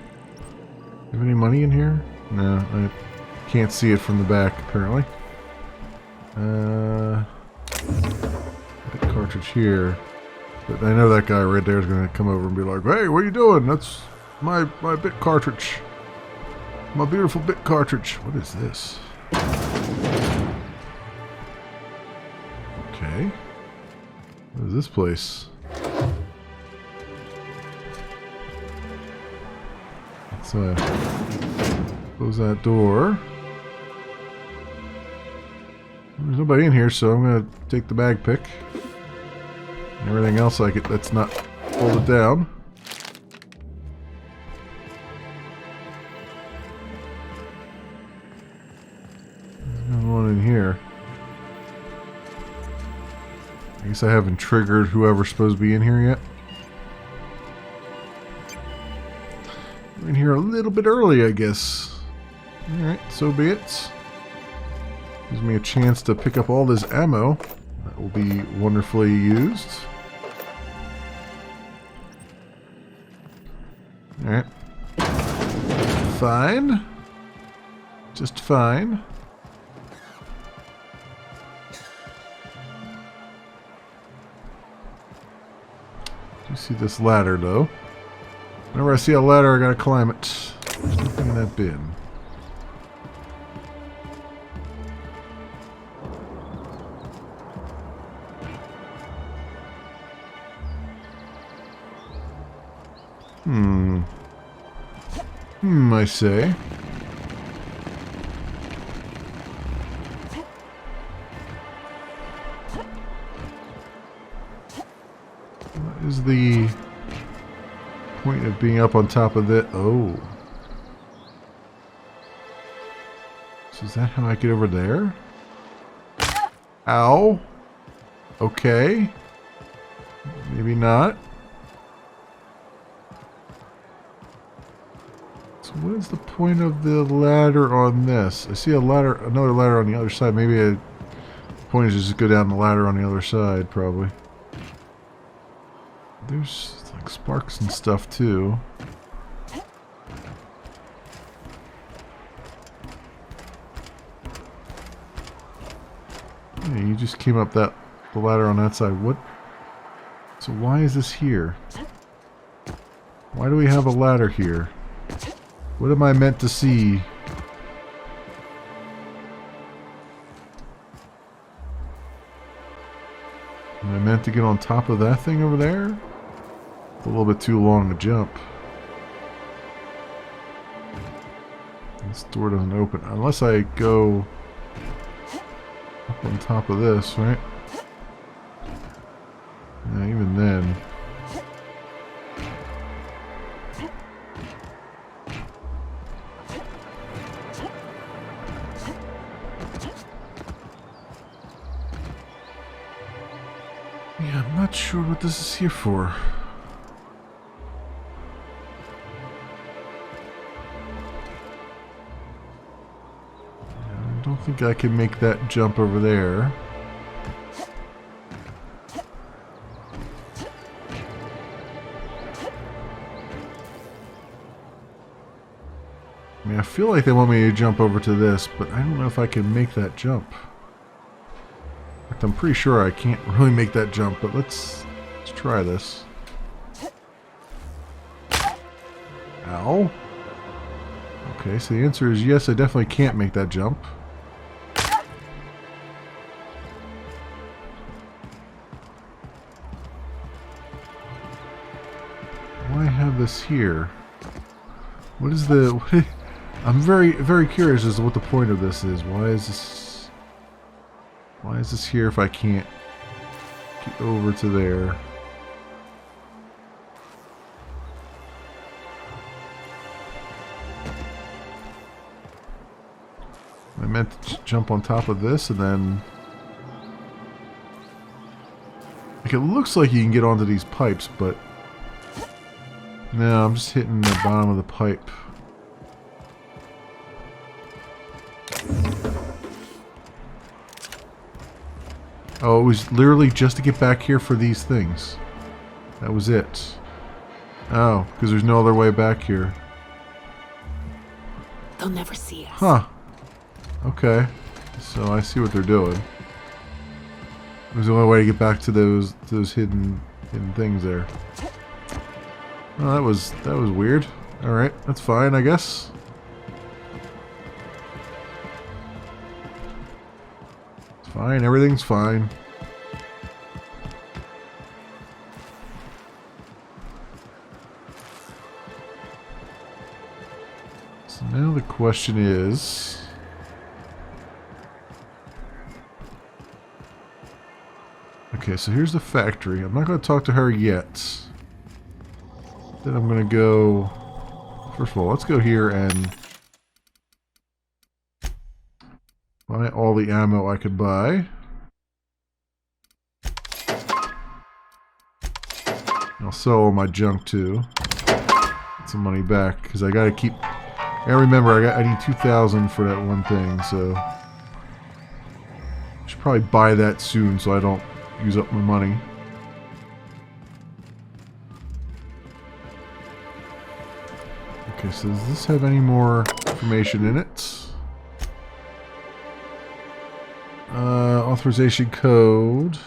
any money in here? No, I can't see it from the back, apparently. Bit cartridge here. But I know that guy right there is going to come over and be like, hey, what are you doing? That's my bit cartridge. My beautiful bit cartridge. What is this? Okay. What is this place? Let's close that door. There's nobody in here, so I'm gonna take the bag pick. And everything else like it that's not folded down. There's no one in here. I guess I haven't triggered whoever's supposed to be in here yet. We're in here a little bit early, I guess. Alright, so be it. Gives me a chance to pick up all this ammo. That will be wonderfully used. Alright. Fine. Just fine. You see this ladder, though. Whenever I see a ladder, I gotta climb it. There's nothing in that bin. I say. What is the point of being up on top of that? Oh. So is that how I get over there? Ow. Okay. Maybe not. So what is the point of the ladder on this? I see a ladder, another ladder on the other side. Maybe the point is just go down the ladder on the other side, probably. There's like sparks and stuff too. Yeah, you just came up the ladder on that side. What? So why is this here? Why do we have a ladder here? What am I meant to see? Am I meant to get on top of that thing over there? It's a little bit too long to jump. This door doesn't open unless I go up on top of this, right? Yeah, even then. Yeah, I'm not sure what this is here for. I don't think I can make that jump over there. I mean, I feel like they want me to jump over to this, but I don't know if I can make that jump. In fact, I'm pretty sure I can't really make that jump, but let's try this. Ow. Okay, so the answer is yes, I definitely can't make that jump. Why have this here? What is the... I'm very curious as to what the point of this is. Why is this here if I can't get over to there? I meant to jump on top of this and then... Like, it looks like you can get onto these pipes, but... No, I'm just hitting the bottom of the pipe. Oh, it was literally just to get back here for these things. That was it. Oh, because there's no other way back here. They'll never see us. Huh. Okay. So I see what they're doing. There's the only way to get back to those hidden things there. Oh, that was weird. Alright, that's fine, I guess. It's fine, everything's fine. So now the question is... Okay, so here's the factory. I'm not going to talk to her yet. Then I'm going to go... First of all, let's go here and buy all the ammo I could buy. I'll sell all my junk too. Get some money back, because I got to keep... And remember, I need 2,000 for that one thing, so... I should probably buy that soon so I don't use up my money. Okay, so does this have any more information in it? Authorization code.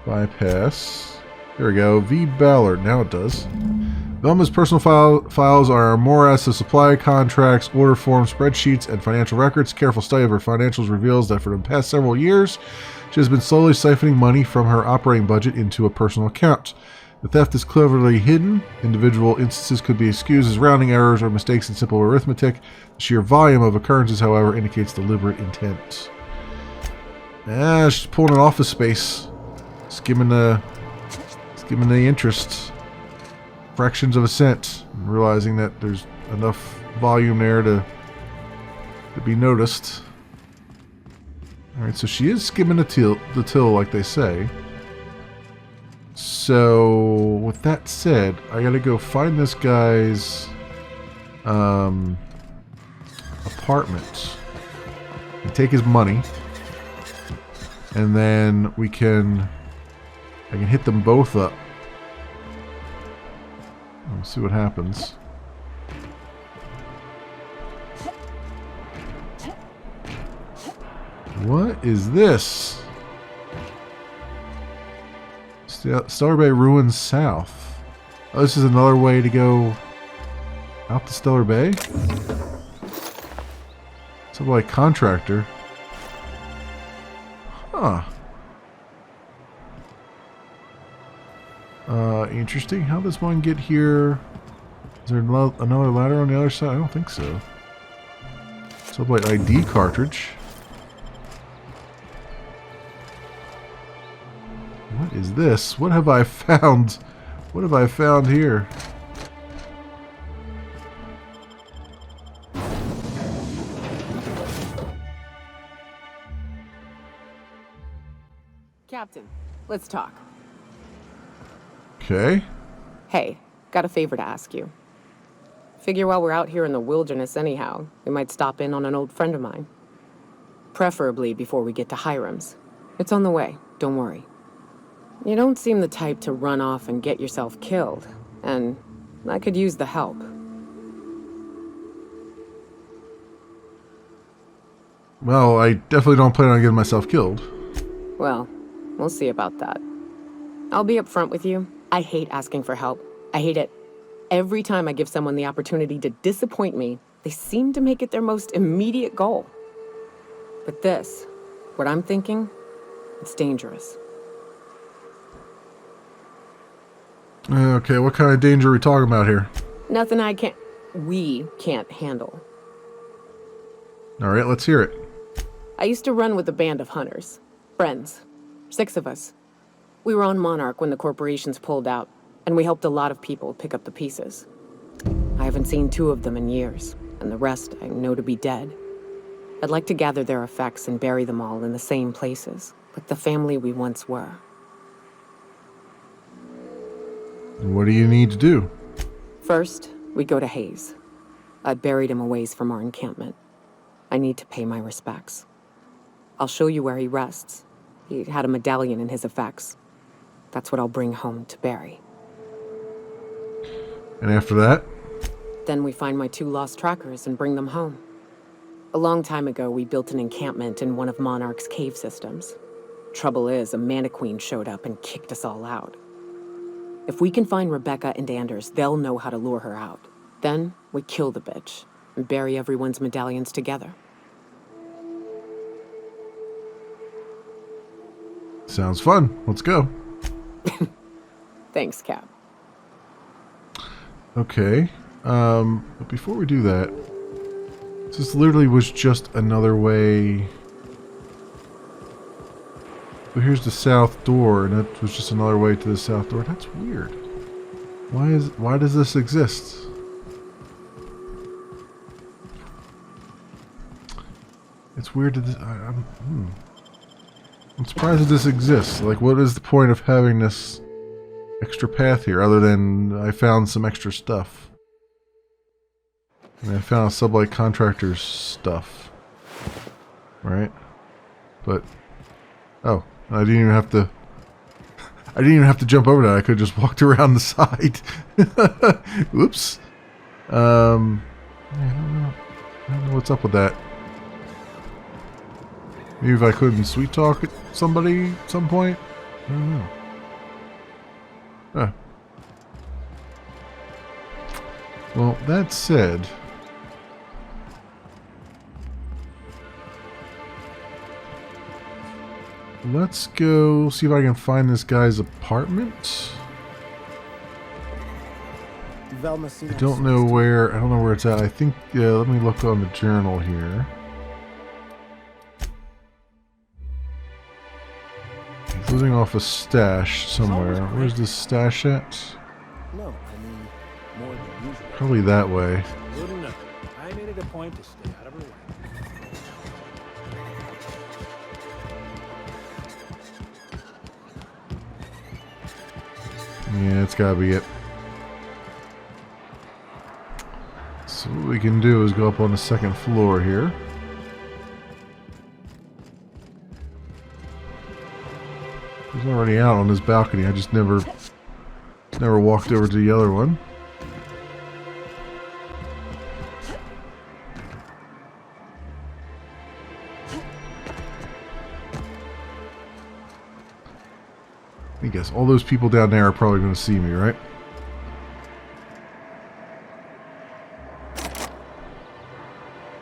Bypass. There we go. V. Ballard. Now it does. Velma's personal files are a morass of supply contracts, order forms, spreadsheets, and financial records. Careful study of her financials reveals that for the past several years, she has been slowly siphoning money from her operating budget into a personal account. The theft is cleverly hidden. Individual instances could be excused as rounding errors or mistakes in simple arithmetic. The sheer volume of occurrences, however, indicates deliberate intent. Ah, she's pulling an office space. Skimming the interest. Fractions of a cent. And realizing that there's enough volume there to to be noticed. Alright, so she is skimming the till like they say. So, with that said, I gotta go find this guy's apartment and take his money, and then I can hit them both up. We'll see what happens. What is this? Stellar Bay Ruins South. Oh, this is another way to go out to Stellar Bay? Some like contractor. Huh. Interesting. How does one get here? Is there another ladder on the other side? I don't think so. Subway ID cartridge. What is this? What have I found? What have I found here? Captain, let's talk. Okay. Hey, got a favor to ask you. Figure while we're out here in the wilderness anyhow, we might stop in on an old friend of mine. Preferably before we get to Hiram's. It's on the way, don't worry. You don't seem the type to run off and get yourself killed, and I could use the help. Well, I definitely don't plan on getting myself killed. Well, we'll see about that. I'll be upfront with you. I hate asking for help. I hate it. Every time I give someone the opportunity to disappoint me, they seem to make it their most immediate goal. But this, what I'm thinking, it's dangerous. Okay, what kind of danger are we talking about here? Nothing we can't handle. Alright, let's hear it. I used to run with a band of hunters. Friends. 6 of us. We were on Monarch when the corporations pulled out, and we helped a lot of people pick up the pieces. I haven't seen 2 of them in years, and the rest I know to be dead. I'd like to gather their effects and bury them all in the same places, like the family we once were. What do you need to do? First, we go to Hayes. I buried him a ways from our encampment. I need to pay my respects. I'll show you where he rests. He had a medallion in his effects. That's what I'll bring home to Barry. And after that? Then we find my 2 lost trackers and bring them home. A long time ago, we built an encampment in one of Monarch's cave systems. Trouble is, a Mantiqueen showed up and kicked us all out. If we can find Rebecca and Anders, they'll know how to lure her out. Then we kill the bitch and bury everyone's medallions together. Sounds fun. Let's go. Thanks, Cap. Okay. But before we do that, this literally was just another way. So here's the south door, and that was just another way to the south door. That's weird. Why does this exist? It's weird that this. I'm surprised that this exists. Like, what is the point of having this extra path here, other than I found some extra stuff? And I found a sublight contractor's stuff. Right? But oh, I didn't even have to. I didn't even have to jump over that. I could have just walked around the side. Whoops. I don't know. I don't know what's up with that. Maybe if I couldn't sweet talk somebody at some point? I don't know. Huh. Well, that said, let's go see if I can find this guy's apartment. I don't know where it's at. I think, yeah, let me look on the journal here. He's living off a stash somewhere. Where's this stash at? No, I mean, more than usual. Probably that way. Good enough. I made it a point to stay out of her way. Yeah, that's gotta be it. So what we can do is go up on the second floor here. He's already out on his balcony. I just never walked over to the other one. I guess all those people down there are probably going to see me, right?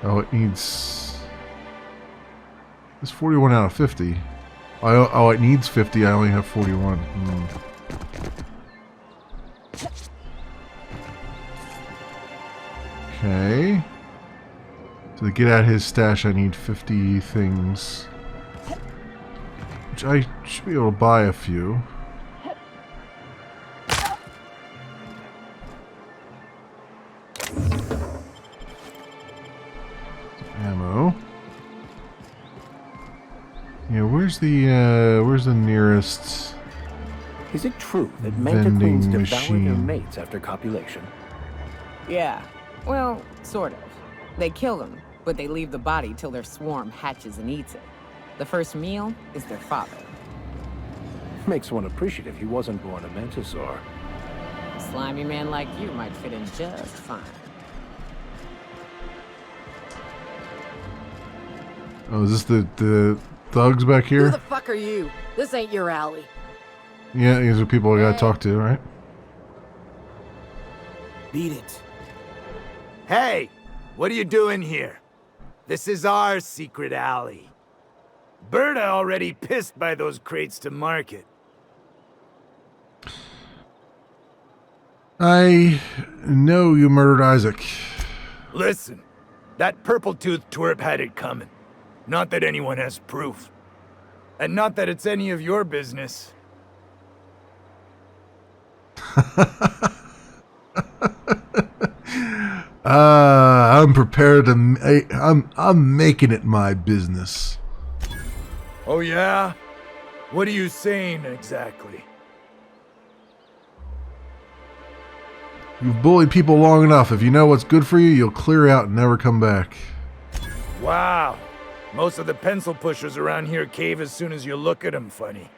Oh, it needs... It's 41 out of 50. Oh, it needs 50. I only have 41. Okay. So to get at his stash, I need 50 things. Which I should be able to buy a few. Ammo. Yeah, where's the nearest? Is it true that vending manta queens devour machine? their mates after copulation? Yeah. Well, sort of. They kill them, but they leave the body till their swarm hatches and eats it. The first meal is their father. Makes one appreciative he wasn't born a mantisaur. A slimy man like you might fit in just fine. Oh, is this the thugs back Who here? the fuck are you? This ain't your alley. Yeah, these are people I gotta talk to, right? Beat it. Hey, what are you doing here? This is our secret alley. Berta already pissed by those crates to market. I know you murdered Isaac. Listen, that purple-toothed twerp had it coming. Not that anyone has proof. And not that it's any of your business. I'm prepared to. I'm making it my business. Oh yeah? What are you saying exactly? You've bullied people long enough. If you know what's good for you, you'll clear out and never come back. Wow. Most of the pencil pushers around here cave as soon as you look at them funny.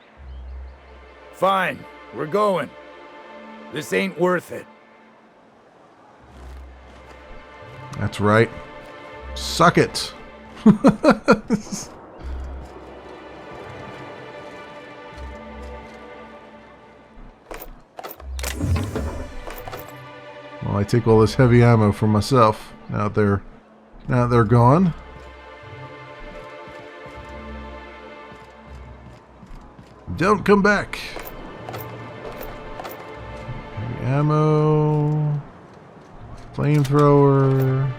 Fine, we're going. This ain't worth it. That's right. Suck it. Well, I take all this heavy ammo for myself. Now they're gone. Don't come back. Heavy ammo. Flamethrower.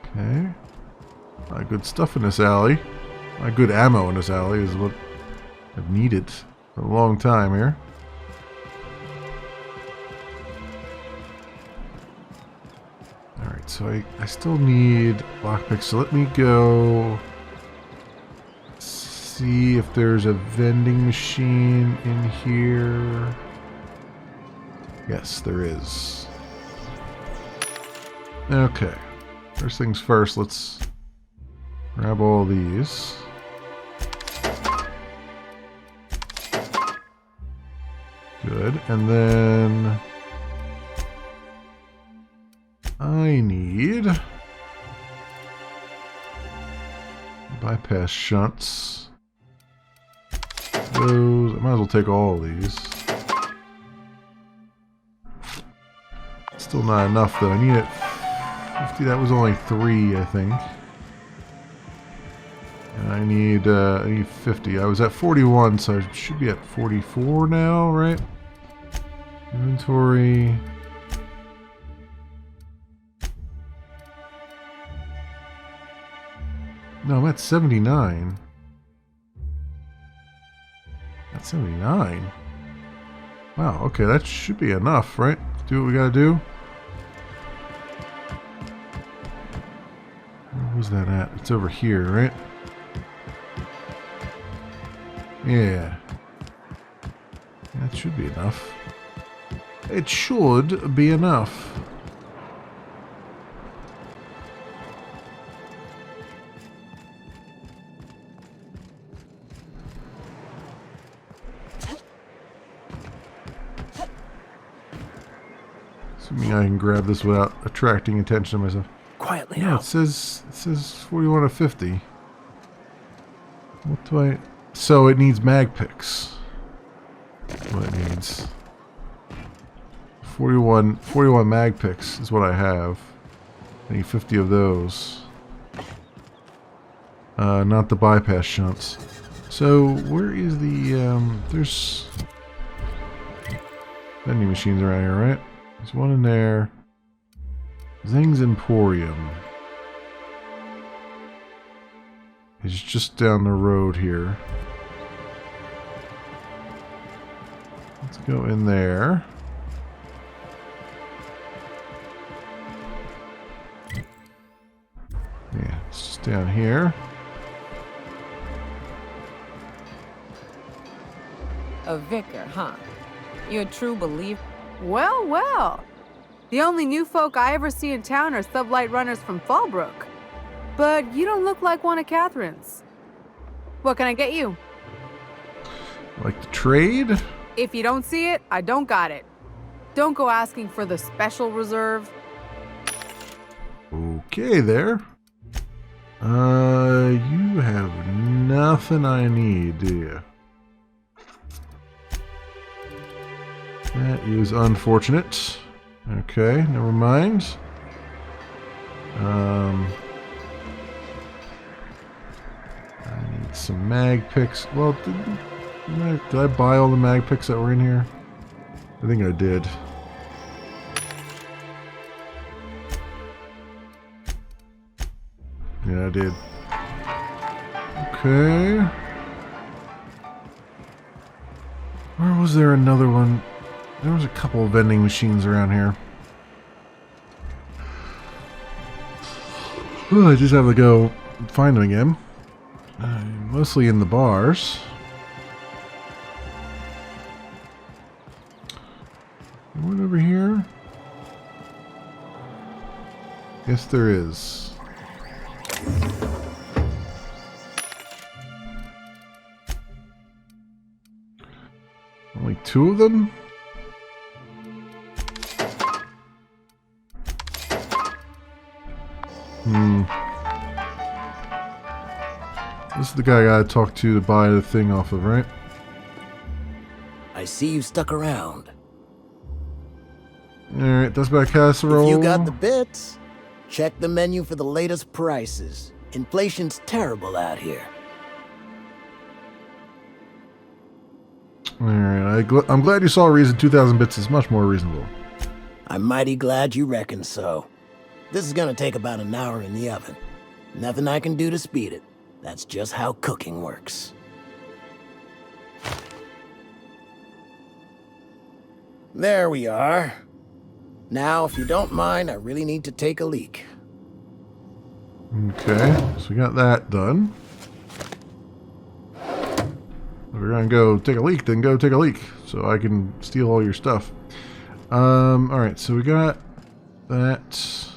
Okay. A lot of good stuff in this alley. A lot of good ammo in this alley is what I've needed for a long time here. Alright, so I still need lockpicks, so let me go see if there's a vending machine in here. Yes, there is. Okay. First things first, let's grab all these. Good. And then I need bypass shunts. Those, I might as well take all of these. Still not enough though. I need it 50. That was only 3, I think. And I need 50. I was at 41, so I should be at 44 now, right? Inventory. No, I'm at 79. At 79? Wow, okay, that should be enough, right? Do what we gotta do. Where was that at? It's over here, right? Yeah. That should be enough. It should be enough. Assuming I can grab this without attracting attention to myself. Quietly No, now. it says 41 of 50. What do I... So it needs mag picks. That's what it needs. 41 mag picks is what I have. I need 50 of those. Not the bypass shunts. So where is the there's vending machines around here, right? There's one in there. Zing's Emporium. It's just down the road here. Let's go in there. Yeah, it's just down here. A vicar, huh? You a true believer? Well, well. The only new folk I ever see in town are sublight runners from Fallbrook. But you don't look like one of Catherine's. What can I get you? Like the trade? If you don't see it, I don't got it. Don't go asking for the special reserve. Okay there. You have nothing I need, do you? That is unfortunate. Okay, never mind. I need some mag picks. Well, did I buy all the mag picks that were in here? I think I did. Yeah, I did. Okay. Where was there another one? There was a couple of vending machines around here. Well, I just have to go find them again. Mostly in the bars. One over here? Yes, there is. Only two of them? This is the guy I gotta talk to buy the thing off of, right? I see you stuck around. Alright, that's my casserole. If you got the bits, check the menu for the latest prices. Inflation's terrible out here. Alright, I'm glad you saw a reason 2,000 bits is much more reasonable. I'm mighty glad you reckon so. This is gonna take about an hour in the oven. Nothing I can do to speed it. That's just how cooking works. There we are. Now, if you don't mind, I really need to take a leak. Okay, so we got that done. If we're gonna go take a leak, then go take a leak, so I can steal all your stuff. Alright, so we got that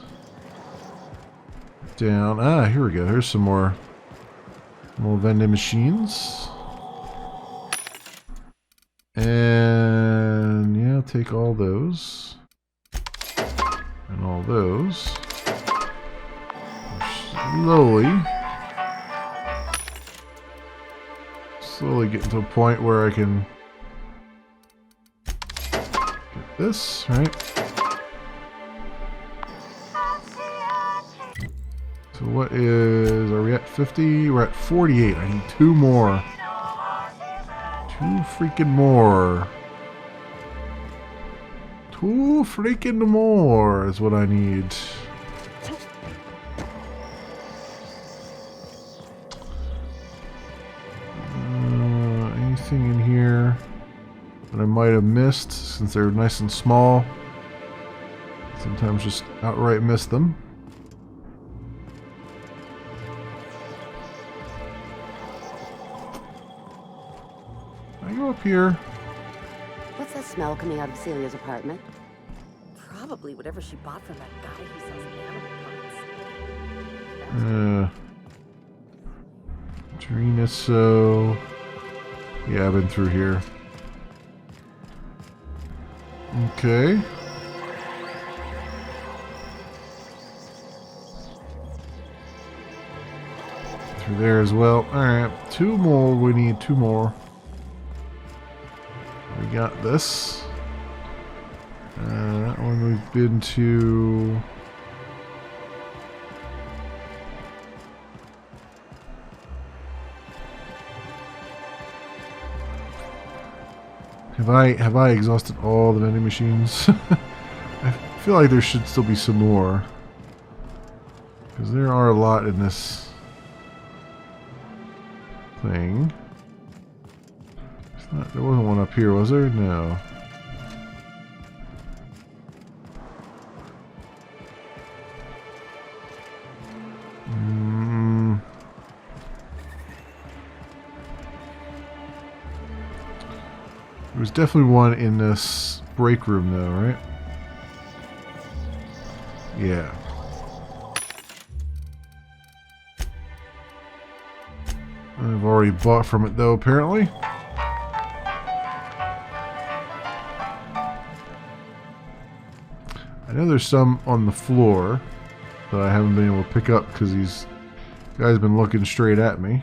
down. Ah, here we go. Here's some more vending machines. And yeah, I'll take all those. And all those. Slowly getting to a point where I can get this, right? So what is, are we at 50? We're at 48. I need two more. Two freaking more. Two freaking more is what I need. Anything in here that I might have missed since they're nice and small? Sometimes just outright miss them. I go up here. smell coming out of Celia's apartment? Probably whatever she bought from that guy who sells animal parts. Trina, so... Yeah, I've been through here. Okay. Through there as well. Alright, 2 more. We need 2 more. We got this. That one we've been to... Have I exhausted all the vending machines? I feel like there should still be some more. Because there are a lot in this thing. There wasn't one up here, was there? No. There was definitely one in this break room though, right? Yeah. I've already bought from it though, apparently. I know there's some on the floor that I haven't been able to pick up because these guys have been looking straight at me.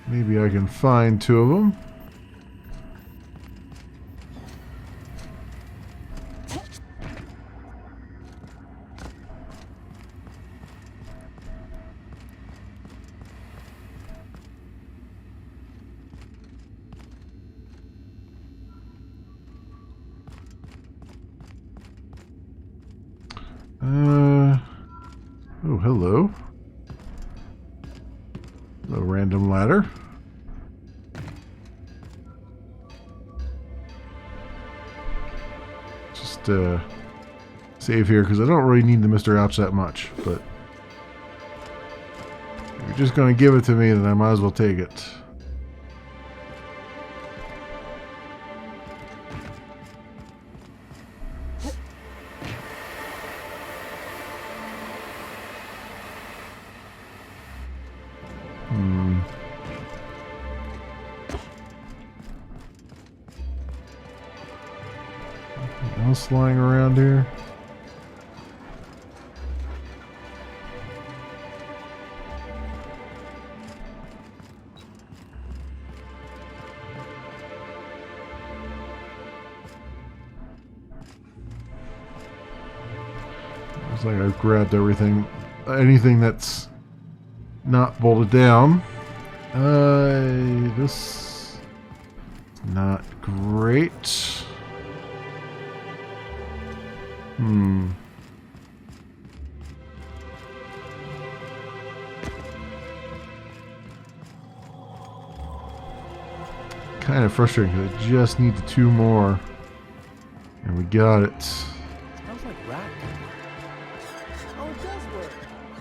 Maybe I can find 2 of them. Oh, hello. A random ladder. Just save here because I don't really need the Mr. Alps that much, but if you're just going to give it to me, then I might as well take it. Else lying around here? Looks like I've grabbed everything. Anything that's not bolted down. This not great. Kind of frustrating because I just need the 2 more. And we got it. Smells like rat. Oh, it does work.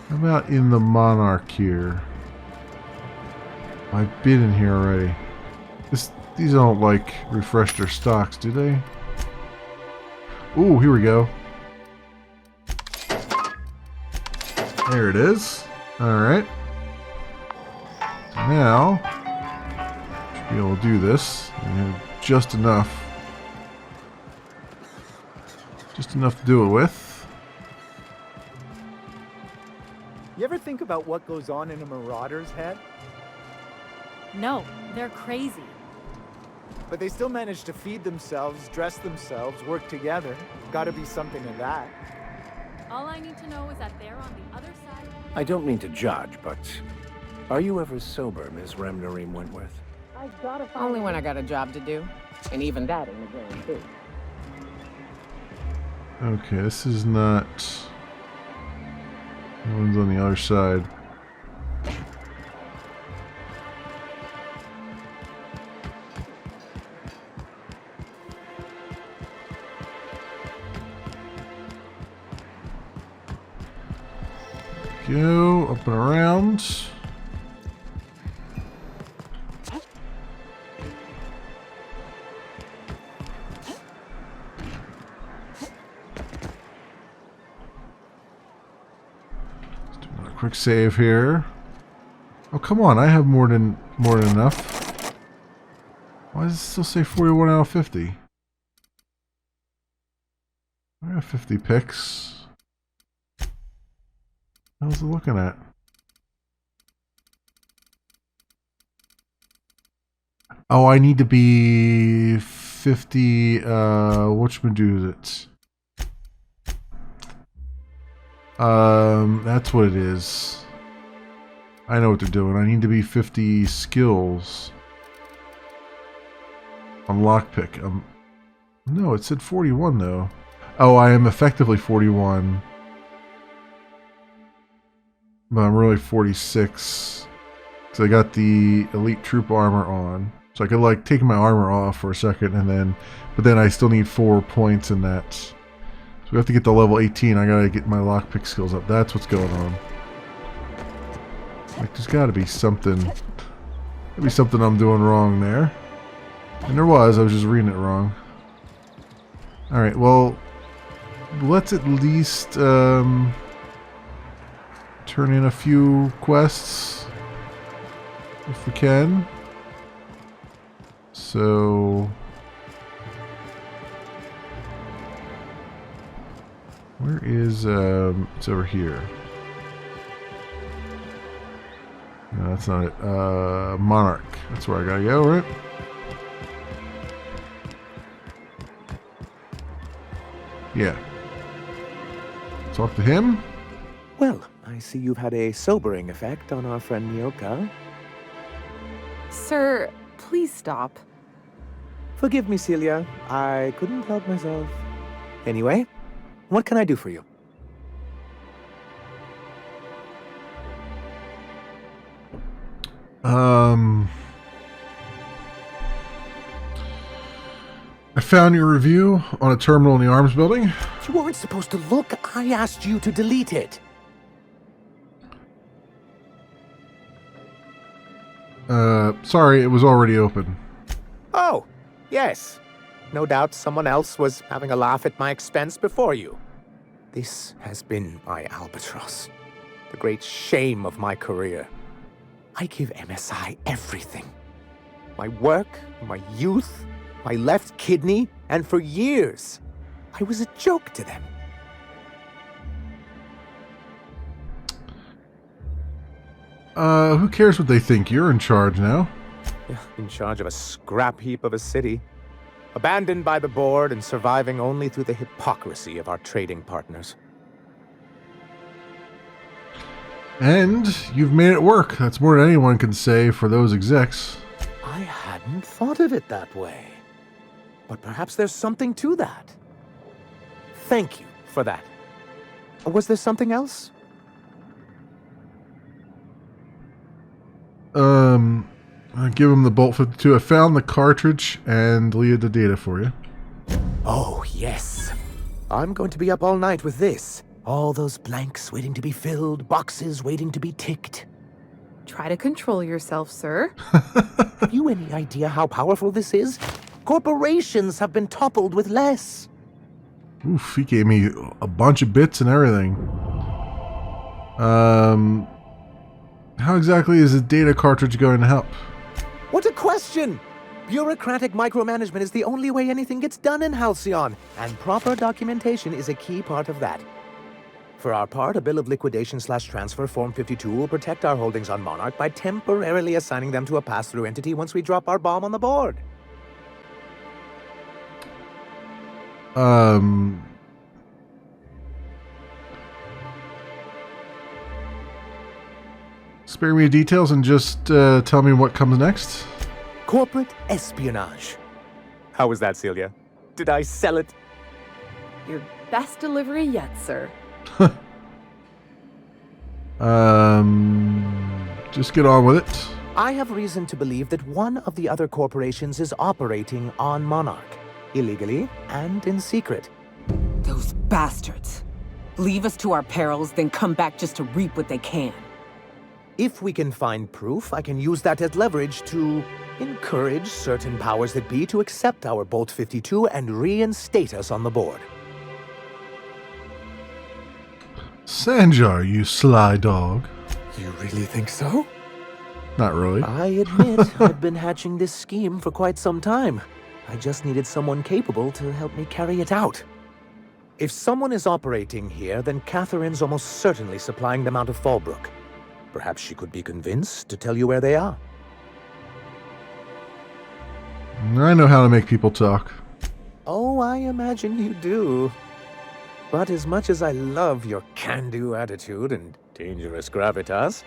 How about in the Monarch here? I've been in here already. These don't like refresh their stocks, do they? Ooh, here we go. There it is. Alright. So now, should be able to do this. We have just enough. Just enough to do it with. You ever think about what goes on in a marauder's head? No, they're crazy. But they still manage to feed themselves, dress themselves, work together. Gotta be something to that. All I need to know is that they're on the other side. I don't mean to judge, but are you ever sober, Miss Remnareem Wentworth? Only when I got a job to do. And even that ain't a guarantee. Okay, this is not... That one's on the other side. Go up and around. Let's do another quick save here. Oh, come on, I have more than enough. Why does it still say 41 out of 50? I have 50 picks. How's it looking at? Oh, I need to be 50, whatchamajoosit. That's what it is. I know what they're doing. I need to be 50 skills on lockpick. No, it said 41 though. Oh, I am effectively 41. But I'm really 46. Because I got the elite troop armor on. So I could like take my armor off for a second and then... But then I still need 4 points in that. So we have to get to level 18. I gotta get my lockpick skills up. That's what's going on. Like, there's gotta be something... Maybe something I'm doing wrong there. And there was. I was just reading it wrong. Alright, well... Let's at least... turn in a few quests. If we can. So... Where is... it's over here. No, that's not it. Monarch. That's where I gotta go, right? Yeah. Talk to him. Well, I see you've had a sobering effect on our friend Nyoka. Sir, please stop. Forgive me, Celia. I couldn't help myself. Anyway, what can I do for you? I found your review on a terminal in the arms building. You weren't supposed to look. I asked you to delete it. Sorry, it was already open. Oh, yes. No doubt someone else was having a laugh at my expense before you. This has been my albatross. The great shame of my career. I give MSI everything. My work, my youth, my left kidney, and for years, I was a joke to them. Who cares what they think? You're in charge now. In charge of a scrap heap of a city. Abandoned by the board and surviving only through the hypocrisy of our trading partners. And you've made it work. That's more than anyone can say for those execs. I hadn't thought of it that way. But perhaps there's something to that. Thank you for that. Was there something else? I'll give him the Bolt 52. I found the cartridge and deleted the data for you. Oh, yes. I'm going to be up all night with this. All those blanks waiting to be filled, boxes waiting to be ticked. Try to control yourself, sir. Have you any idea how powerful this is? Corporations have been toppled with less. Oof, he gave me a bunch of bits and everything. How exactly is the data cartridge going to help? What a question! Bureaucratic micromanagement is the only way anything gets done in Halcyon, and proper documentation is a key part of that. For our part, a bill of liquidation/transfer Form 52 will protect our holdings on Monarch by temporarily assigning them to a pass-through entity once we drop our bomb on the board. Spare me the details and just tell me what comes next. Corporate espionage. How was that, Celia? Did I sell it? Your best delivery yet, sir. Just get on with it. I have reason to believe that one of the other corporations is operating on Monarch, illegally and in secret. Those bastards. Leave us to our perils, then come back just to reap what they can. If we can find proof, I can use that as leverage to encourage certain powers that be to accept our Bolt 52 and reinstate us on the board. Sanjar, you sly dog. You really think so? Not really. I admit I've been hatching this scheme for quite some time. I just needed someone capable to help me carry it out. If someone is operating here, then Catherine's almost certainly supplying them out of Fallbrook. Perhaps she could be convinced to tell you where they are. I know how to make people talk. Oh, I imagine you do. But as much as I love your can-do attitude and dangerous gravitas,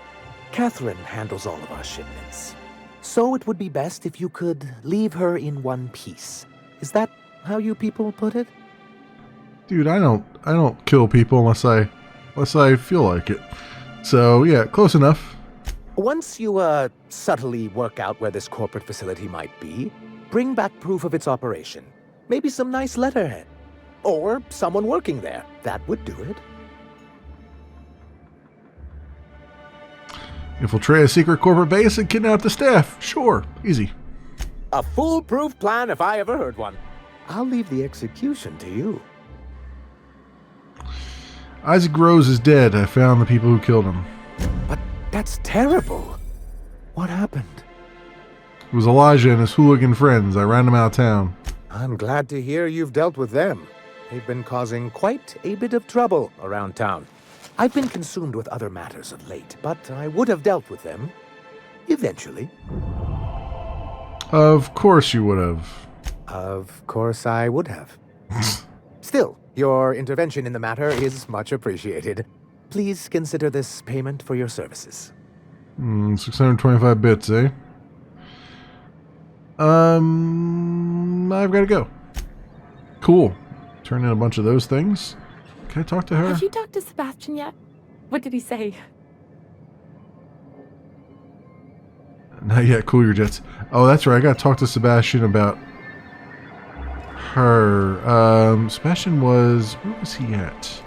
Catherine handles all of our shipments. So it would be best if you could leave her in one piece. Is that how you people put it? Dude, I don't kill people unless I feel like it. So, yeah, close enough. Once you, subtly work out where this corporate facility might be, bring back proof of its operation. Maybe some nice letterhead. Or someone working there. That would do it. Infiltrate a secret corporate base and kidnap the staff. Sure, easy. A foolproof plan if I ever heard one. I'll leave the execution to you. Isaac Rose is dead. I found the people who killed him. But that's terrible. What happened? It was Elijah and his hooligan friends. I ran them out of town. I'm glad to hear you've dealt with them. They've been causing quite a bit of trouble around town. I've been consumed with other matters of late, but I would have dealt with them eventually. Of course you would have. Of course I would have. Still, your intervention in the matter is much appreciated. Please consider this payment for your services. 625 bits, eh? I've got to go. Cool. Turn in a bunch of those things. Can I talk to her? Have you talked to Sebastian yet? What did he say? Not yet. Cool your jets. Oh, that's right. I got to talk to Sebastian about her. Sebastian was... Where was he at?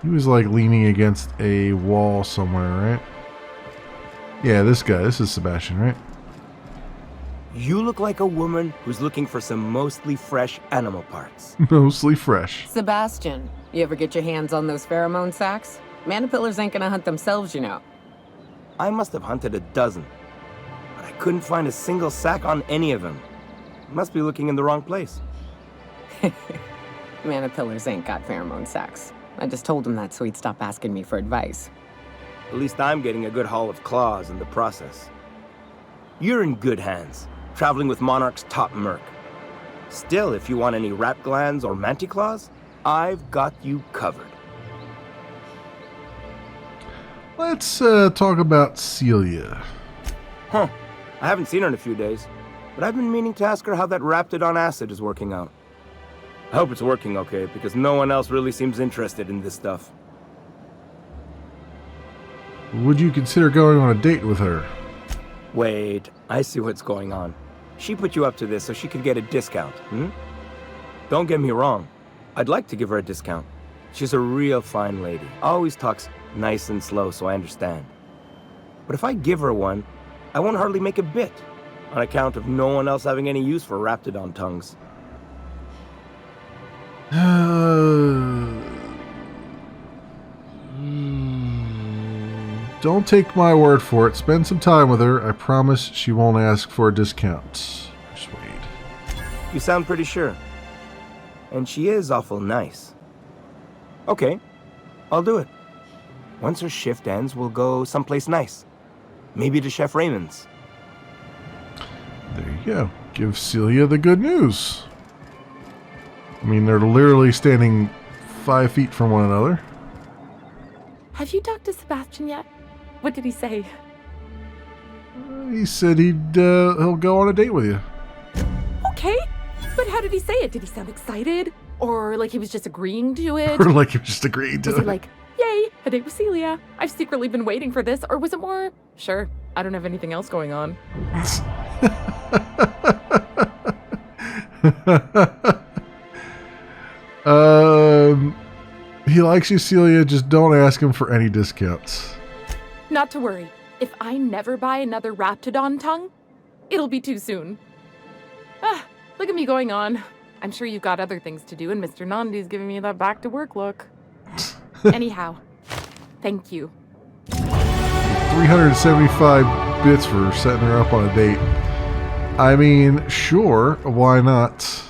He was like leaning against a wall somewhere, right? Yeah, this guy. This is Sebastian, right? You look like a woman who's looking for some mostly fresh animal parts. Mostly fresh. Sebastian, you ever get your hands on those pheromone sacks? Manipillars ain't gonna hunt themselves, you know. I must have hunted a dozen, but I couldn't find a single sack on any of them. Must be looking in the wrong place. Manipillars ain't got pheromone sacks. I just told him that so he'd stop asking me for advice. At least I'm getting a good haul of claws in the process. You're in good hands, traveling with Monarch's top merc. Still, if you want any rat glands or manticlaws, I've got you covered. Let's talk about Celia. Huh. I haven't seen her in a few days, but I've been meaning to ask her how that Raptidon acid is working out. I hope it's working okay, because no one else really seems interested in this stuff. Would you consider going on a date with her? Wait, I see what's going on. She put you up to this so she could get a discount, Don't get me wrong. I'd like to give her a discount. She's a real fine lady. Always talks nice and slow, so I understand. But if I give her one, I won't hardly make a bit, on account of no one else having any use for Raptidon tongues. Don't take my word for it. Spend some time with her. I promise she won't ask for a discount. Persuade. You sound pretty sure. And she is awful nice. Okay, I'll do it. Once her shift ends, we'll go someplace nice. Maybe to Chef Raymond's. There you go. Give Celia the good news. I mean, they're literally standing 5 feet from one another. Have you talked to Sebastian yet? What did he say? He said he'll go on a date with you. Okay, but how did he say it? Did he sound excited? Or like he was just agreeing to it? Or like he was just agreeing to it. Was he like, yay, a date with Celia. I've secretly been waiting for this. Or was it more, sure, I don't have anything else going on. likes you, Celia. Just don't ask him for any discounts. Not to worry. If I never buy another Raptidon tongue, it'll be too soon. Ah, look at me going on. I'm sure you've got other things to do, and Mr. Nandi's giving me that back-to-work look. Anyhow, thank you. 375 bits for setting her up on a date. I mean, sure, why not?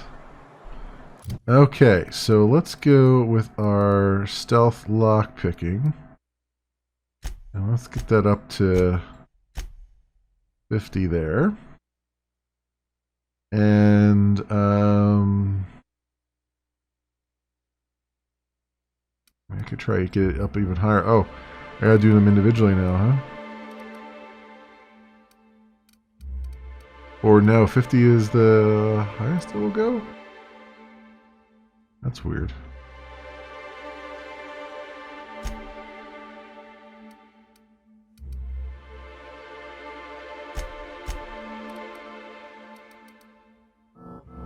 Okay, so let's go with our stealth lock picking. And let's get that up to 50 there. And I could try to get it up even higher. Oh, I gotta do them individually now, huh? Or no, 50 is the highest it will go? That's weird.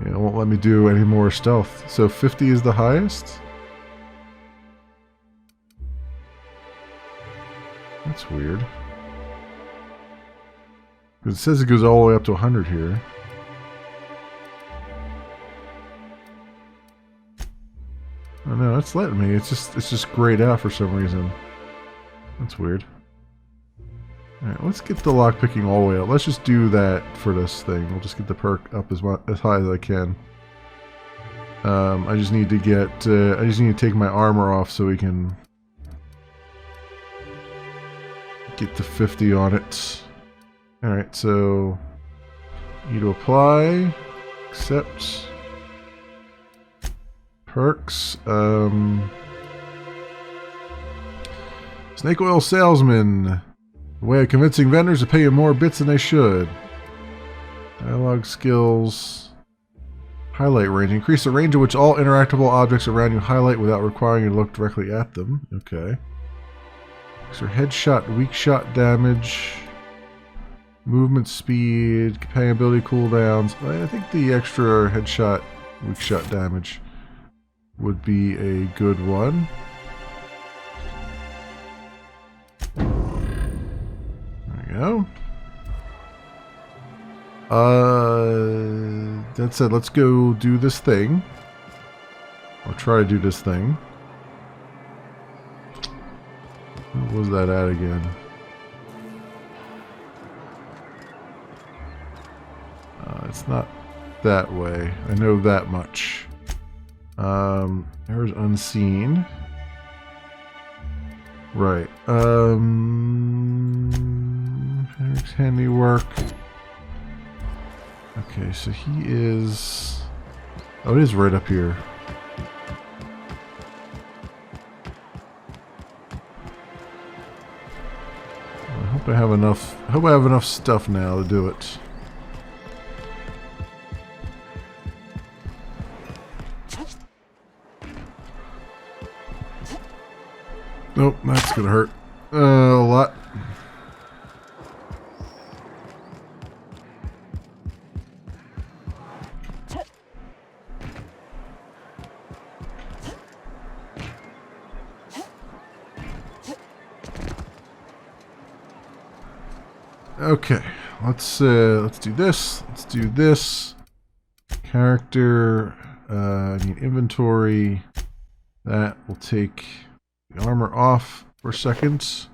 Yeah, it won't let me do any more stealth. So 50 is the highest? That's weird. It says it goes all the way up to 100 here. Oh no, it's letting me. It's just grayed out for some reason. That's weird. Alright, let's get the lockpicking all the way up. Let's just do that for this thing. We'll just get the perk up as high as I can. I just need to get I just need to take my armor off so we can get to 50 on it. Alright, so need to apply, accept, perks, snake oil salesman, a way of convincing vendors to pay you more bits than they should. Dialogue skills, highlight range, increase the range at which all interactable objects around you highlight without requiring you to look directly at them. Okay. So headshot, weak shot damage. Movement speed, companion ability cooldowns. I think the extra headshot, weak shot damage would be a good one. There we go. That said, let's go do this thing. Or try to do this thing. What was that at again? It's not that way. I know that much. There's unseen. Right. Eric's handiwork. Okay, so he is... Oh, it is right up here. I hope I have enough. I hope I have enough stuff now to do it. Nope, that's gonna hurt a lot. Okay, let's do this. Let's do this. Character. I need inventory. That will take the armor off for a second. So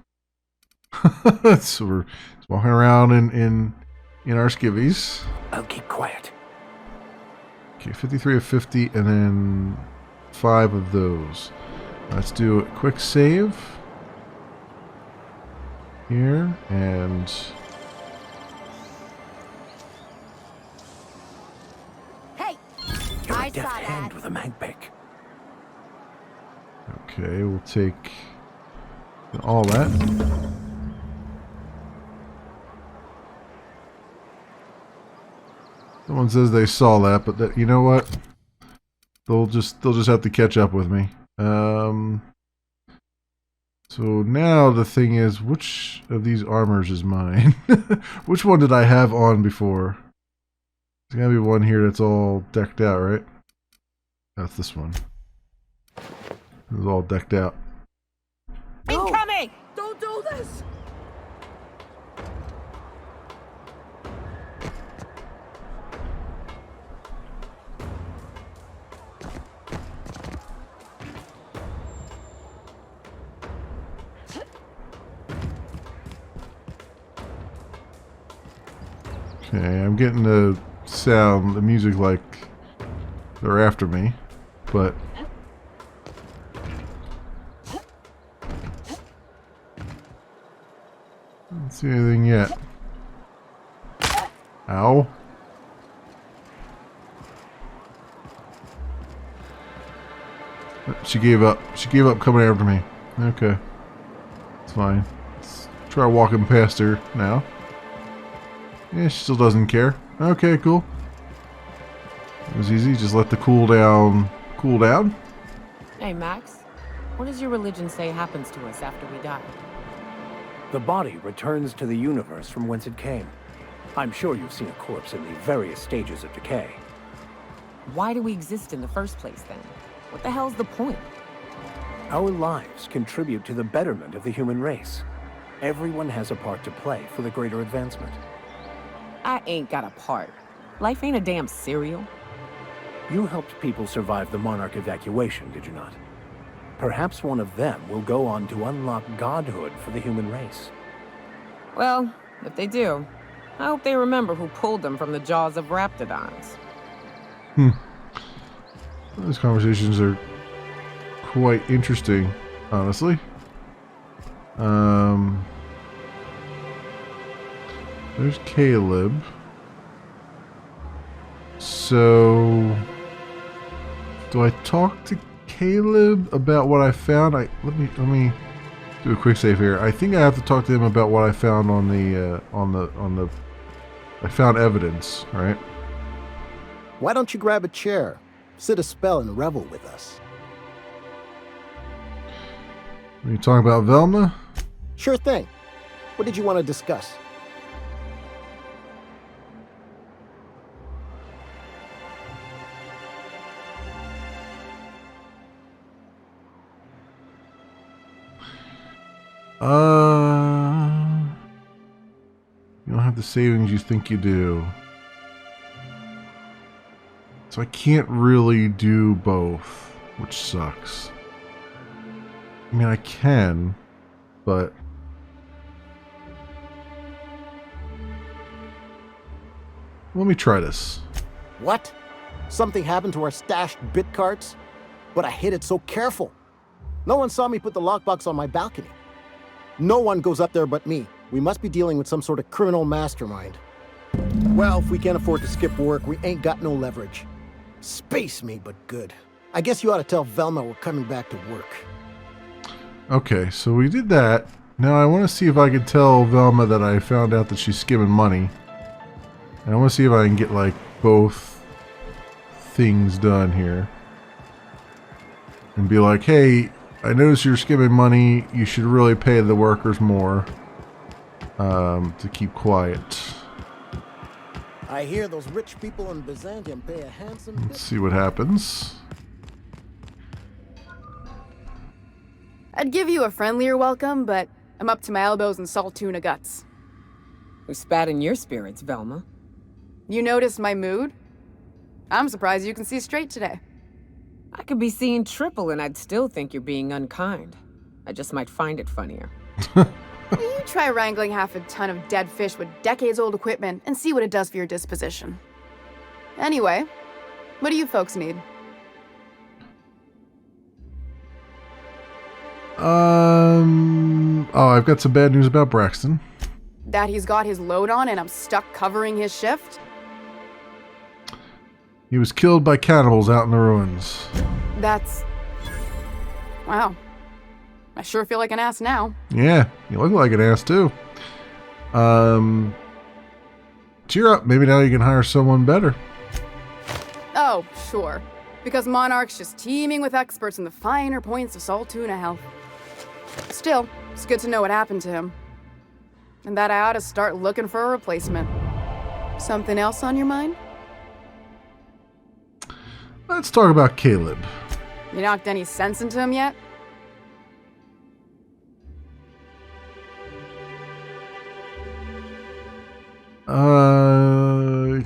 we're walking around in our skivvies. I'll keep quiet. Okay, 53 of 50, and then 5 of those. Let's do a quick save here, and Hey, You're I a deft saw hand that. with a mag pick. okay, we'll take all that. Someone says they saw that, but that, you know what? They'll just have to catch up with me. So now the thing is, which of these armors is mine? Which one did I have on before? There's gotta be one here that's all decked out, right? That's this one. It was all decked out. Incoming! Don't do this! Okay, I'm getting the sound, the music like they're after me, but I don't see anything yet. Ow. She gave up. She gave up coming after me. Okay. It's fine. Let's try walking past her now. Yeah, she still doesn't care. Okay, cool. It was easy. Just let the cooldown cool down. Hey, Max. What does your religion say happens to us after we die? The body returns to the universe from whence it came. I'm sure you've seen a corpse in the various stages of decay. Why do we exist in the first place, then? What the hell's the point? Our lives contribute to the betterment of the human race. Everyone has a part to play for the greater advancement. I ain't got a part. Life ain't a damn cereal. You helped people survive the Monarch evacuation, did you not? Perhaps one of them will go on to unlock godhood for the human race. Well, if they do, I hope they remember who pulled them from the jaws of raptidons. Those conversations are quite interesting, honestly. There's Caleb. So, do I talk to Caleb about what I found? Let me do a quick save here. I think I have to talk to him about what I found on the I found evidence, right? Why don't you grab a chair, sit a spell, and revel with us? Are you talking about Velma? Sure thing. What did you want to discuss? You don't have the savings you think you do. So I can't really do both, which sucks. I mean, I can, but... Let me try this. What? Something happened to our stashed bit carts? But I hid it so careful. No one saw me put the lockbox on my balcony. No one goes up there but me. We must be dealing with some sort of criminal mastermind. Well, if we can't afford to skip work, we ain't got no leverage. Space me, but good. I guess you ought to tell Velma we're coming back to work. Okay, so we did that. Now I want to see if I can tell Velma that I found out that she's skimming money. And I want to see if I can get, like, both things done here. And be like, hey, I noticed you're skimming money. You should really pay the workers more to keep quiet. I hear those rich people in Byzantium pay a handsome bit. Let's see what happens. I'd give you a friendlier welcome, but I'm up to my elbows in salt tuna guts. Who spat in your spirits, Velma? You noticed my mood? I'm surprised you can see straight today. I could be seeing triple and I'd still think you're being unkind. I just might find it funnier. You try wrangling half a ton of dead fish with decades-old equipment and see what it does for your disposition. Anyway, what do you folks need? Oh, I've got some bad news about Braxton. That he's got his load on and I'm stuck covering his shift? He was killed by cannibals out in the ruins. That's... Wow. I sure feel like an ass now. Yeah, you look like an ass too. Cheer up, maybe now you can hire someone better. Oh, sure. Because Monarch's just teeming with experts in the finer points of salt tuna health. Still, it's good to know what happened to him. And that I ought to start looking for a replacement. Something else on your mind? Let's talk about Caleb. You knocked any sense into him yet?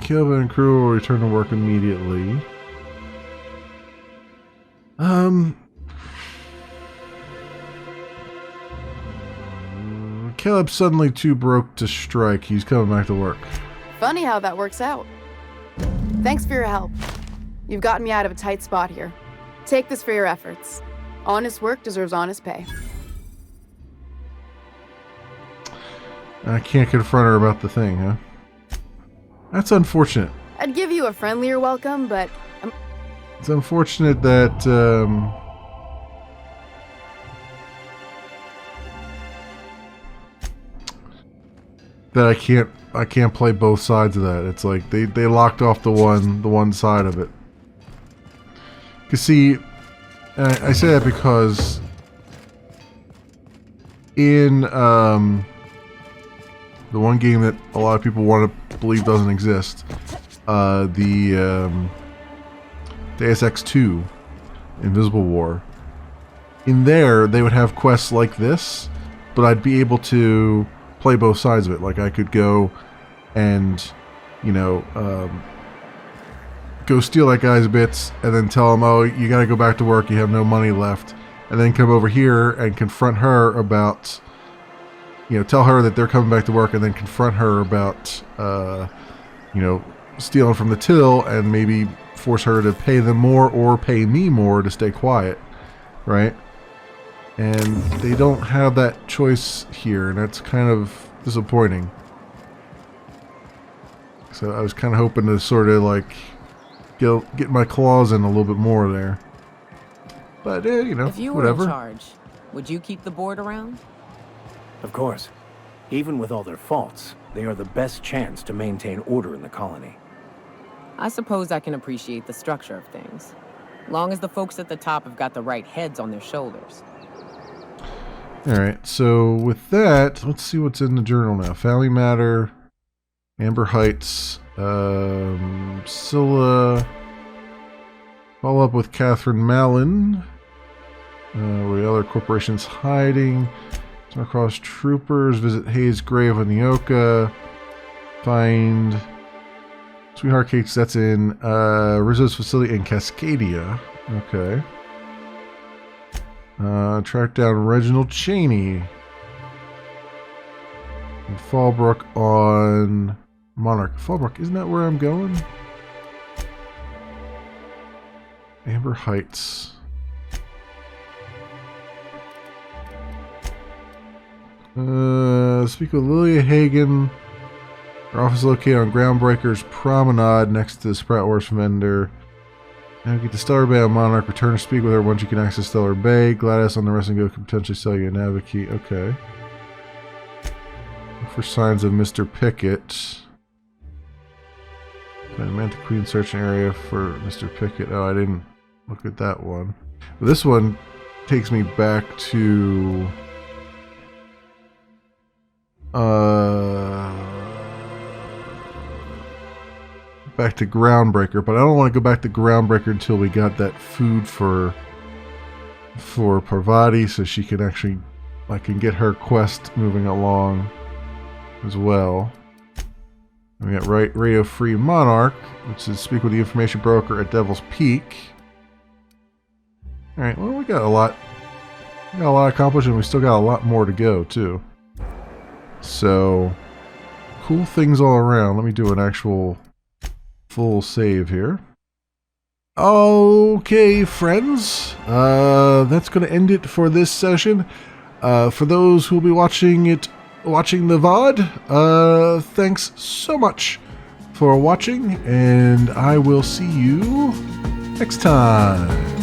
Caleb and crew will return to work immediately. Caleb's suddenly too broke to strike. He's coming back to work. Funny how that works out. Thanks for your help. You've gotten me out of a tight spot here. Take this for your efforts. Honest work deserves honest pay. I can't confront her about the thing, huh? That's unfortunate. I'd give you a friendlier welcome, but It's unfortunate that that I can't play both sides of that. It's like they locked off the one side of it. You see, I say that because in the one game that a lot of people want to believe doesn't exist, the Deus Ex 2, Invisible War. In there, they would have quests like this, but I'd be able to play both sides of it. Like I could go and, you know, go steal that guy's bits and then tell him, oh, you gotta go back to work, you have no money left. And then come over here and confront her about, you know, tell her that they're coming back to work and then confront her about, you know, stealing from the till and maybe force her to pay them more or pay me more to stay quiet, right? And they don't have that choice here, and that's kind of disappointing. So I was kind of hoping to sort of like get my claws in a little bit more there. But you know, if you whatever. were in charge, would you keep the board around? Of course. Even with all their faults, they are the best chance to maintain order in the colony. I suppose I can appreciate the structure of things, long as the folks at the top have got the right heads on their shoulders. Alright, so with that, let's see what's in the journal now. Family Matter, Amber Heights, Scylla, follow up with Catherine Mallon, where the other corporation's hiding, come across troopers, visit Hayes' grave on Neoka, find Sweetheart Cakes, that's in Rizzo's facility in Cascadia. Okay. Track down Reginald Cheney in Fallbrook on Monarch. Fallbrook, isn't that where I'm going? Amber Heights. Speak with Lilia Hagen. Her office is located on Groundbreaker's Promenade next to the Sprout Wars vendor. Now get to Stellar Bay on Monarch. Return to speak with her once you can access Stellar Bay. Gladys on the Wrestling Go could potentially sell you a Navakey. Okay. Look for signs of Mr. Pickett. Find a Manta Queen search area for Mr. Pickett. Oh, I didn't look at that one. But this one takes me back to back to Groundbreaker, but I don't want to go back to Groundbreaker until we got that food for Parvati, so she can actually, I can get her quest moving along as well. We got Radio Free Monarch, which is speak with the information broker at Devil's Peak. All right, well, we got a lot accomplished, and we still got a lot more to go too. So cool things all around. Let me do an actual full save here. Okay, friends, that's going to end it for this session. For those who will be watching the VOD, thanks so much for watching, and I will see you next time.